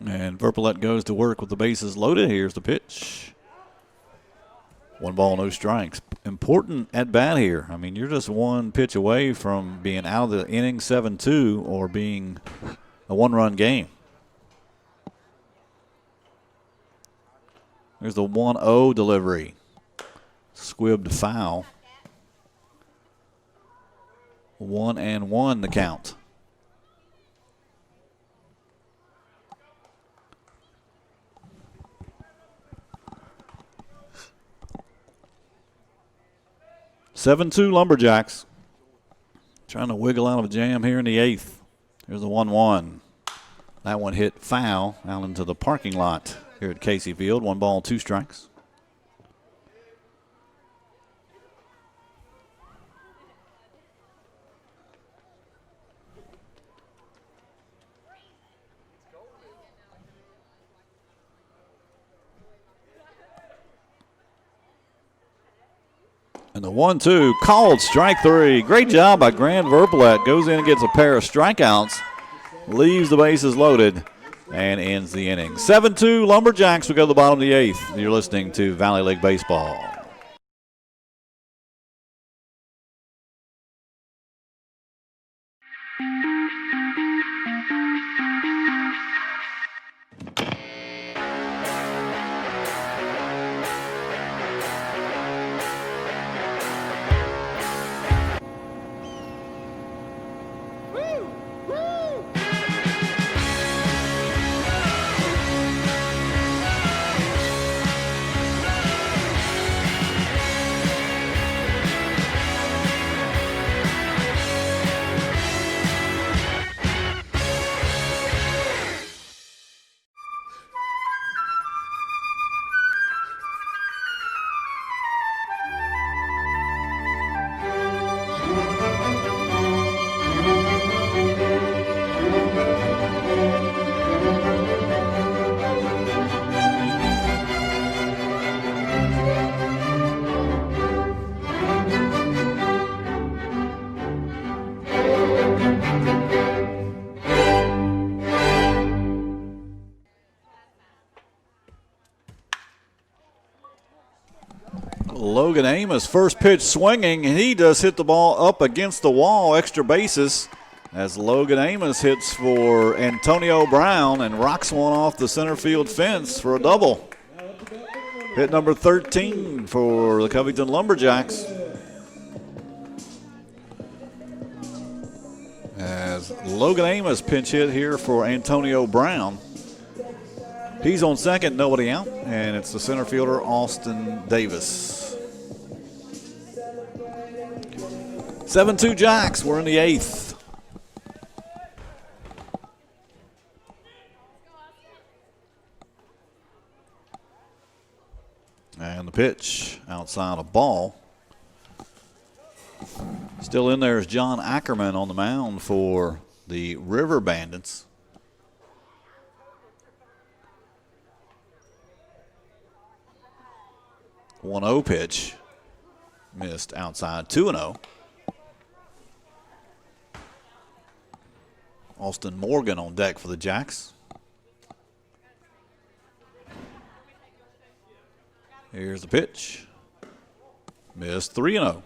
And Verpillet goes to work with the bases loaded. Here's the pitch. 1 ball, no strikes. Important at bat here. I mean, you're just 1 pitch away from being out of the inning 7-2 or being a 1-run game. There's the 1-0 delivery. Squibbed foul. 1-1 the count. (7-2) Lumberjacks. Trying to wiggle out of a jam here in the 8th. Here's the 1-1. That one hit foul out into the parking lot here at Casey Field. 1 ball, 2 strikes. And the 1-2 called strike 3. Great job by Grant Verpillet. Goes in and gets a pair of strikeouts, leaves the bases loaded, and ends the inning. 7-2 Lumberjacks. We go to the bottom of the 8th. You're listening to Valley League Baseball. Logan Amos, first pitch swinging, and he does hit the ball up against the wall, extra bases, as Logan Amos hits for Antonio Brown and rocks one off the center field fence for a double. Hit number 13 for the Covington Lumberjacks. As Logan Amos pinch hit here for Antonio Brown. He's on second, nobody out, and it's the center fielder, Austin Davis. 7-2 Jacks, we're in the 8th. And the pitch outside a ball. Still in there is John Ackerman on the mound for the River Bandits. 1-0 pitch. Missed outside. 2-0. Austin Morgan on deck for the Jacks. Here's the pitch. Missed. 3-0.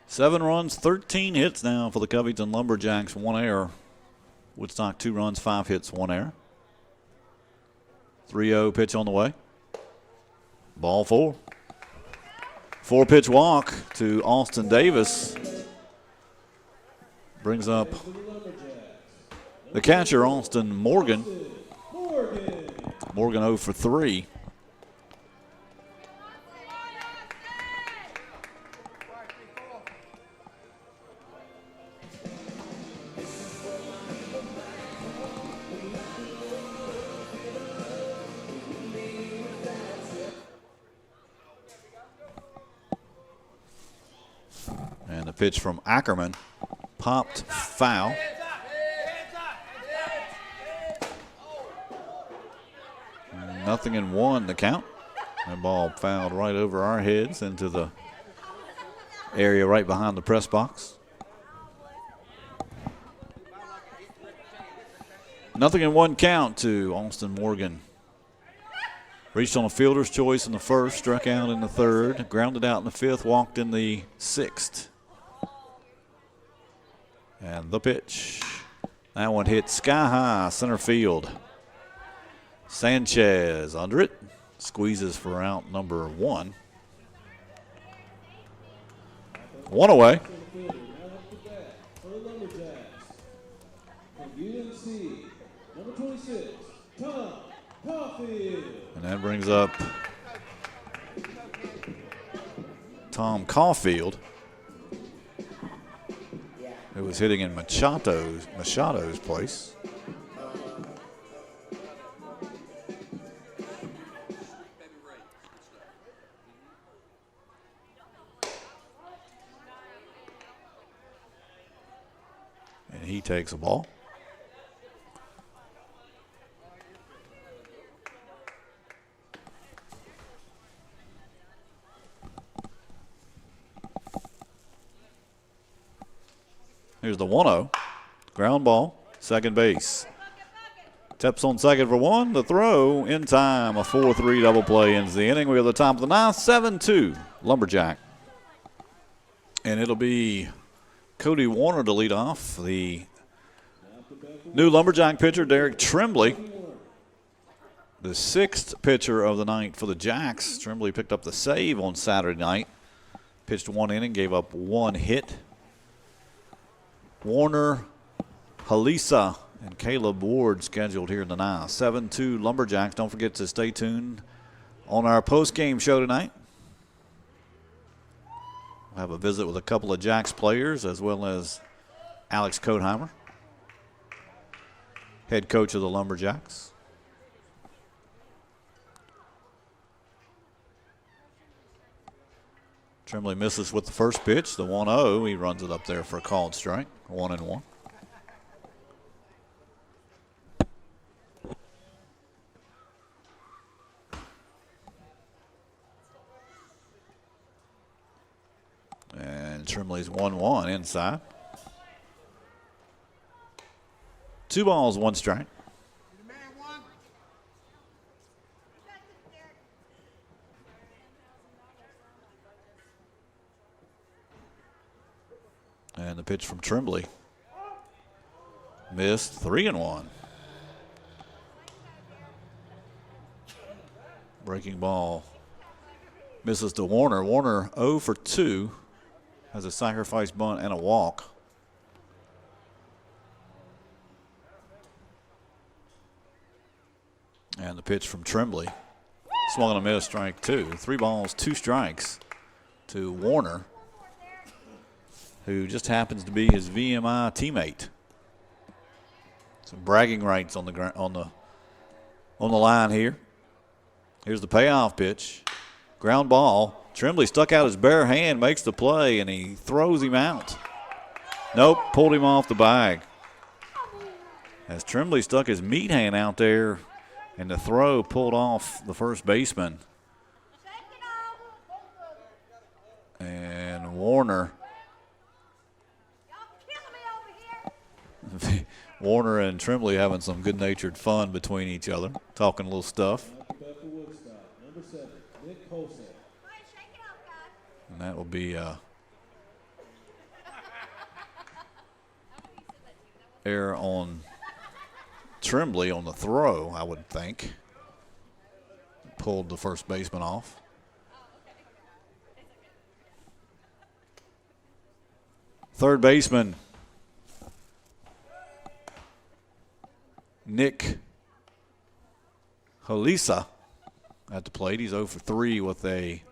Seven runs, 13 hits now for the Covington Lumberjacks. 1 error. Woodstock 2 runs, 5 hits, 1 error. 3-0 pitch on the way. Ball 4. 4-pitch walk to Austin Davis. Brings up the catcher, Austin Morgan. Morgan 0 for 3. And the pitch from Ackerman popped foul. Nothing in 1 the count. That ball fouled right over our heads into the area right behind the press box. Nothing in 1 count to Austin Morgan. Reached on a fielder's choice in the first, struck out in the third, grounded out in the 5th, walked in the 6th. And the pitch. That one hit sky high, center field. Sanchez under it. Squeezes for out number 1. 1 away. And that brings up Tom Caulfield, who was hitting in Machado's place. And he takes a ball. Here's the 1-0. Ground ball, second base. Teps on second for 1. The throw in time. A 4-3 double play ends the inning. We're at the top of the 9th, 7-2 Lumberjack. And it'll be Cody Warner to lead off. The new Lumberjack pitcher, Derek Tremblay. The 6th pitcher of the night for the Jacks. Tremblay picked up the save on Saturday night. Pitched 1 inning, gave up 1 hit. Warner, Halisa, and Caleb Ward scheduled here in the 9th. 7-2 Lumberjacks. Don't forget to stay tuned on our post-game show tonight. We'll have a visit with a couple of Jacks players as well as Alex Kotheimer, head coach of the Lumberjacks. Tremblay misses with the first pitch, the 1-0. He runs it up there for a called strike, 1-1. And Tremblay's 1-1 inside. 2 balls, 1 strike. And the pitch from Tremblay. Missed, 3-1. Breaking ball. Misses to Warner. Warner 0 for 2. Has a sacrifice bunt and a walk. And the pitch from Tremblay. Swung and a miss, strike 2. 3 balls, 2 strikes to Warner, who just happens to be his VMI teammate. Some bragging rights on the on the line here. Here's the payoff pitch. Ground ball. Tremblay stuck out his bare hand, makes the play, and he throws him out. Nope, pulled him off the bag. As Tremblay stuck his meat hand out there, and the throw pulled off the first baseman. And Warner. Warner and Tremblay having some good-natured fun between each other, talking a little stuff. And that will be error on Tremblay on the throw, I would think. Pulled the first baseman off. Third baseman Nick Halisa at the plate. He's 0 for 3 with a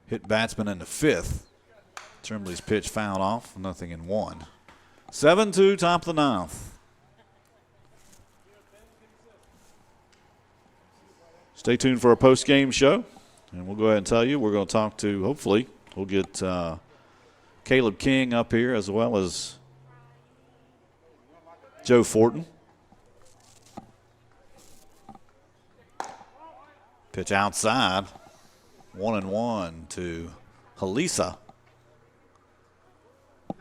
hit batsman in the fifth. Tremblay's pitch fouled off, 0-1. 7-2, top of the ninth. Stay tuned for our post-game show, and we'll go ahead and tell you we're going to talk to, hopefully, we'll get Caleb King up here as well as Joe Fortin. Pitch outside. 1-1 to Halisa.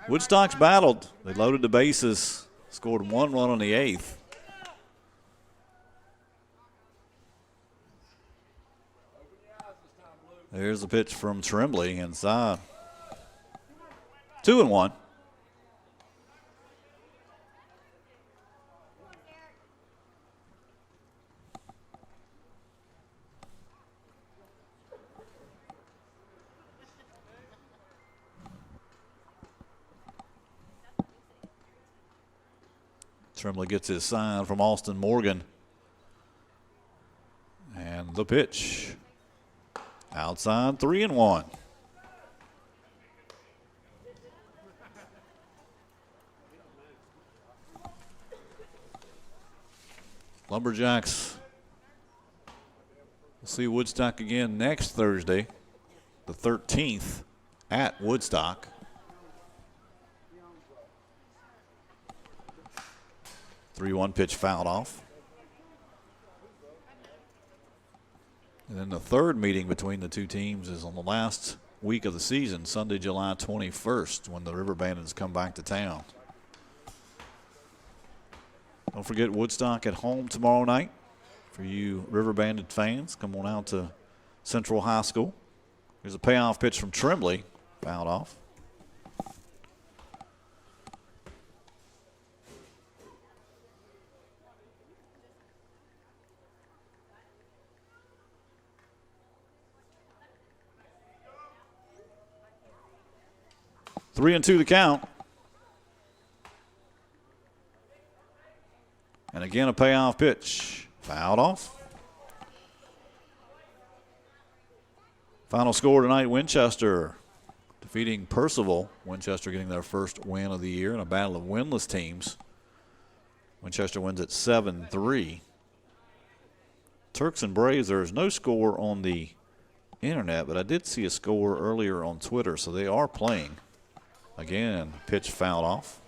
Woodstock's battled. They loaded the bases, scored 1 run on the 8th. There's the pitch from Tremblay inside. 2-1. Tremblay gets his sign from Austin Morgan. And the pitch. Outside, 3-1. Lumberjacks will see Woodstock again next Thursday, the 13th, at Woodstock. Three-one pitch fouled off. And then the third meeting between the two teams is on the last week of the season, Sunday, July 21st, when the River Bandits come back to town. Don't forget Woodstock at home tomorrow night. For you River Bandit fans, come on out to Central High School. Here's a payoff pitch from Tremblay, fouled off. Three and two the count. And again, a payoff pitch. Fouled off. Final score tonight, Winchester defeating Percival. Winchester getting their first win of the year in a battle of winless teams. Winchester wins at 7-3. Turks and Braves, there is no score on the internet, but I did see a score earlier on Twitter, so they are playing. Again, pitch fouled off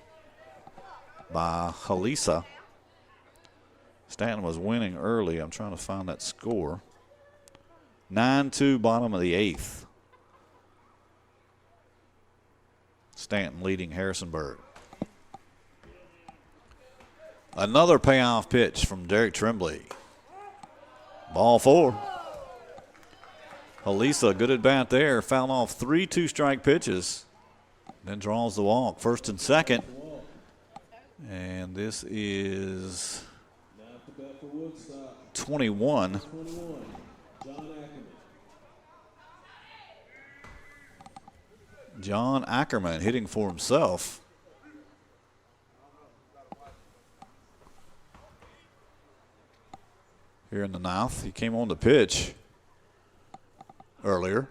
by Halisa. Stanton was winning early. I'm trying to find that score. 9-2, bottom of the 8th. Stanton leading Harrisonburg. Another payoff pitch from Derek Tremblay. Ball 4. Halisa, good at bat there. Fouled off 3 two-strike pitches. Then draws the walk, first and second. And this is 21. John Ackerman hitting for himself. Here in the ninth, he came on the pitch earlier.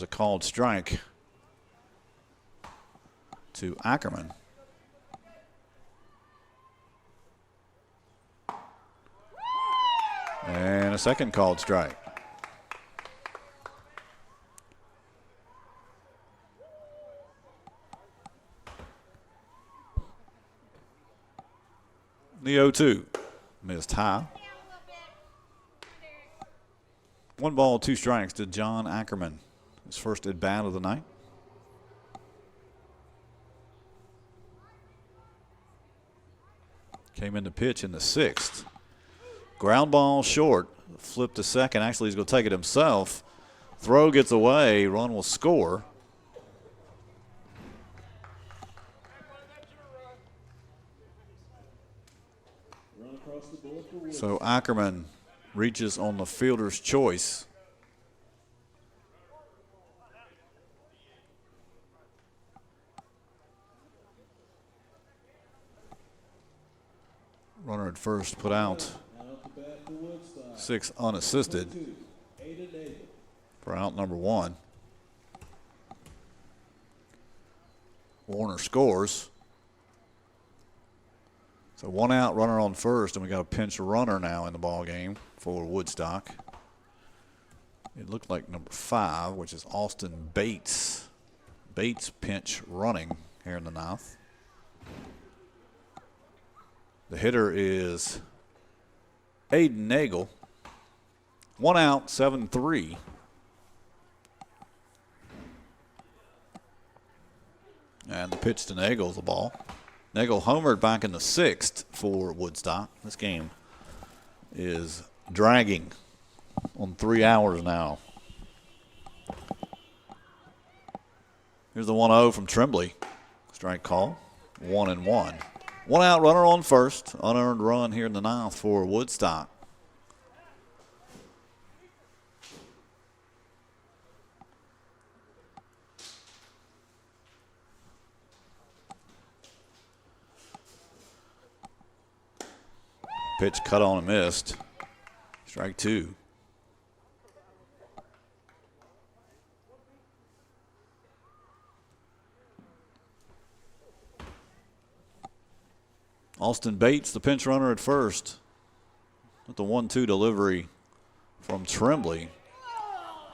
There's a called strike to Ackerman. And a second called strike. The 0-2. Missed high. 1 ball, 2 strikes to John Ackerman. His first at bat of the night. Came in to pitch in the 6th. Ground ball short. Flip to second. Actually, he's going to take it himself. Throw gets away. Run will score. So Ackerman reaches on the fielder's choice. Runner at first put out. 6 unassisted for out number 1. Warner scores. So 1 out, runner on first, and we got a pinch runner now in the ball game for Woodstock. It looked like number 5, which is Austin Bates. Bates pinch running here in the 9th. The hitter is Aiden Nagel. 1 out, 7-3. And the pitch to Nagel's the ball. Nagel homered back in the 6th for Woodstock. This game is dragging on 3 hours now. Here's the 1-0 from Tremblay. Strike call. 1-1. 1 out, runner on first. Unearned run here in the 9th for Woodstock. Pitch cut on and missed. Strike 2. Austin Bates, the pinch runner at first. With the 1-2 delivery from Tremblay.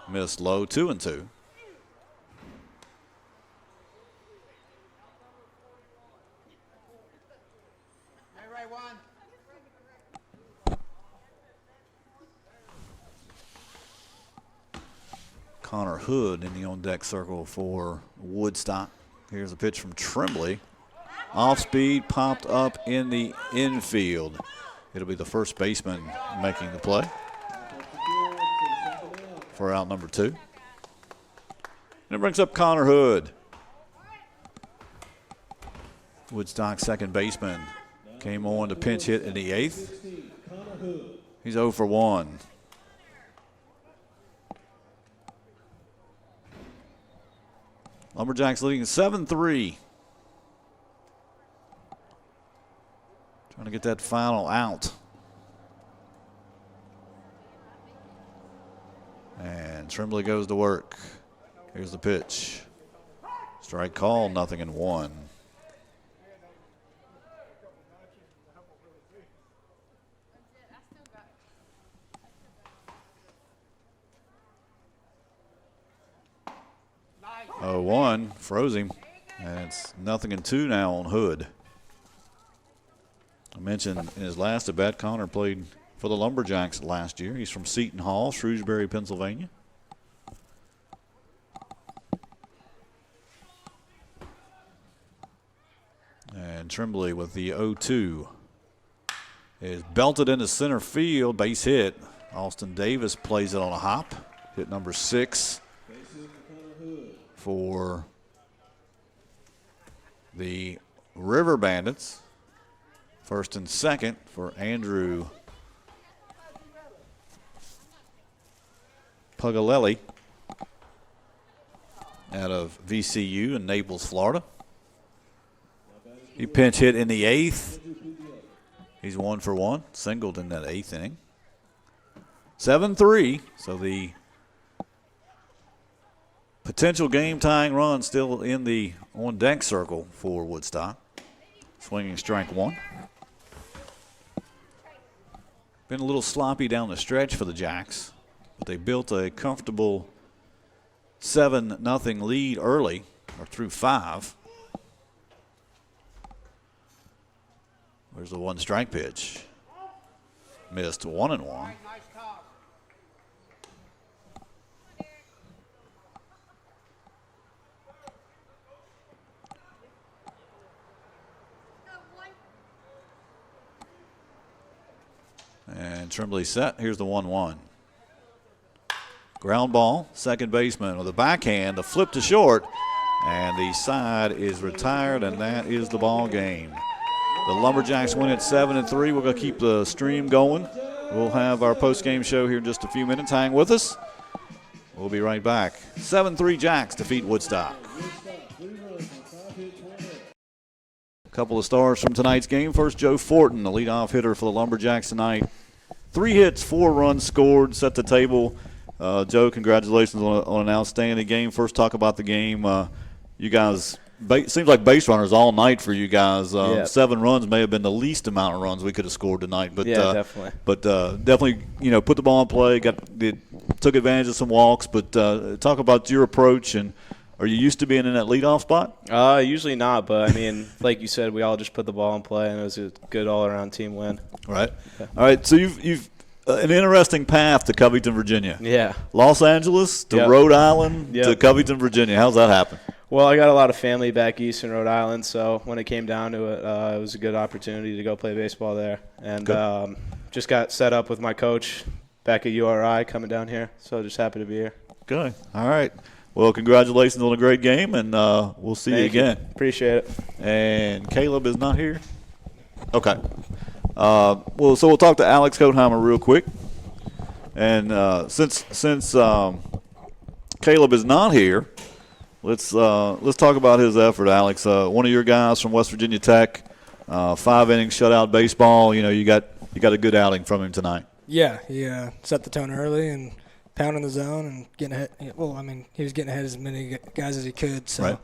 Missed low, 2-2. Connor Hood in the on-deck circle for Woodstock. Here's a pitch from Tremblay. Off speed, popped up in the infield. It'll be the first baseman making the play for out number 2. And it brings up Connor Hood. Woodstock second baseman came on to pinch hit in the 8th. He's 0 for 1. Lumberjacks leading 7-3. Trying to get that final out. And Tremblay goes to work. Here's the pitch. Strike call, 0-1. Oh, 1 froze him, and it's 0-2 now on Hood. I mentioned in his last at bat, Connor played for the Lumberjacks last year. He's from Seton Hall, Shrewsbury, Pennsylvania. And Tremblay with the 0-2 is belted into center field, base hit. Austin Davis plays it on a hop, hit number 6 for the River Bandits. First and second for Andrew Pugalelli out of VCU in Naples, Florida. He pinch hit in the 8th. He's 1 for 1, singled in that 8th inning. 7-3, so the Potential game-tying run still in the on-deck circle for Woodstock. Swinging strike one. Been a little sloppy down the stretch for the Jacks, but they built a comfortable 7-0 lead early, or through 5. There's the 1-strike pitch. Missed 1-1. And Trimbley set. Here's the 1-1. Ground ball, second baseman with a backhand, a flip to short, and the side is retired, and that is the ball game. The Lumberjacks win at 7-3. We're going to keep the stream going. We'll have our post-game show here in just a few minutes. Hang with us. We'll be right back. 7-3 Jacks defeat Woodstock. A couple of stars from tonight's game. First, Joe Fortin, the leadoff hitter for the Lumberjacks tonight. 3 hits, 4 runs scored, set the table. Joe, congratulations on an outstanding game. First, talk about the game. You guys, seems like base runners all night for you guys. 7 runs may have been the least amount of runs we could have scored tonight. But definitely. But definitely, put the ball in play. Took advantage of some walks. But talk about your approach, and are you used to being in that leadoff spot? Usually not, but I mean, like you said, we all just put the ball in play, and it was a good all-around team win. Right. Yeah. All right. So you've an interesting path to Covington, Virginia. Yeah. Los Angeles to Rhode Island to Covington, Virginia. How's that happen? Well, I got a lot of family back east in Rhode Island, so when it came down to it, it was a good opportunity to go play baseball there. And just got set up with my coach back at URI coming down here, so just happy to be here. Good. All right. Well, congratulations on a great game, and we'll see you again. Appreciate it. And Caleb is not here? Okay. So we'll talk to Alex Kotheimer real quick. And since Caleb is not here, let's talk about his effort, Alex. One of your guys from West Virginia Tech, 5 innings shutout baseball. You got a good outing from him tonight. Yeah, he set the tone early and pounding the zone and getting ahead. Well, I mean, he was getting ahead as many guys as he could. So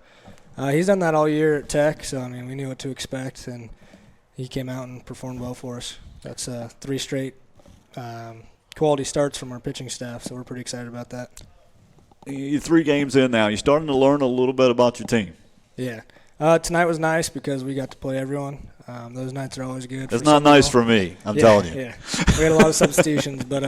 he's done that all year at Tech. So I mean, we knew what to expect, and he came out and performed well for us. That's 3 straight quality starts from our pitching staff, so we're pretty excited about that. You're 3 games in now. You're starting to learn a little bit about your team. Yeah. Tonight was nice because we got to play everyone. Those nights are always good. It's not nice for me, I'm telling you. Yeah, we had a lot of substitutions, but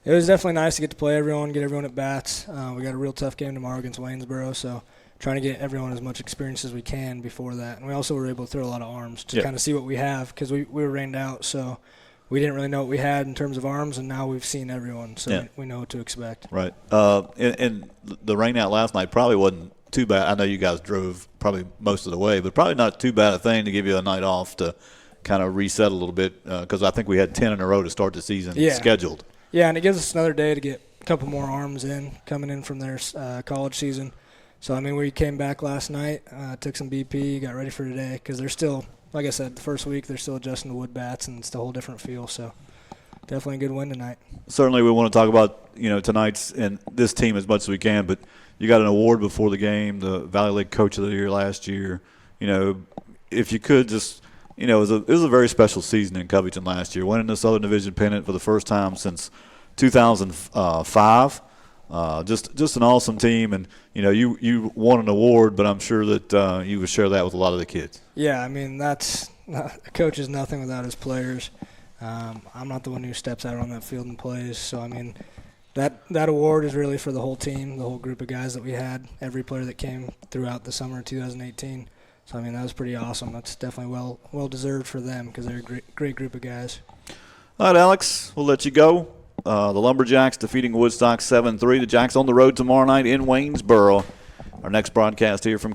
it was definitely nice to get to play everyone, get everyone at bats. We got a real tough game tomorrow against Waynesboro, so trying to get everyone as much experience as we can before that. And we also were able to throw a lot of arms to kind of see what we have because we were rained out, so we didn't really know what we had in terms of arms, and now we've seen everyone, so we know what to expect. Right. And the rain out last night probably wasn't too bad. I know you guys drove probably most of the way, but probably not too bad a thing to give you a night off to kind of reset a little bit because I think we had 10 in a row to start the season scheduled. Yeah, and it gives us another day to get a couple more arms coming in from their college season. So, I mean, we came back last night, took some BP, got ready for today because they're still, like I said, the first week they're still adjusting to wood bats and it's a whole different feel. So, definitely a good win tonight. Certainly we want to talk about, tonight's and this team as much as we can, but you got an award before the game, the Valley League Coach of the Year last year. If you could just, it was a very special season in Covington last year, winning the Southern Division pennant for the first time since 2005. Just an awesome team, and you won an award, but I'm sure that you would share that with a lot of the kids. Yeah, I mean a coach is nothing without his players. I'm not the one who steps out on that field and plays, so I mean that award is really for the whole team, the whole group of guys that we had, every player that came throughout the summer of 2018. So I mean that was pretty awesome. That's definitely well deserved for them because they're a great group of guys. All right, Alex, we'll let you go. The Lumberjacks defeating Woodstock 7-3. The Jacks on the road tomorrow night in Waynesboro. Our next broadcast here from